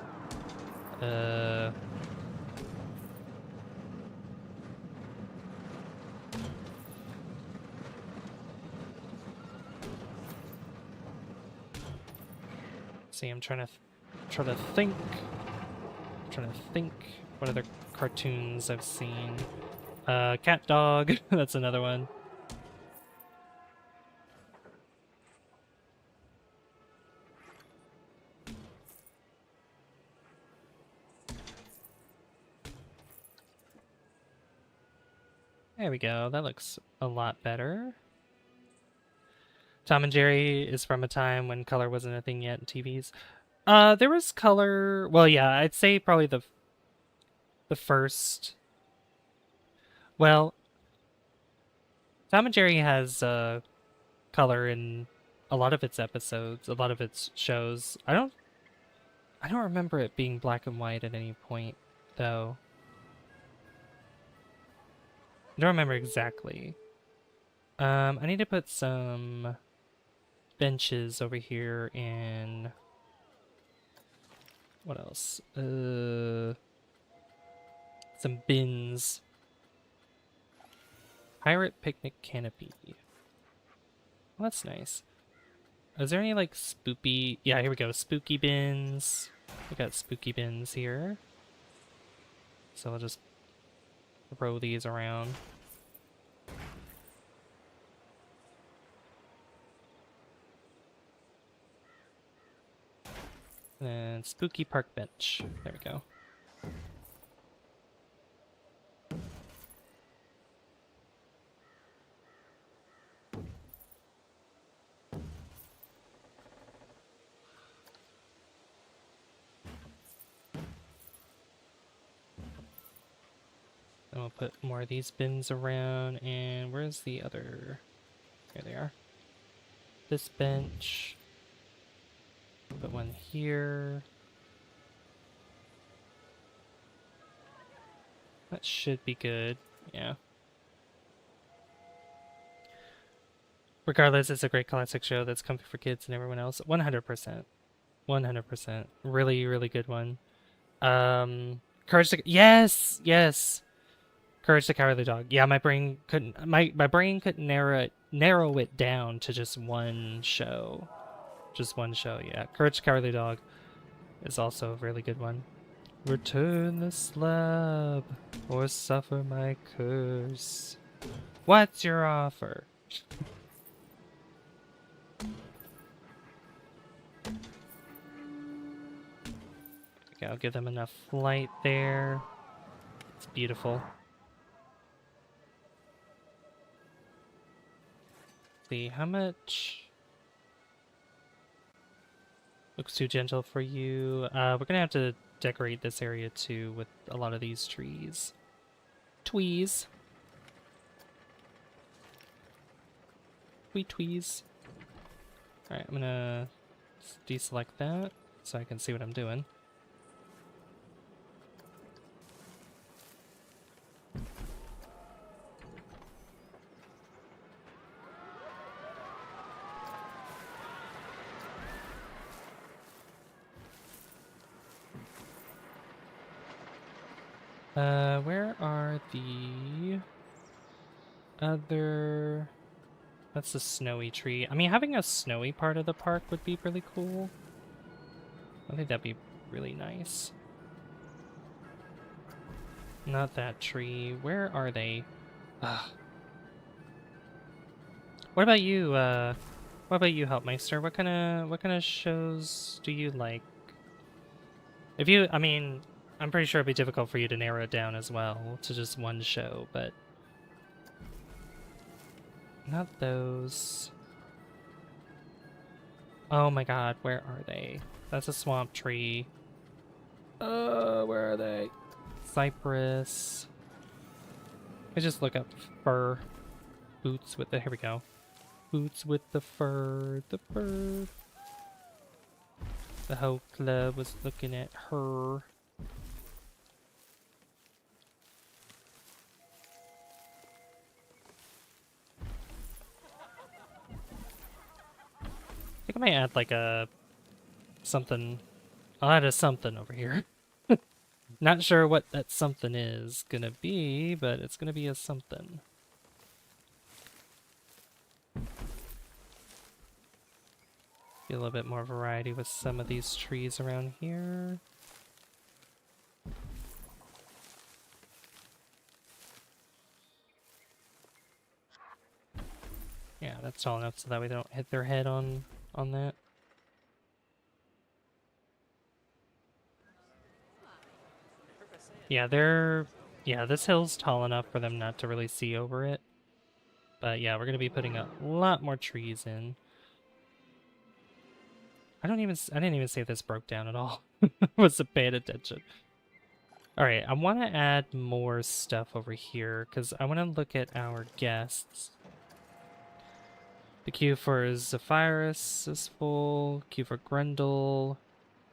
See, I'm trying to think. I'm trying to think what other cartoons I've seen. Cat Dog, that's another one. There we go. That looks a lot better. Tom and Jerry is from a time when color wasn't a thing yet in TVs. There was color. Well, yeah, I'd say probably the first. Well, Tom and Jerry has color in a lot of its episodes, a lot of its shows. I don't remember it being black and white at any point, though. I don't remember exactly. I need to put some benches over here in... What else? Some bins. Pirate picnic canopy. Well, that's nice. Is there any, like, spoopy... Yeah, here we go. Spooky bins. We got spooky bins here. So I'll just throw these around. And spooky park bench. There we go. Then we'll put more of these bins around. And where's the other? Here they are. This bench. Put one here. That should be good. Yeah. Regardless, it's a great classic show that's comfy for kids and everyone else. 100%. 100%. Really, really good one. Courage to... Yes! Yes! Courage the Cowardly Dog. Yeah, my brain couldn't narrow it down to just one show. Just one show, yeah. Courage the Cowardly Dog is also a really good one. Return the slab or suffer my curse. What's your offer? Okay, I'll give them enough light there. It's beautiful. See, how much... Looks too gentle for you. We're gonna have to decorate this area too with a lot of these trees. Tweez. Tweez. Alright, I'm gonna deselect that so I can see what I'm doing. Where are the other... That's the snowy tree. I mean, having a snowy part of the park would be really cool. I think that'd be really nice. Not that tree. Where are they? Ugh. What about you, Helpmeister? What kind of shows do you like? If you, I mean, I'm pretty sure it'd be difficult for you to narrow it down as well to just one show, but not those. Oh my god, where are they? That's a swamp tree. Where are they? Cypress. I just look up fur. Boots with the, here we go. Boots with the fur, the fur. The whole club was looking at her. I think I might add like a something. I'll add a something over here. Not sure what that something is gonna be, but it's gonna be a something. Get a little bit more variety with some of these trees around here. Yeah, that's tall enough so that we don't hit their head on that. Yeah, this hill's tall enough for them not to really see over it. But yeah, we're gonna be putting a lot more trees in. I didn't even say this broke down at all. Wasn't paying attention. Alright, I want to add more stuff over here, because I want to look at our guests. The queue for Zephyrus is full. Queue for Grundle.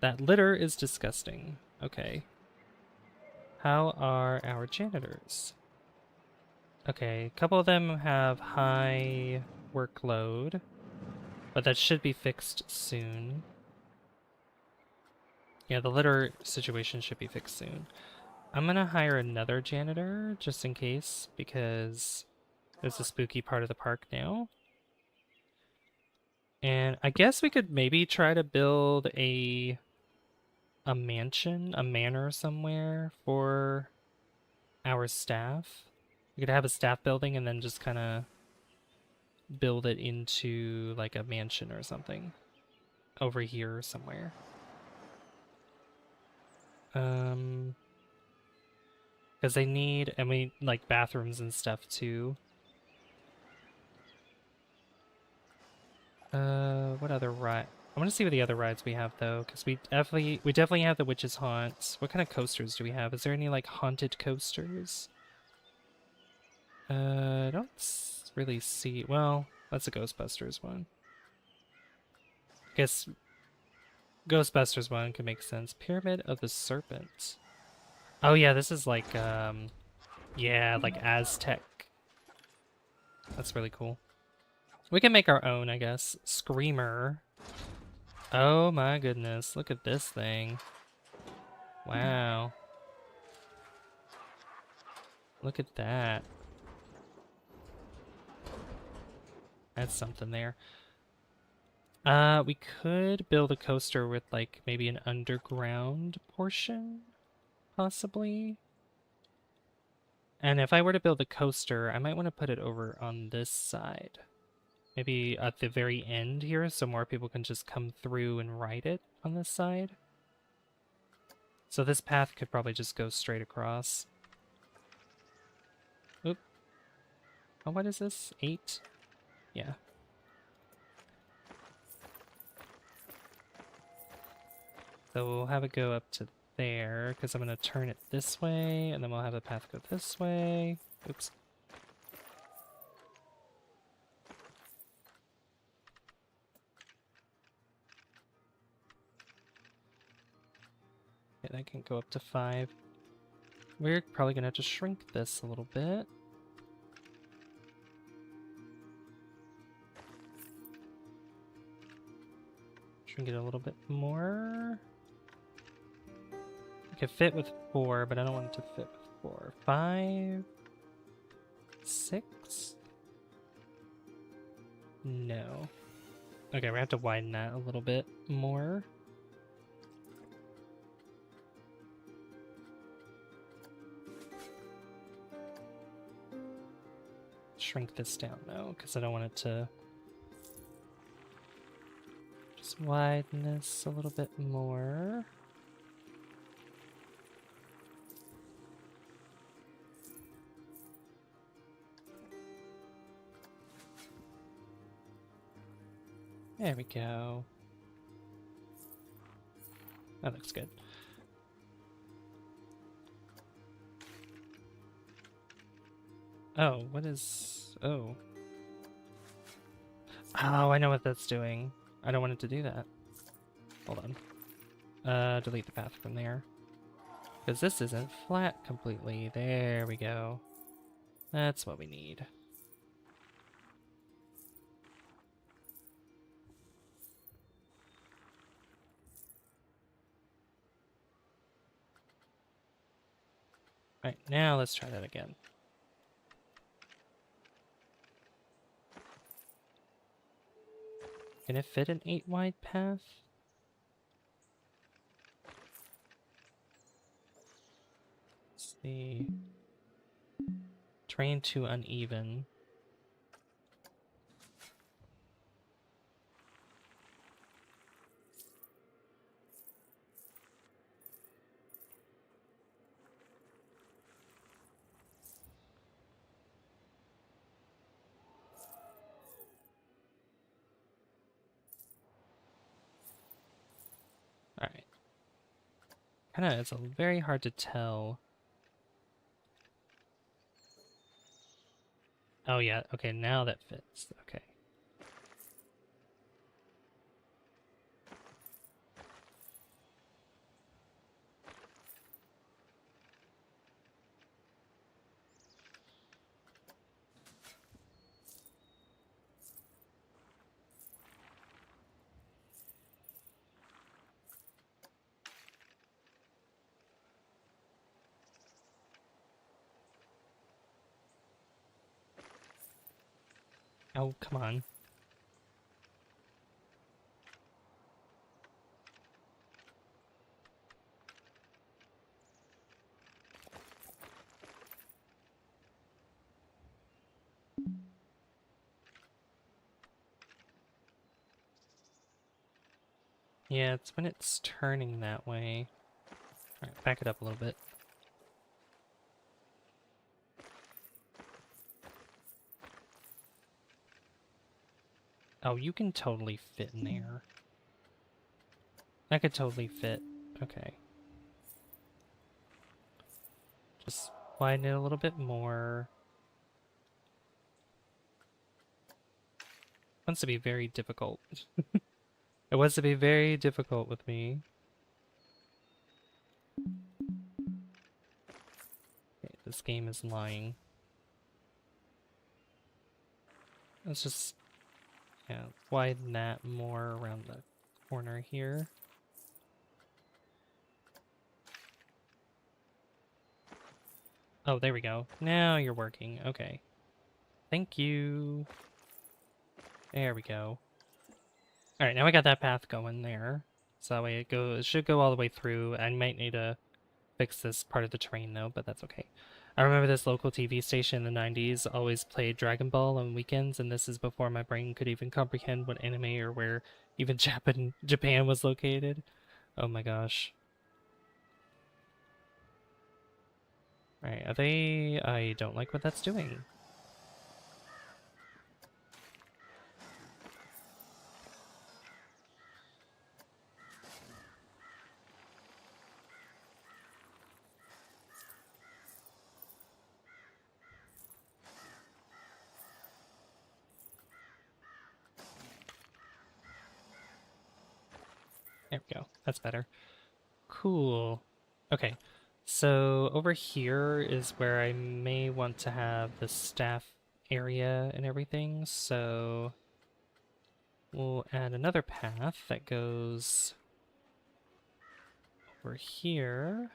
That litter is disgusting. Okay. How are our janitors? Okay, a couple of them have high workload, but that should be fixed soon. Yeah, the litter situation should be fixed soon. I'm gonna hire another janitor just in case, because there's a spooky part of the park now. And I guess we could maybe try to build a mansion, a manor somewhere for our staff. We could have a staff building and then just kind of build it into like a mansion or something over here somewhere. Because they need, and we like bathrooms and stuff too. What other ride? I want to see what the other rides we have though, because we definitely have the Witch's Haunt. What kind of coasters do we have? Is there any like haunted coasters? I don't really see. Well, that's a Ghostbusters one. I guess Ghostbusters one could make sense. Pyramid of the Serpent. Oh yeah, this is like yeah, like Aztec. That's really cool. We can make our own, I guess. Screamer. Oh my goodness, look at this thing. Wow. Look at that. That's something there. We could build a coaster with like maybe an underground portion, possibly. And if I were to build a coaster, I might want to put it over on this side. Maybe at the very end here, so more people can just come through and ride it on this side. So this path could probably just go straight across. Oop. Oh, what is this? 8? Yeah. So we'll have it go up to there, because I'm going to turn it this way, and then we'll have the path go this way. Oops. Okay, that can go up to 5. We're probably going to have to shrink this a little bit. Shrink it a little bit more. It could fit with 4, but I don't want it to fit with 4. 5? 6? No. Okay, we have to widen that a little bit more. shrink this down though, because I don't want it to just widen this a little bit more. There we go. That looks good. Oh, what is... Oh. Oh, I know what that's doing. I don't want it to do that. Hold on. Delete the path from there. Because this isn't flat completely. There we go. That's what we need. Alright, now let's try that again. Can it fit an 8 wide path? Let's see. Terrain too uneven. Alright. Kinda, it's very hard to tell. Oh yeah, okay, now that fits. Okay. Oh, come on. Yeah, it's when it's turning that way. Alright, back it up a little bit. Oh, you can totally fit in there. That could totally fit. Okay. Just widen it a little bit more. It wants to be very difficult. It wants to be very difficult with me. Okay, this game is lying. Let's just, yeah, widen that more around the corner here. Oh, there we go. Now you're working. Okay. Thank you. There we go. Alright, now I got that path going there. So that way it should go all the way through. I might need to fix this part of the terrain though, but that's okay. I remember this local TV station in the 90s always played Dragon Ball on weekends, and this is before my brain could even comprehend what anime or where even Japan was located. Oh my gosh. Alright, are they... I don't like what that's doing. There we go. That's better. Cool. Okay. So over here is where I may want to have the staff area and everything. So we'll add another path that goes over here.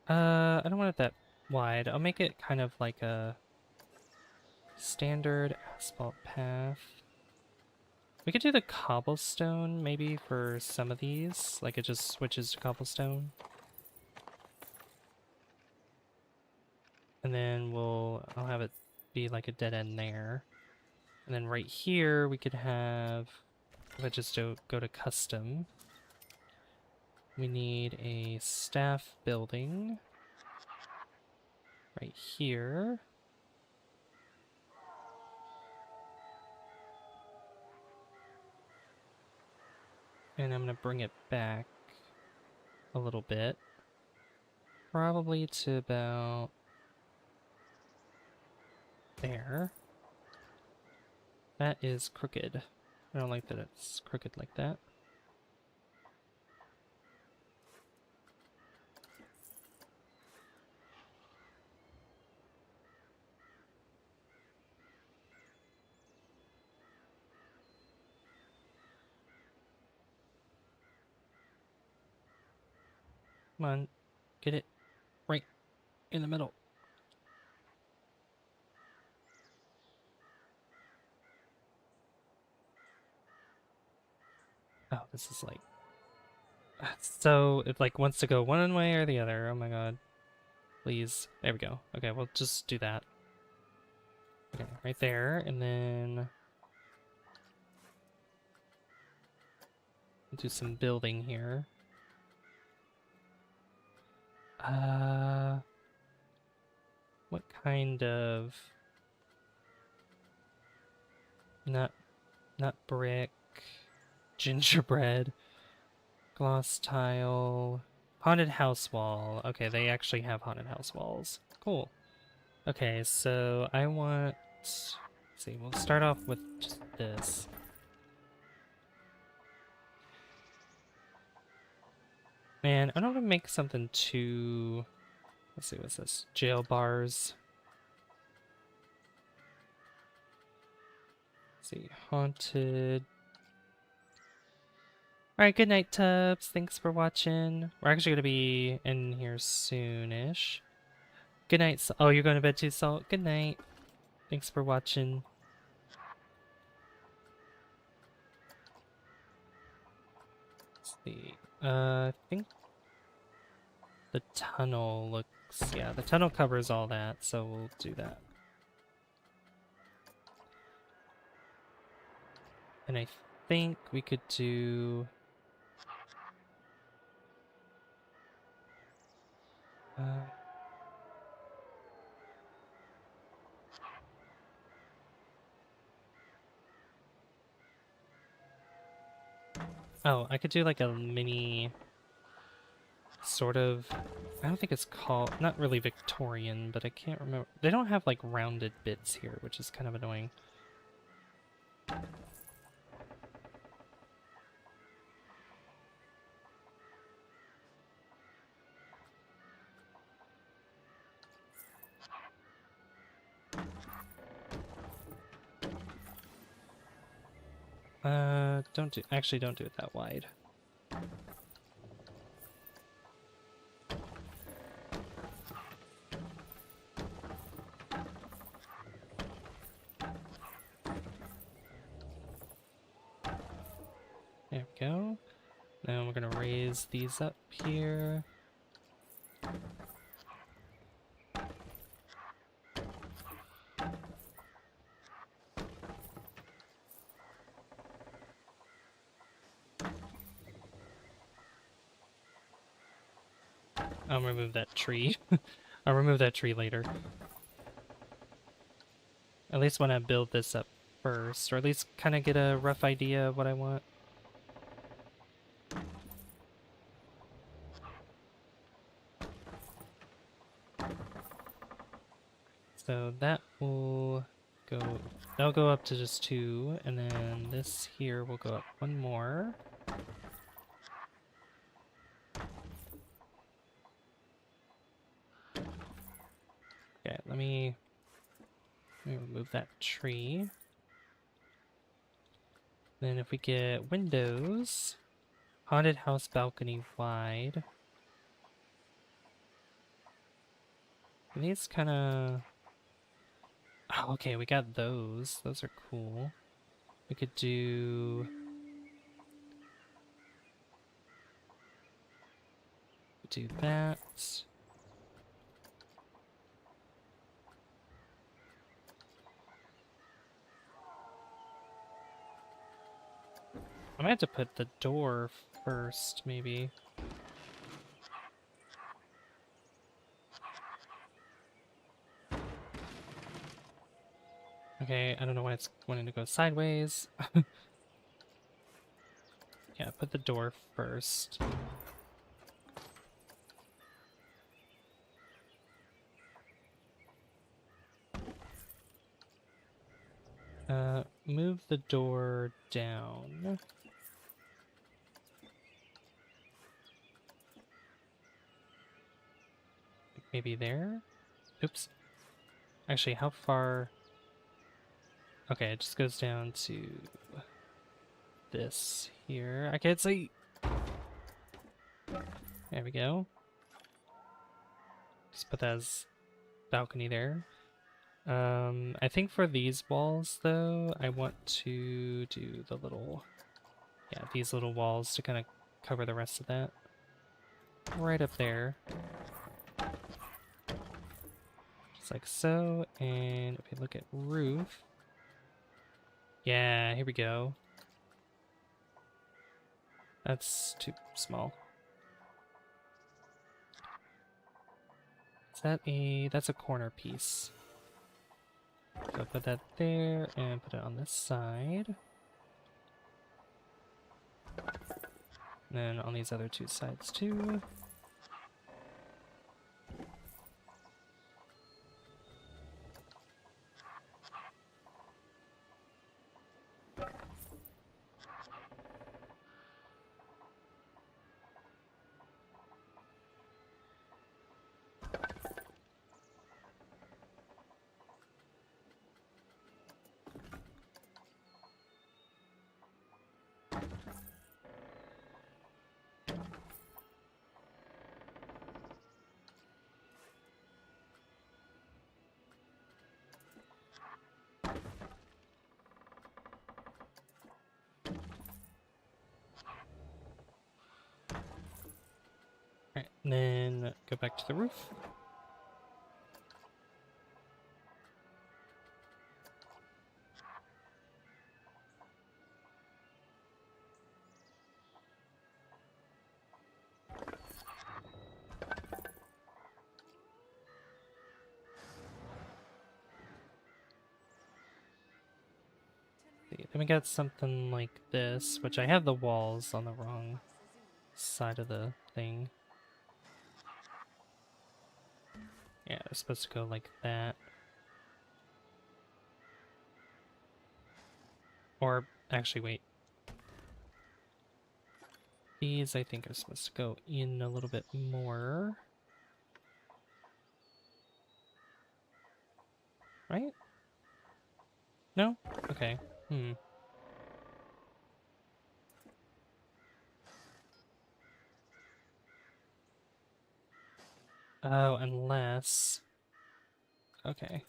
I don't want it that wide. I'll make it kind of like a standard asphalt path. We could do the cobblestone maybe for some of these, like it just switches to cobblestone. And then I'll have it be like a dead end there. And then right here we could have, if I just go to custom, we need a staff building right here. And I'm going to bring it back a little bit. Probably to about there. That is crooked. I don't like that it's crooked like that. Come on, get it right in the middle. Oh, this is like... So it like wants to go one way or the other. Oh my god. Please. There we go. Okay, we'll just do that. Okay, right there, and then do some building here. What kind of... Not brick, gingerbread, gloss tile, haunted house wall. Okay, they actually have haunted house walls. Cool. Okay, so I want... Let's see, we'll start off with just this. Man, I don't want to make something too... Let's see, what's this? Jail bars. Let's see, haunted. Alright, good night, Tubbs. Thanks for watching. We're actually going to be in here soonish. Good night. Oh, you're going to bed too, Salt? Good night. Thanks for watching. Let's see. I think the tunnel looks... Yeah, the tunnel covers all that, so we'll do that. And I think we could do... Oh, I could do like a mini... Sort of... I don't think it's called... Not really Victorian, but I can't remember. They don't have like rounded bits here, which is kind of annoying. Actually don't do it that wide. There we go. Now we're gonna raise these up here. I'll remove that tree. I'll remove that tree later. At least when I build this up first, or at least kind of get a rough idea of what I want. So that will go, that'll go up to just 2, and then this here will go up 1 more. Okay, let me remove that tree. Then if we get windows, haunted house balcony wide. And these kind of... Oh, okay, we got those. Those are cool. We could do... that. I might have to put the door first, maybe. Okay, I don't know why it's wanting to go sideways. Yeah, put the door first. Move the door down. Maybe there? Oops. Actually, how far? Okay, it just goes down to this here. I can't see. There we go. Just put that as balcony there. I think for these walls, though, I want to do the little, yeah, these little walls to kind of cover the rest of that. Right up there. Just like so. And if we look at roof, yeah, here we go. That's too small. Is that that's a corner piece. So put that there and put it on this side. And then on these other two sides too. Alright, and then go back to the roof. Then we got something like this, which I have the walls on the wrong side of the thing. Yeah, they're supposed to go like that. Or, actually, wait. These, I think, are supposed to go in a little bit more. Right? No? Okay. Oh, unless... Okay.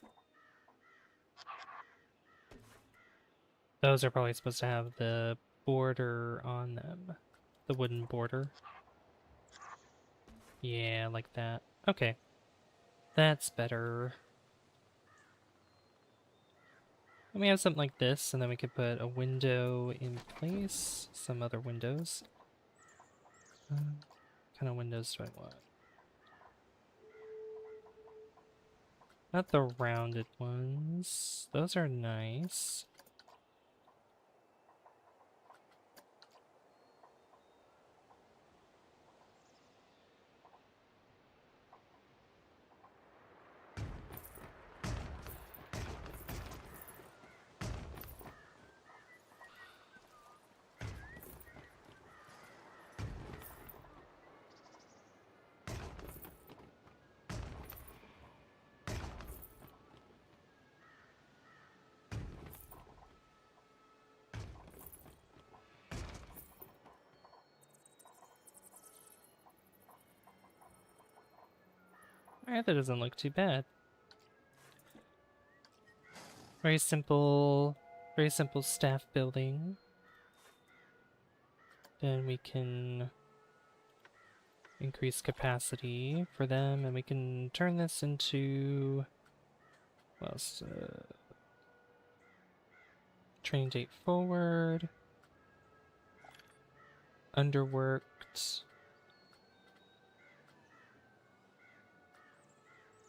Those are probably supposed to have the border on them. The wooden border. Yeah, like that. Okay. That's better. And we have something like this, and then we could put a window in place. Some other windows. What kind of windows do I want? Not the rounded ones. Those are nice. Alright, that doesn't look too bad. Very simple staff building. Then we can increase capacity for them, and we can turn this into... what else? Train date forward. underworked. Let's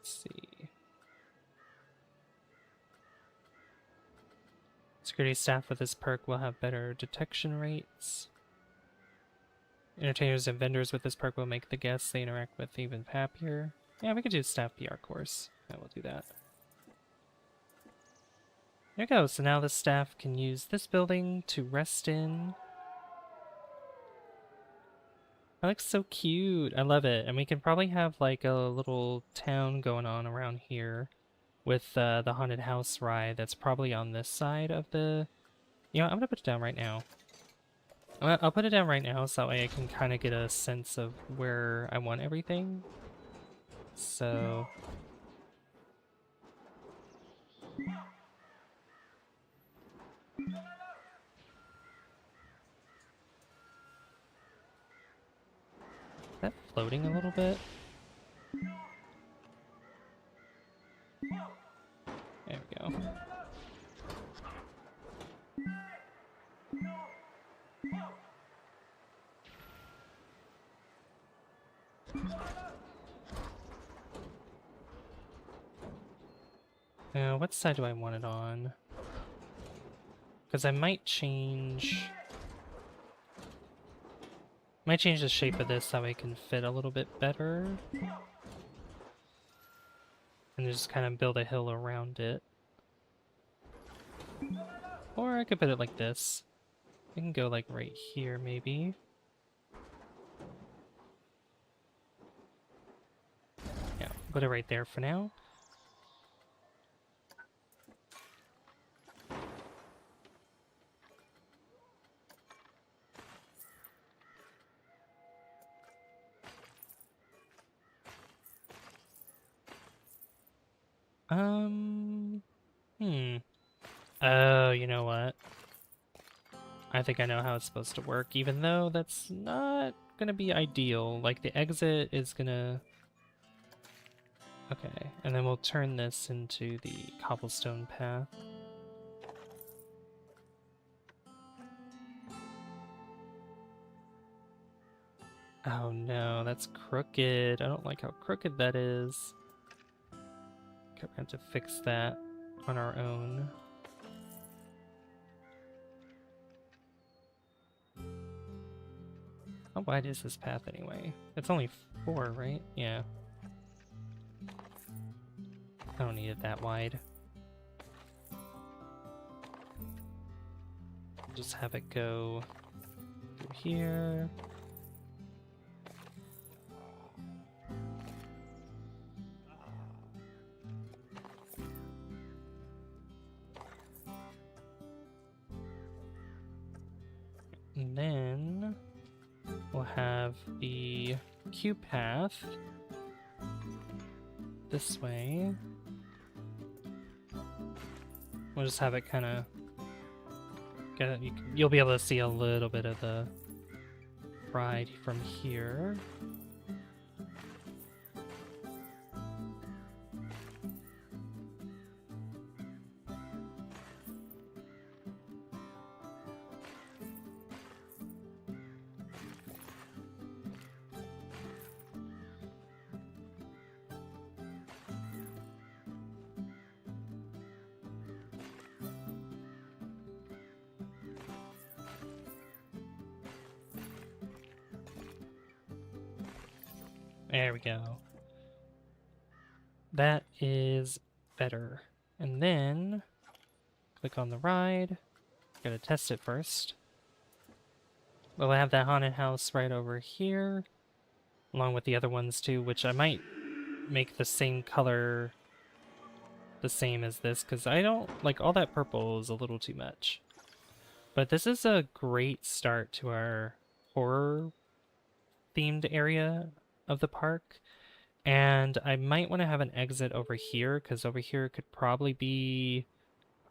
see. Security staff with this perk will have better detection rates. Entertainers and vendors with this perk will make the guests they interact with even happier. Yeah, we could do staff PR course. Yeah, we'll do that. There we go. So now the staff can use this building to rest in. That looks so cute. I love it. And we can probably have like a little town going on around here with the haunted house ride that's probably on this side of the... You know, I'm gonna put it down right now. I'll put it down right now so that way I can kind of get a sense of where I want everything. So... Is that floating a little bit? There we go. Now, what side do I want it on? Because I might change the shape of this so I can fit a little bit better. And just kind of build a hill around it. Or I could put it like this. I can go like right here maybe. Yeah, put it right there for now. Oh, you know what? I think I know how it's supposed to work, even though that's not gonna be ideal. Like, the exit is gonna... Okay, and then we'll turn this into the cobblestone path. Oh no, that's crooked. I don't like how crooked that is. Okay, we're gonna have to fix that on our own. How wide is this path anyway? It's only 4, right? Yeah. I don't need it that wide. Just have it go through here. And then we'll have the Q path this way. We'll just have it kind of get. You'll be able to see a little bit of the ride from here. There we go. That is better. And then click on the ride. Gotta test it first. We'll have that haunted house right over here, along with the other ones too, which I might make the same color the same as this, because I don't like all that purple is a little too much. But this is a great start to our horror themed area of the park. And I might want to have an exit over here, because over here could probably be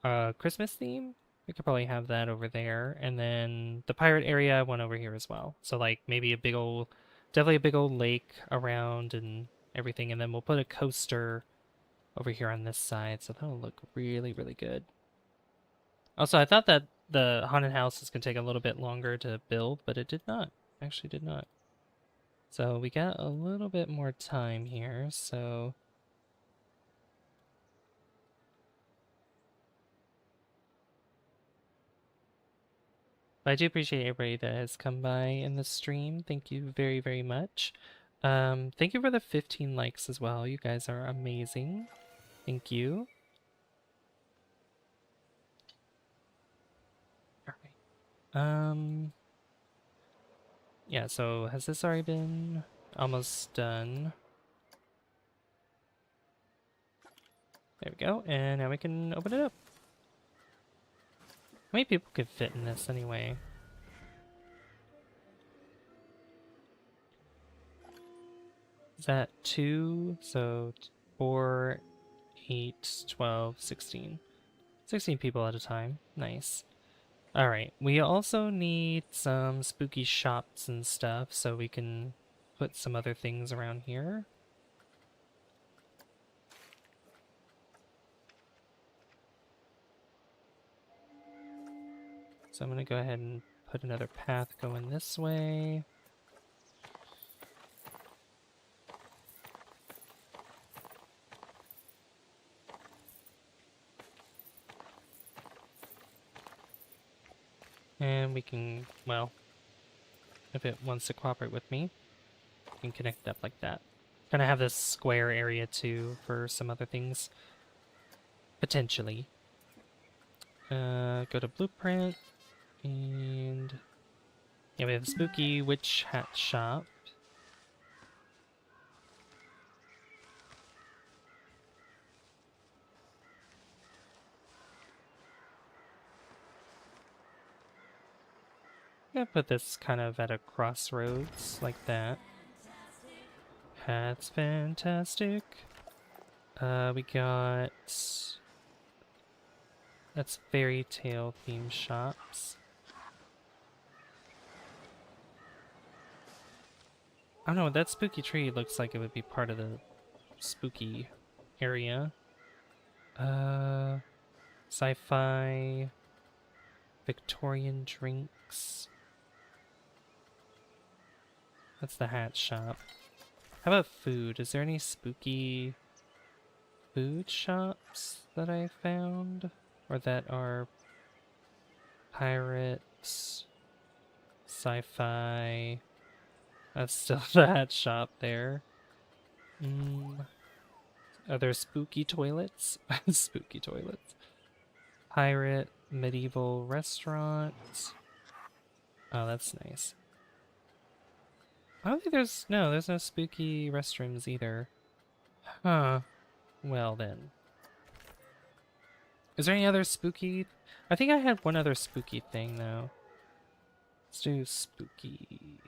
a Christmas theme. We could probably have that over there. And then the pirate area I want over here as well. So like maybe a big old, definitely a big old lake around and everything. And then we'll put a coaster over here on this side. So that'll look really, really good. Also, I thought that the haunted house is going to take a little bit longer to build, but it did not. actually did not. So we got a little bit more time here, so... But I do appreciate everybody that has come by in the stream. Thank you very, very much. Thank you for the 15 likes as well. You guys are amazing. Thank you. Alright. Yeah, so has this already been almost done? There we go, and now we can open it up. How many people could fit in this anyway? Is that 2? So 4, 8, 12, 16. 16 people at a time. Nice. Alright, we also need some spooky shops and stuff so we can put some other things around here. So I'm going to go ahead and put another path going this way. And we can, well, if it wants to cooperate with me, we can connect it up like that. Gonna have this square area too for some other things. Potentially. Go to blueprint. And yeah, we have a spooky witch hat shop. I'm gonna put this kind of at a crossroads like that. That's fantastic. We got... That's fairy tale themed shops. I don't know, that spooky tree looks like it would be part of the spooky area. Sci-fi, Victorian drinks. That's the hat shop. How about food? Is there any spooky food shops that I found? Or that are pirates, sci-fi? That's still the hat shop there. Are there spooky toilets? Spooky toilets. Pirate, medieval restaurant. Oh, that's nice. I don't think there's no spooky restrooms either. Huh. Well then. Is there any other spooky? I think I had one other spooky thing though. Let's do spooky.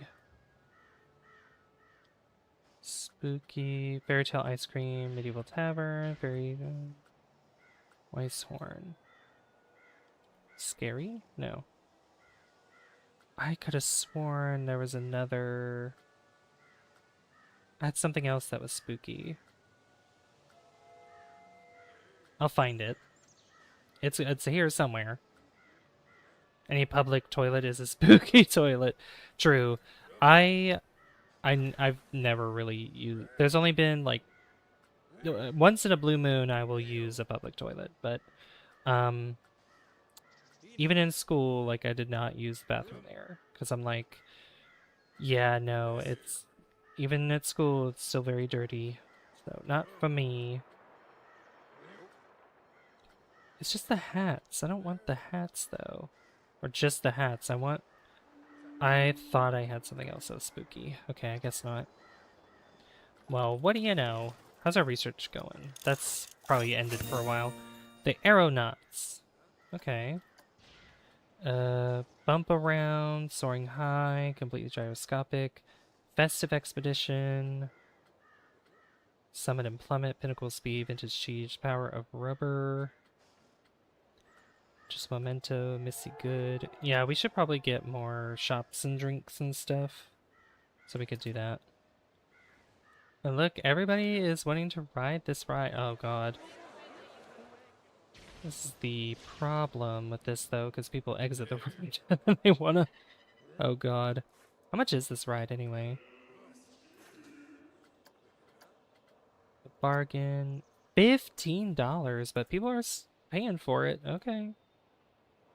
Spooky fairy tale ice cream, medieval tavern, fairy Weisshorn. Scary? No. I could have sworn there was another. I had something else that was spooky. I'll find it. It's here somewhere. Any public toilet is a spooky toilet. True. I've never really used. There's only been like once in a blue moon I will use a public toilet, but even in school, like I did not use the bathroom there because I'm like, yeah, no, it's even at school it's still very dirty, so not for me. It's just the hats. I don't want the hats though, or just the hats. I thought I had something else that was spooky. Okay, I guess not. Well, what do you know? How's our research going? That's probably ended for a while. The aeronauts. Okay. Bump around, soaring high, completely gyroscopic, festive expedition, summit and plummet, pinnacle speed, vintage cheese, power of rubber, just memento, missy good. Yeah, we should probably get more shops and drinks and stuff, so we could do that. And look, everybody is wanting to ride this ride. Oh god. This is the problem with this, though, because people exit the ride and they wanna... Oh god. How much is this ride anyway? Bargain. $15, but people are paying for it. Okay.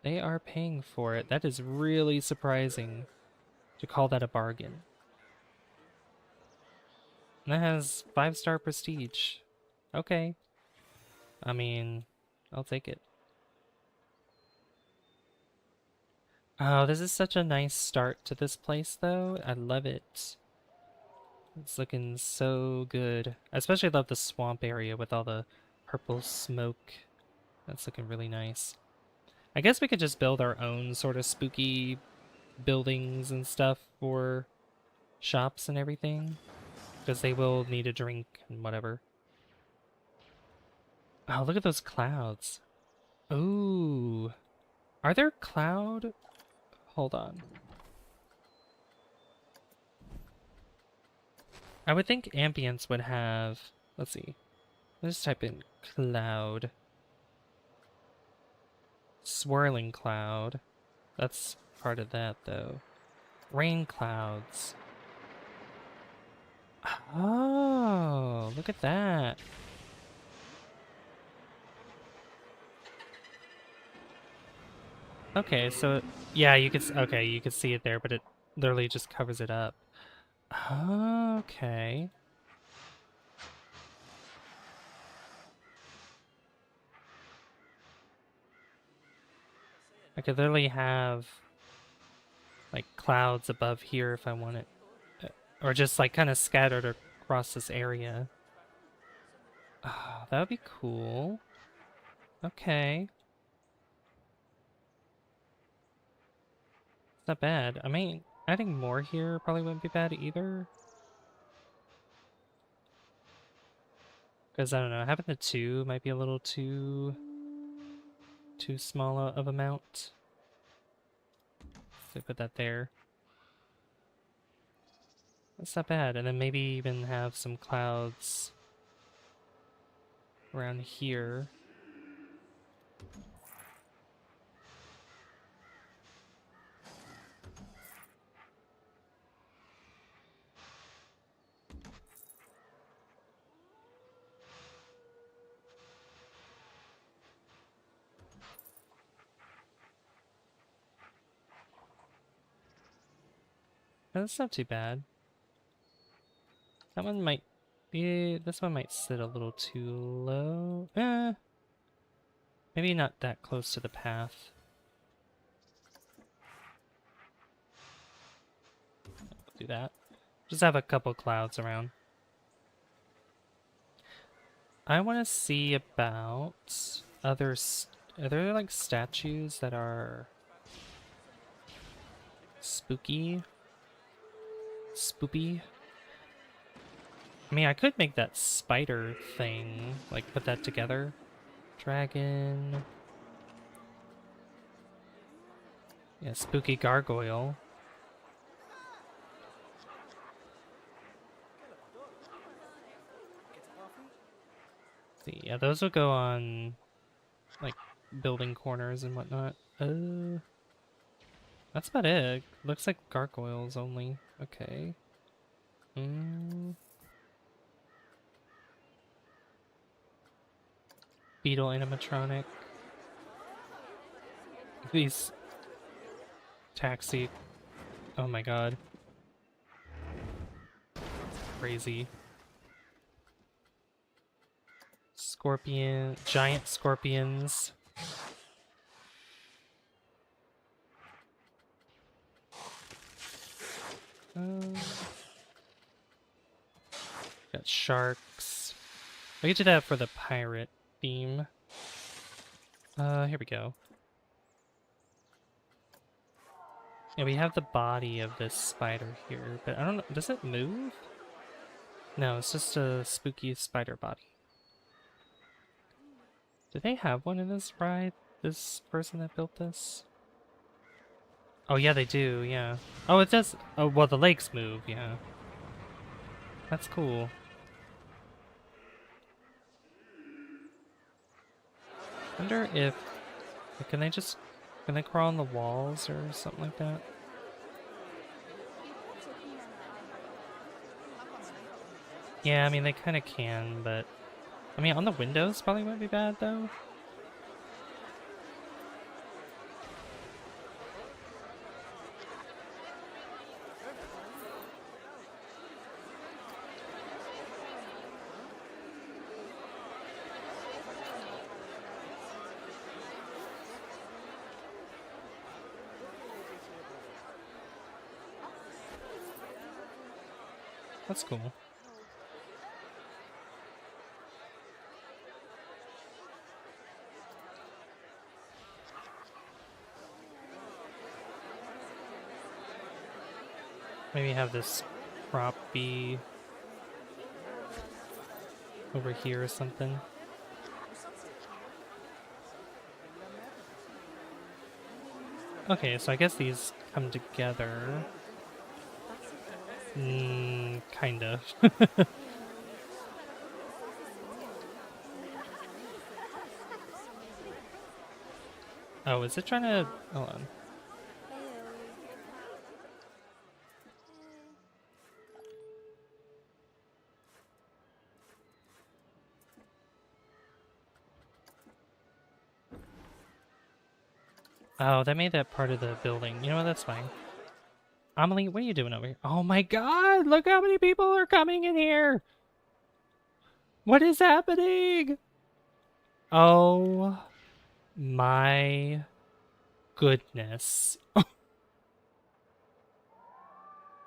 They are paying for it. That is really surprising to call that a bargain. And that has 5-star prestige. Okay. I mean, I'll take it. Oh, this is such a nice start to this place, though. I love it. It's looking so good. I especially love the swamp area with all the purple smoke. That's looking really nice. I guess we could just build our own sort of spooky buildings and stuff for shops and everything. Because they will need a drink and whatever. Oh, look at those clouds. Ooh. Are there cloud? Hold on. I would think ambience would have... Let's see. Let's type in cloud. Swirling cloud. That's part of that, though. Rain clouds. Oh, look at that. Okay, so yeah, you could okay, you could see it there, but it literally just covers it up. Okay. I could literally have like clouds above here if I want it, or just like kind of scattered across this area. Oh, that would be cool. Okay. It's not bad. I mean, adding more here probably wouldn't be bad either. Because I don't know, having the 2 might be a little too small of amount. So put that there. That's not bad. And then maybe even have some clouds around here. That's not too bad. That one might be... This one might sit a little too low. Maybe not that close to the path. I'll do that. Just have a couple clouds around. I want to see about other... Are there like statues that are spooky? Spoopy? I mean, I could make that spider thing, like put that together. Dragon. Yeah, spooky gargoyle. See, yeah, those would go on like building corners and whatnot. That's about it. Looks like gargoyles only. Okay. Beetle animatronic. These taxi. Oh my god. Crazy. Scorpion. Giant scorpions. Got sharks. I could do that for the pirate theme. Here we go. Yeah, we have the body of this spider here, but I don't know, does it move? No, it's just a spooky spider body. Do they have one in this ride? This person that built this? Oh yeah, they do, yeah. Oh, it does. Oh, well, the legs move, yeah. That's cool. Wonder if... Can they crawl on the walls or something like that? Yeah, I mean, they kind of can, but... I mean, on the windows probably wouldn't be bad, though. That's cool. Maybe have this prop be over here or something. Okay, so I guess these come together. Kind of. Oh, is it trying to... Hold on. Oh, that made that part of the building. You know what? That's fine. Amelie, what are you doing over here? Oh my god! Look how many people are coming in here! What is happening? Oh my goodness.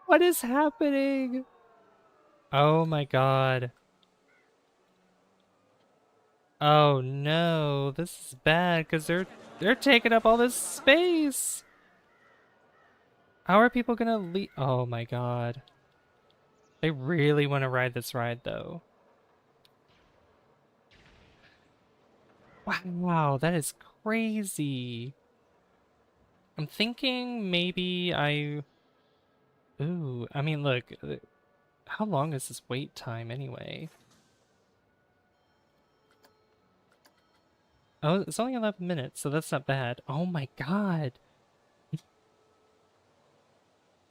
What is happening? Oh my god. Oh no, this is bad because they're taking up all this space. How are people gonna leave? Oh my god. They really want to ride this ride though. Wow, that is crazy. I'm thinking maybe I... Ooh, I mean, look, how long is this wait time anyway? Oh, it's only 11 minutes, so that's not bad. Oh my god.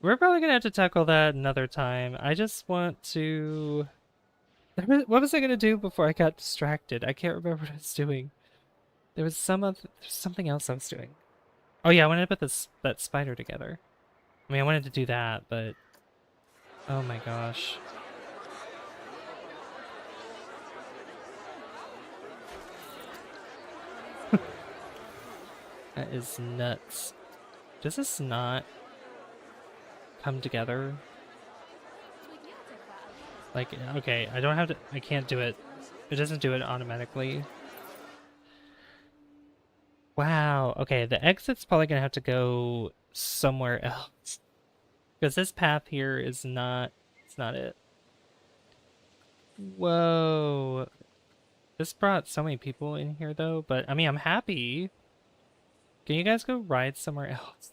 We're probably gonna have to tackle that another time. I just want to... What was I gonna do before I got distracted? I can't remember what I was doing. There was something else I was doing. Oh yeah, I wanted to put that spider together. I mean, I wanted to do that, but... Oh my gosh. That is nuts. Does this not come together? Like, okay, I don't have to... I can't do it. It doesn't do it automatically. Wow. Okay, the exit's probably gonna have to go somewhere else. Because this path here is not... It's not it. Whoa. This brought so many people in here, though. But, I mean, I'm happy. Can you guys go ride somewhere else?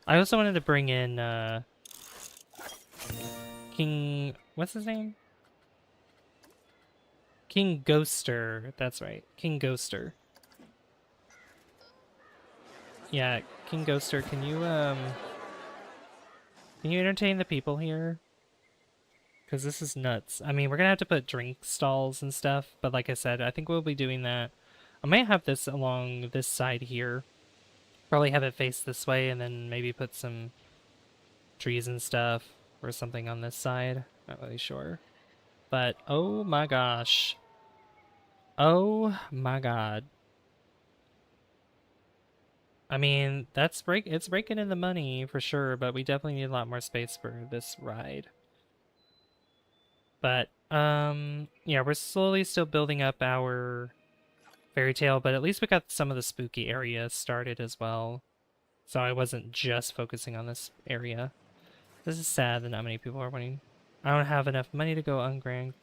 I also wanted to bring in, King... What's his name? King Ghoster. That's right. King Ghoster. Yeah, King Ghoster, can you entertain the people here? Because this is nuts. I mean, we're gonna have to put drink stalls and stuff, but like I said, I think we'll be doing that. I might have this along this side here. Probably have it face this way, and then maybe put some trees and stuff or something on this side. Not really sure. But, oh my gosh. Oh my god. I mean, it's breaking in the money for sure, but we definitely need a lot more space for this ride. But, yeah, we're slowly still building up our fairy tale, but at least we got some of the spooky areas started as well. So I wasn't just focusing on this area. This is sad that not many people are winning. I don't have enough money to go on Grand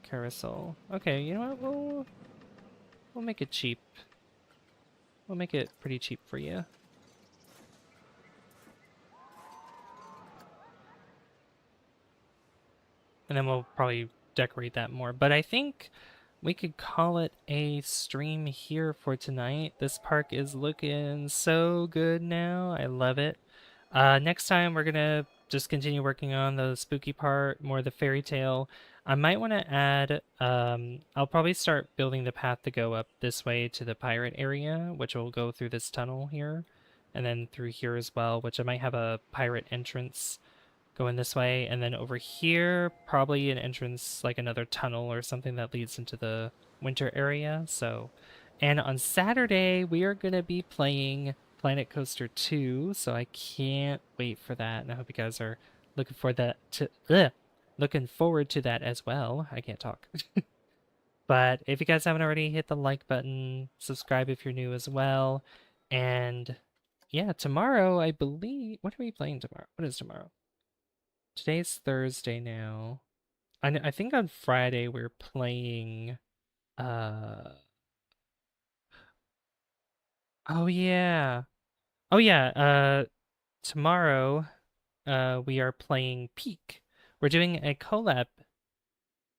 Carousel. Okay, you know what? We'll make it cheap. We'll make it pretty cheap for you. And then we'll probably decorate that more. But I think we could call it a stream here for tonight. This park is looking so good now. I love it. Next time we're gonna just continue working on the spooky part, more of the fairy tale. I might want to add, I'll probably start building the path to go up this way to the pirate area, which will go through this tunnel here, and then through here as well, which I might have a pirate entrance going this way, and then over here, probably an entrance, like another tunnel or something that leads into the winter area. So, and on Saturday, we are going to be playing Planet Coaster 2, so I can't wait for that, and I hope you guys are looking forward looking forward to that as well. I can't talk. But if you guys haven't already, hit the like button, subscribe if you're new as well, and yeah, tomorrow, I believe, what are we playing tomorrow? What is tomorrow? Today's Thursday now. I think on Friday we're playing uh oh yeah. Oh yeah, tomorrow we are playing Peak. We're doing a collab.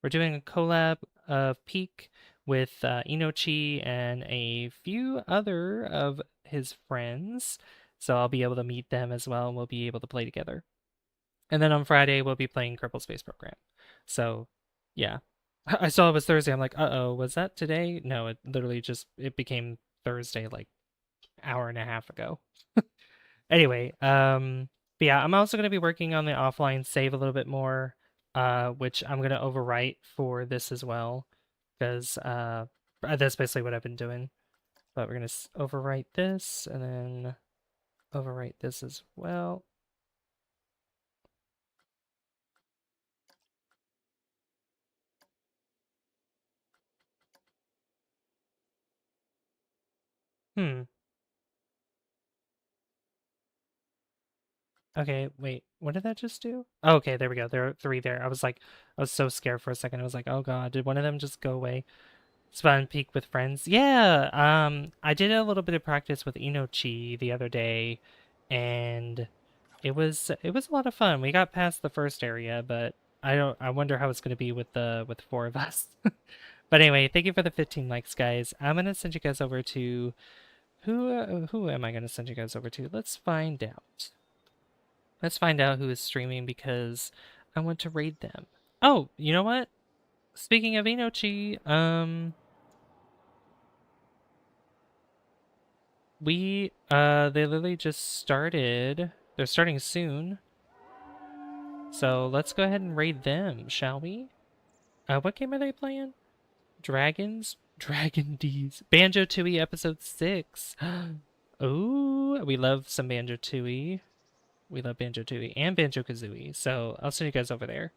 We're doing a collab of Peak with Inochi and a few other of his friends. So I'll be able to meet them as well and we'll be able to play together. And then on Friday, we'll be playing Kerbal Space Program. So, yeah. I saw it was Thursday. I'm like, uh-oh, was that today? No, it literally just, it became Thursday like hour and a half ago. Anyway, but yeah, I'm also going to be working on the offline save a little bit more, which I'm going to overwrite for this as well, because that's basically what I've been doing. But we're going to overwrite this, and then overwrite this as well. Hmm. Okay, wait, what did that just do? Oh, okay, there we go. There are three there. I was so scared for a second. I was like, oh God, did one of them just go away? Spawn Peak with friends. Yeah, I did a little bit of practice with Inochi the other day, and it was a lot of fun. We got past the first area, but I wonder how it's gonna be with the four of us. But anyway, thank you for the 15 likes, guys. I'm gonna send you guys over to who am I gonna send you guys over to? Let's find out. Let's find out who is streaming because I want to raid them. Oh, you know what? Speaking of Inochi, they literally just started. They're starting soon. So let's go ahead and raid them, shall we? What game are they playing? Dragons? Dragon D's. Banjo-Tooie episode 6. Ooh, we love some Banjo-Tooie. We love Banjo-Tooie and Banjo-Kazooie. So I'll send you guys over there.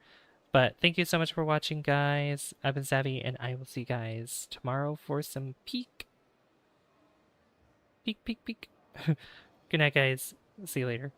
But thank you so much for watching, guys. I've been Savvy, and I will see you guys tomorrow for some Peak. Peak, peak, peak. Good night, guys. See you later.